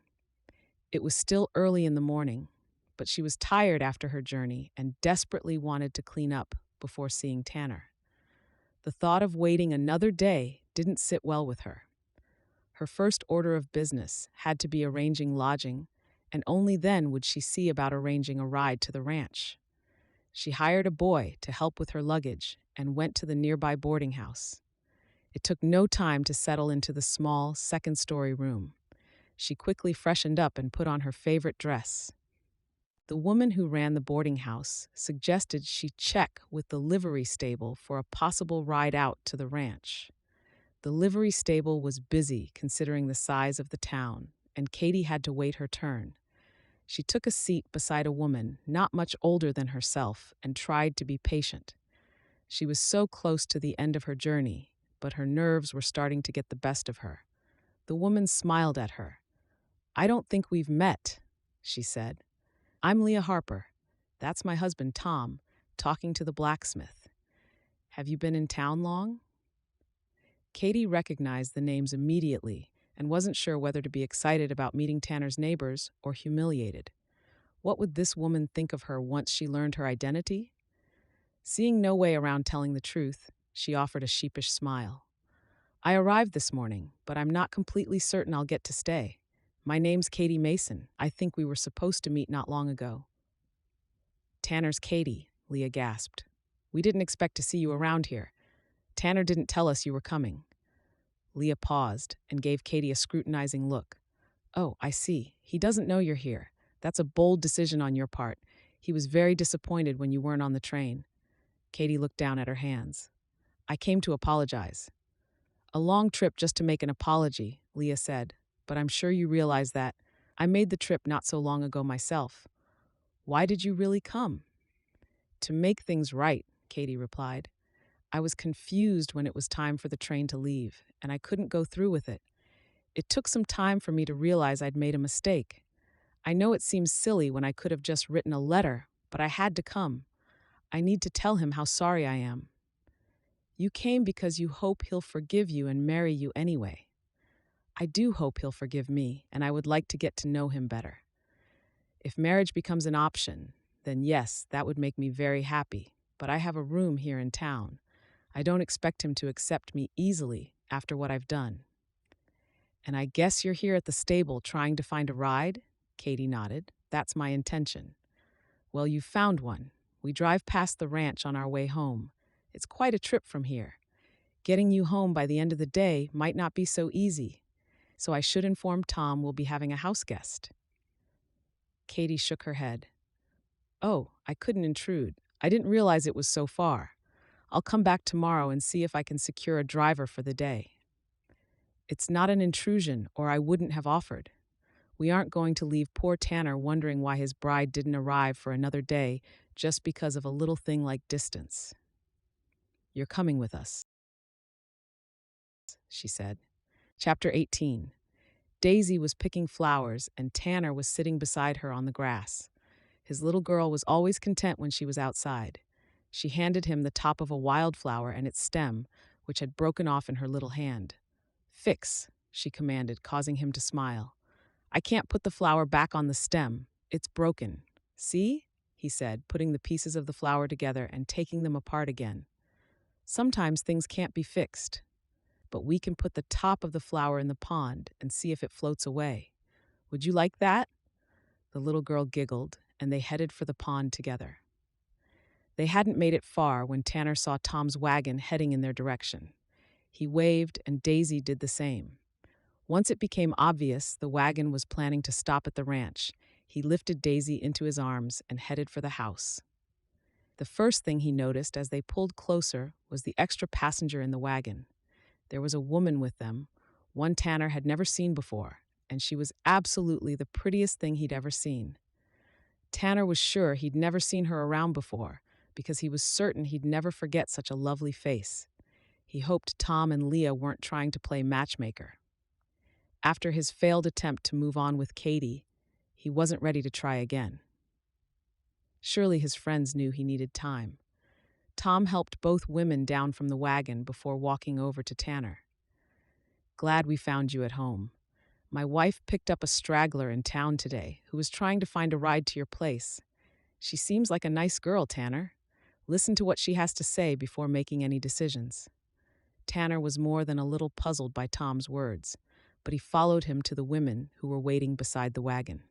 It was still early in the morning, but she was tired after her journey and desperately wanted to clean up before seeing Tanner. The thought of waiting another day didn't sit well with her. Her first order of business had to be arranging lodging, and only then would she see about arranging a ride to the ranch. She hired a boy to help with her luggage and went to the nearby boarding house. It took no time to settle into the small, second-story room. She quickly freshened up and put on her favorite dress. The woman who ran the boarding house suggested she check with the livery stable for a possible ride out to the ranch. The livery stable was busy considering the size of the town, and Katie had to wait her turn. She took a seat beside a woman not much older than herself and tried to be patient. She was so close to the end of her journey, but her nerves were starting to get the best of her. The woman smiled at her. I don't think we've met, she said. I'm Leah Harper. That's my husband, Tom, talking to the blacksmith. Have you been in town long? Katie recognized the names immediately and wasn't sure whether to be excited about meeting Tanner's neighbors or humiliated. What would this woman think of her once she learned her identity? Seeing no way around telling the truth, she offered a sheepish smile. I arrived this morning, but I'm not completely certain I'll get to stay. My name's Katie Mason. I think we were supposed to meet not long ago. Tanner's Katie, Leah gasped. We didn't expect to see you around here. Tanner didn't tell us you were coming. Leah paused and gave Katie a scrutinizing look. Oh, I see. He doesn't know you're here. That's a bold decision on your part. He was very disappointed when you weren't on the train. Katie looked down at her hands. I came to apologize. A long trip just to make an apology, Leah said, but I'm sure you realize that. I made the trip not so long ago myself. Why did you really come? To make things right, Katie replied. I was confused when it was time for the train to leave, and I couldn't go through with it. It took some time for me to realize I'd made a mistake. I know it seems silly when I could have just written a letter, but I had to come. I need to tell him how sorry I am. You came because you hope he'll forgive you and marry you anyway. I do hope he'll forgive me, and I would like to get to know him better. If marriage becomes an option, then yes, that would make me very happy, but I have a room here in town. I don't expect him to accept me easily after what I've done. And I guess you're here at the stable trying to find a ride? Katie nodded. That's my intention. Well, you found one. We drive past the ranch on our way home. It's quite a trip from here. Getting you home by the end of the day might not be so easy. So I should inform Tom we'll be having a house guest. Katie shook her head. Oh, I couldn't intrude. I didn't realize it was so far. I'll come back tomorrow and see if I can secure a driver for the day. It's not an intrusion, or I wouldn't have offered. We aren't going to leave poor Tanner wondering why his bride didn't arrive for another day just because of a little thing like distance. You're coming with us, she said. Chapter 18. Daisy was picking flowers, and Tanner was sitting beside her on the grass. His little girl was always content when she was outside. She handed him the top of a wildflower and its stem, which had broken off in her little hand. Fix, she commanded, causing him to smile. I can't put the flower back on the stem. It's broken. See? He said, putting the pieces of the flower together and taking them apart again. Sometimes things can't be fixed, but we can put the top of the flower in the pond and see if it floats away. Would you like that? The little girl giggled, and they headed for the pond together. They hadn't made it far when Tanner saw Tom's wagon heading in their direction. He waved, and Daisy did the same. Once it became obvious the wagon was planning to stop at the ranch, he lifted Daisy into his arms and headed for the house. The first thing he noticed as they pulled closer was the extra passenger in the wagon. There was a woman with them, one Tanner had never seen before, and she was absolutely the prettiest thing he'd ever seen. Tanner was sure he'd never seen her around before, because he was certain he'd never forget such a lovely face. He hoped Tom and Leah weren't trying to play matchmaker. After his failed attempt to move on with Katie, he wasn't ready to try again. Surely his friends knew he needed time. Tom helped both women down from the wagon before walking over to Tanner. Glad we found you at home. My wife picked up a straggler in town today who was trying to find a ride to your place. She seems like a nice girl, Tanner. Listen to what she has to say before making any decisions. Tanner was more than a little puzzled by Tom's words, but he followed him to the women who were waiting beside the wagon.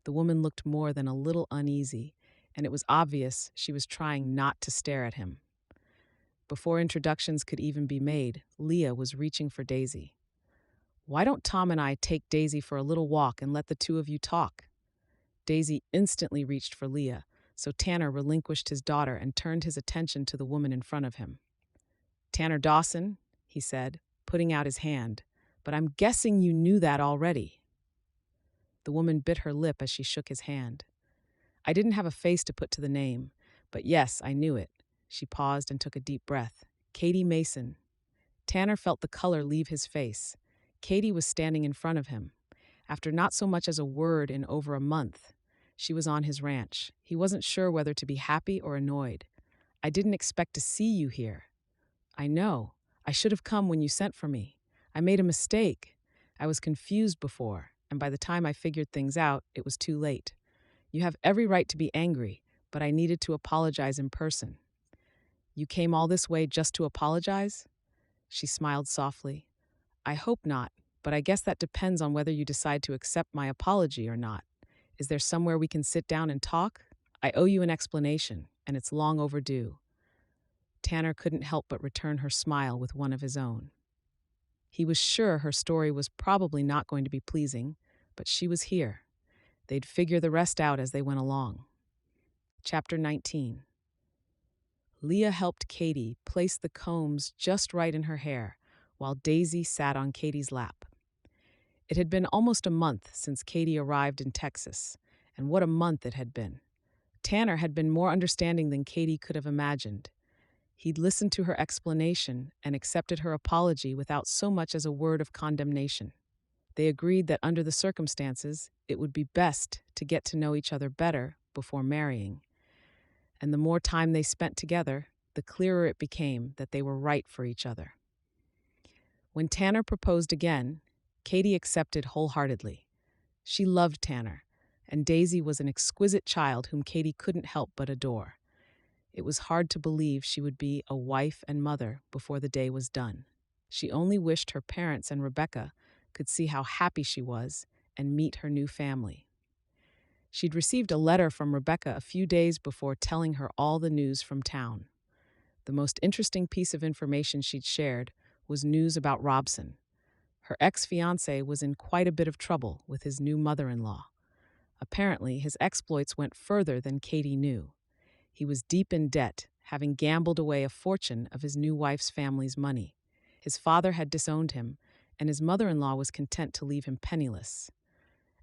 The woman looked more than a little uneasy, and it was obvious she was trying not to stare at him. Before introductions could even be made, Leah was reaching for Daisy. Why don't Tom and I take Daisy for a little walk and let the two of you talk? Daisy instantly reached for Leah, so Tanner relinquished his daughter and turned his attention to the woman in front of him. Tanner Dawson, he said, putting out his hand, but I'm guessing you knew that already. The woman bit her lip as she shook his hand. I didn't have a face to put to the name, but yes, I knew it. She paused and took a deep breath. Katie Mason. Tanner felt the color leave his face. Katie was standing in front of him. After not so much as a word in over a month, she was on his ranch. He wasn't sure whether to be happy or annoyed. I didn't expect to see you here. I know. I should have come when you sent for me. I made a mistake. I was confused before, and by the time I figured things out, it was too late. You have every right to be angry, but I needed to apologize in person. You came all this way just to apologize? She smiled softly. I hope not, but I guess that depends on whether you decide to accept my apology or not. Is there somewhere we can sit down and talk? I owe you an explanation, and it's long overdue. Tanner couldn't help but return her smile with one of his own. He was sure her story was probably not going to be pleasing, but she was here. They'd figure the rest out as they went along. Chapter 19. Leah helped Katie place the combs just right in her hair, while Daisy sat on Katie's lap. It had been almost a month since Katie arrived in Texas, and what a month it had been. Tanner had been more understanding than Katie could have imagined. He'd listened to her explanation and accepted her apology without so much as a word of condemnation. They agreed that under the circumstances, it would be best to get to know each other better before marrying. And the more time they spent together, the clearer it became that they were right for each other. When Tanner proposed again, Katie accepted wholeheartedly. She loved Tanner, and Daisy was an exquisite child whom Katie couldn't help but adore. It was hard to believe she would be a wife and mother before the day was done. She only wished her parents and Rebecca could see how happy she was and meet her new family. She'd received a letter from Rebecca a few days before telling her all the news from town. The most interesting piece of information she'd shared was news about Robson. Her ex-fiancé was in quite a bit of trouble with his new mother-in-law. Apparently, his exploits went further than Katie knew. He was deep in debt, having gambled away a fortune of his new wife's family's money. His father had disowned him, and his mother-in-law was content to leave him penniless.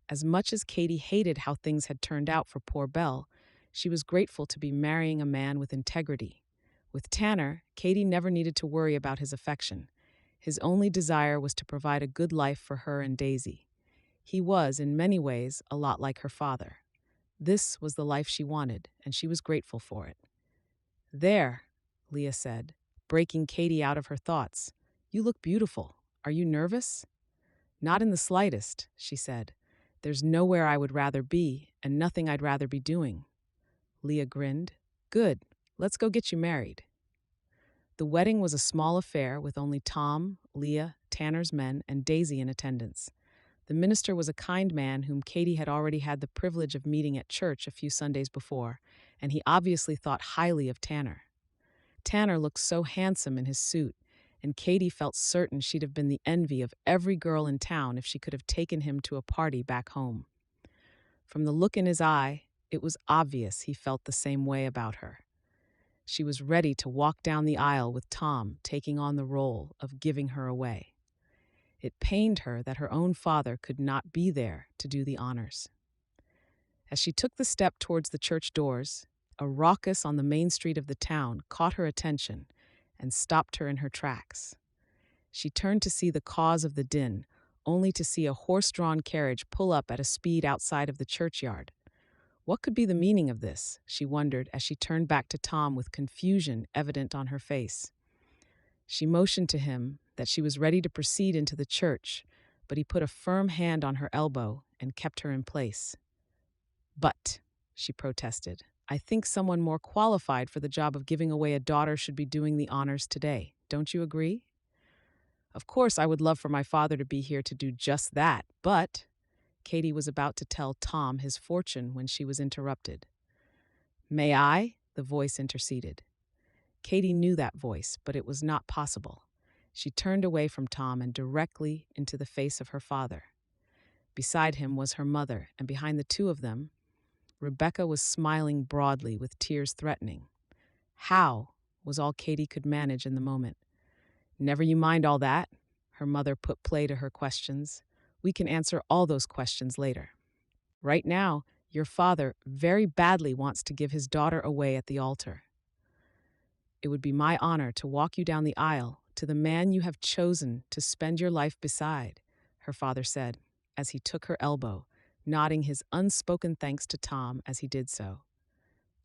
As much as Katie hated how things had turned out for poor Belle, she was grateful to be marrying a man with integrity. With Tanner, Katie never needed to worry about his affection. His only desire was to provide a good life for her and Daisy. He was, in many ways, a lot like her father. This was the life she wanted, and she was grateful for it. "There," Leah said, breaking Katie out of her thoughts. "You look beautiful. Are you nervous?" "Not in the slightest," she said. "There's nowhere I would rather be, and nothing I'd rather be doing." Leah grinned. "Good. Let's go get you married." The wedding was a small affair with only Tom, Leah, Tanner's men, and Daisy in attendance. The minister was a kind man whom Katie had already had the privilege of meeting at church a few Sundays before, and he obviously thought highly of Tanner. Tanner looked so handsome in his suit, and Katie felt certain she'd have been the envy of every girl in town if she could have taken him to a party back home. From the look in his eye, it was obvious he felt the same way about her. She was ready to walk down the aisle with Tom taking on the role of giving her away. It pained her that her own father could not be there to do the honors. As she took the step towards the church doors, a raucous on the main street of the town caught her attention and stopped her in her tracks. She turned to see the cause of the din, only to see a horse-drawn carriage pull up at a speed outside of the churchyard. What could be the meaning of this, she wondered as she turned back to Tom with confusion evident on her face. She motioned to him that she was ready to proceed into the church, but he put a firm hand on her elbow and kept her in place. "But," she protested, "I think someone more qualified for the job of giving away a daughter should be doing the honors today. Don't you agree?" "Of course, I would love for my father to be here to do just that, but—" Katie was about to tell Tom his fortune when she was interrupted. "May I?" the voice interceded. Katie knew that voice, but it was not possible. She turned away from Tom and directly into the face of her father. Beside him was her mother, and behind the two of them, Rebecca was smiling broadly with tears threatening. "How?" was all Katie could manage in the moment. "Never you mind all that," her mother put play to her questions. "We can answer all those questions later. Right now, your father very badly wants to give his daughter away at the altar. It would be my honor to walk you down the aisle to the man you have chosen to spend your life beside," her father said, as he took her elbow, nodding his unspoken thanks to Tom as he did so.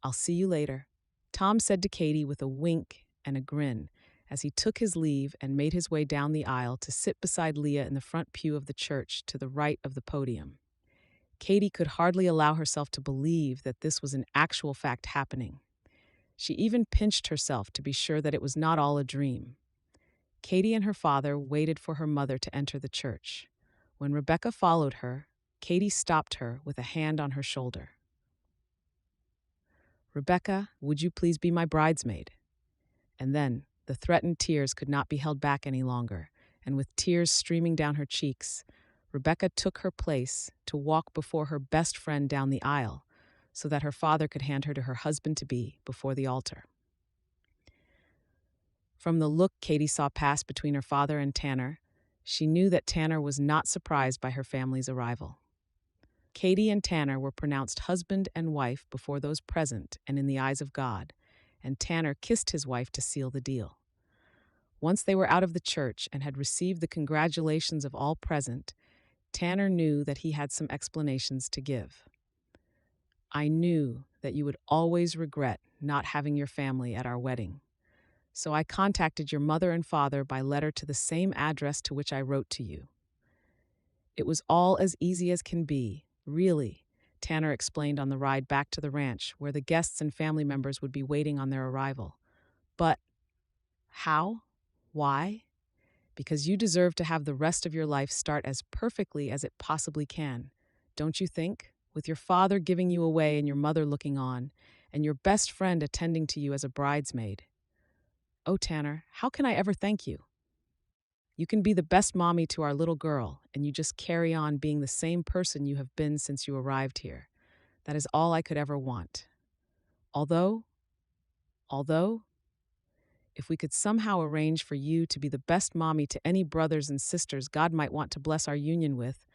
"I'll see you later," Tom said to Katie with a wink and a grin as he took his leave and made his way down the aisle to sit beside Leah in the front pew of the church to the right of the podium. Katie could hardly allow herself to believe that this was an actual fact happening. She even pinched herself to be sure that it was not all a dream. Katie and her father waited for her mother to enter the church. When Rebecca followed her, Katie stopped her with a hand on her shoulder. "Rebecca, would you please be my bridesmaid?" And then, the threatened tears could not be held back any longer, and with tears streaming down her cheeks, Rebecca took her place to walk before her best friend down the aisle, so that her father could hand her to her husband-to-be before the altar. From the look Katie saw pass between her father and Tanner, she knew that Tanner was not surprised by her family's arrival. Katie and Tanner were pronounced husband and wife before those present and in the eyes of God, and Tanner kissed his wife to seal the deal. Once they were out of the church and had received the congratulations of all present, Tanner knew that he had some explanations to give. "I knew that you would always regret not having your family at our wedding. So I contacted your mother and father by letter to the same address to which I wrote to you. It was all as easy as can be, really," Tanner explained on the ride back to the ranch, where the guests and family members would be waiting on their arrival. "But how? Why? Because you deserve to have the rest of your life start as perfectly as it possibly can. Don't you think? With your father giving you away and your mother looking on, and your best friend attending to you as a bridesmaid. Oh, Tanner, how can I ever thank you? You can be the best mommy to our little girl, and you just carry on being the same person you have been since you arrived here. That is all I could ever want. Although, Although, if we could somehow arrange for you to be the best mommy to any brothers and sisters God might want to bless our union with,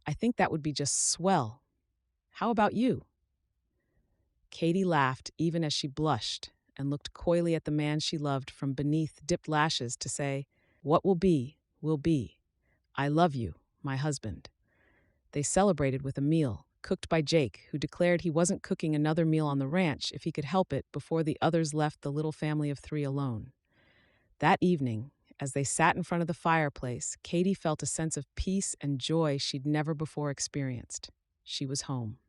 I think that would be just swell. How about you?" Katie laughed even as she blushed and looked coyly at the man she loved from beneath dipped lashes to say, "What will be, will be. I love you, my husband." They celebrated with a meal, cooked by Jake, who declared he wasn't cooking another meal on the ranch if he could help it before the others left the little family of three alone. That evening, as they sat in front of the fireplace, Katie felt a sense of peace and joy she'd never before experienced. She was home.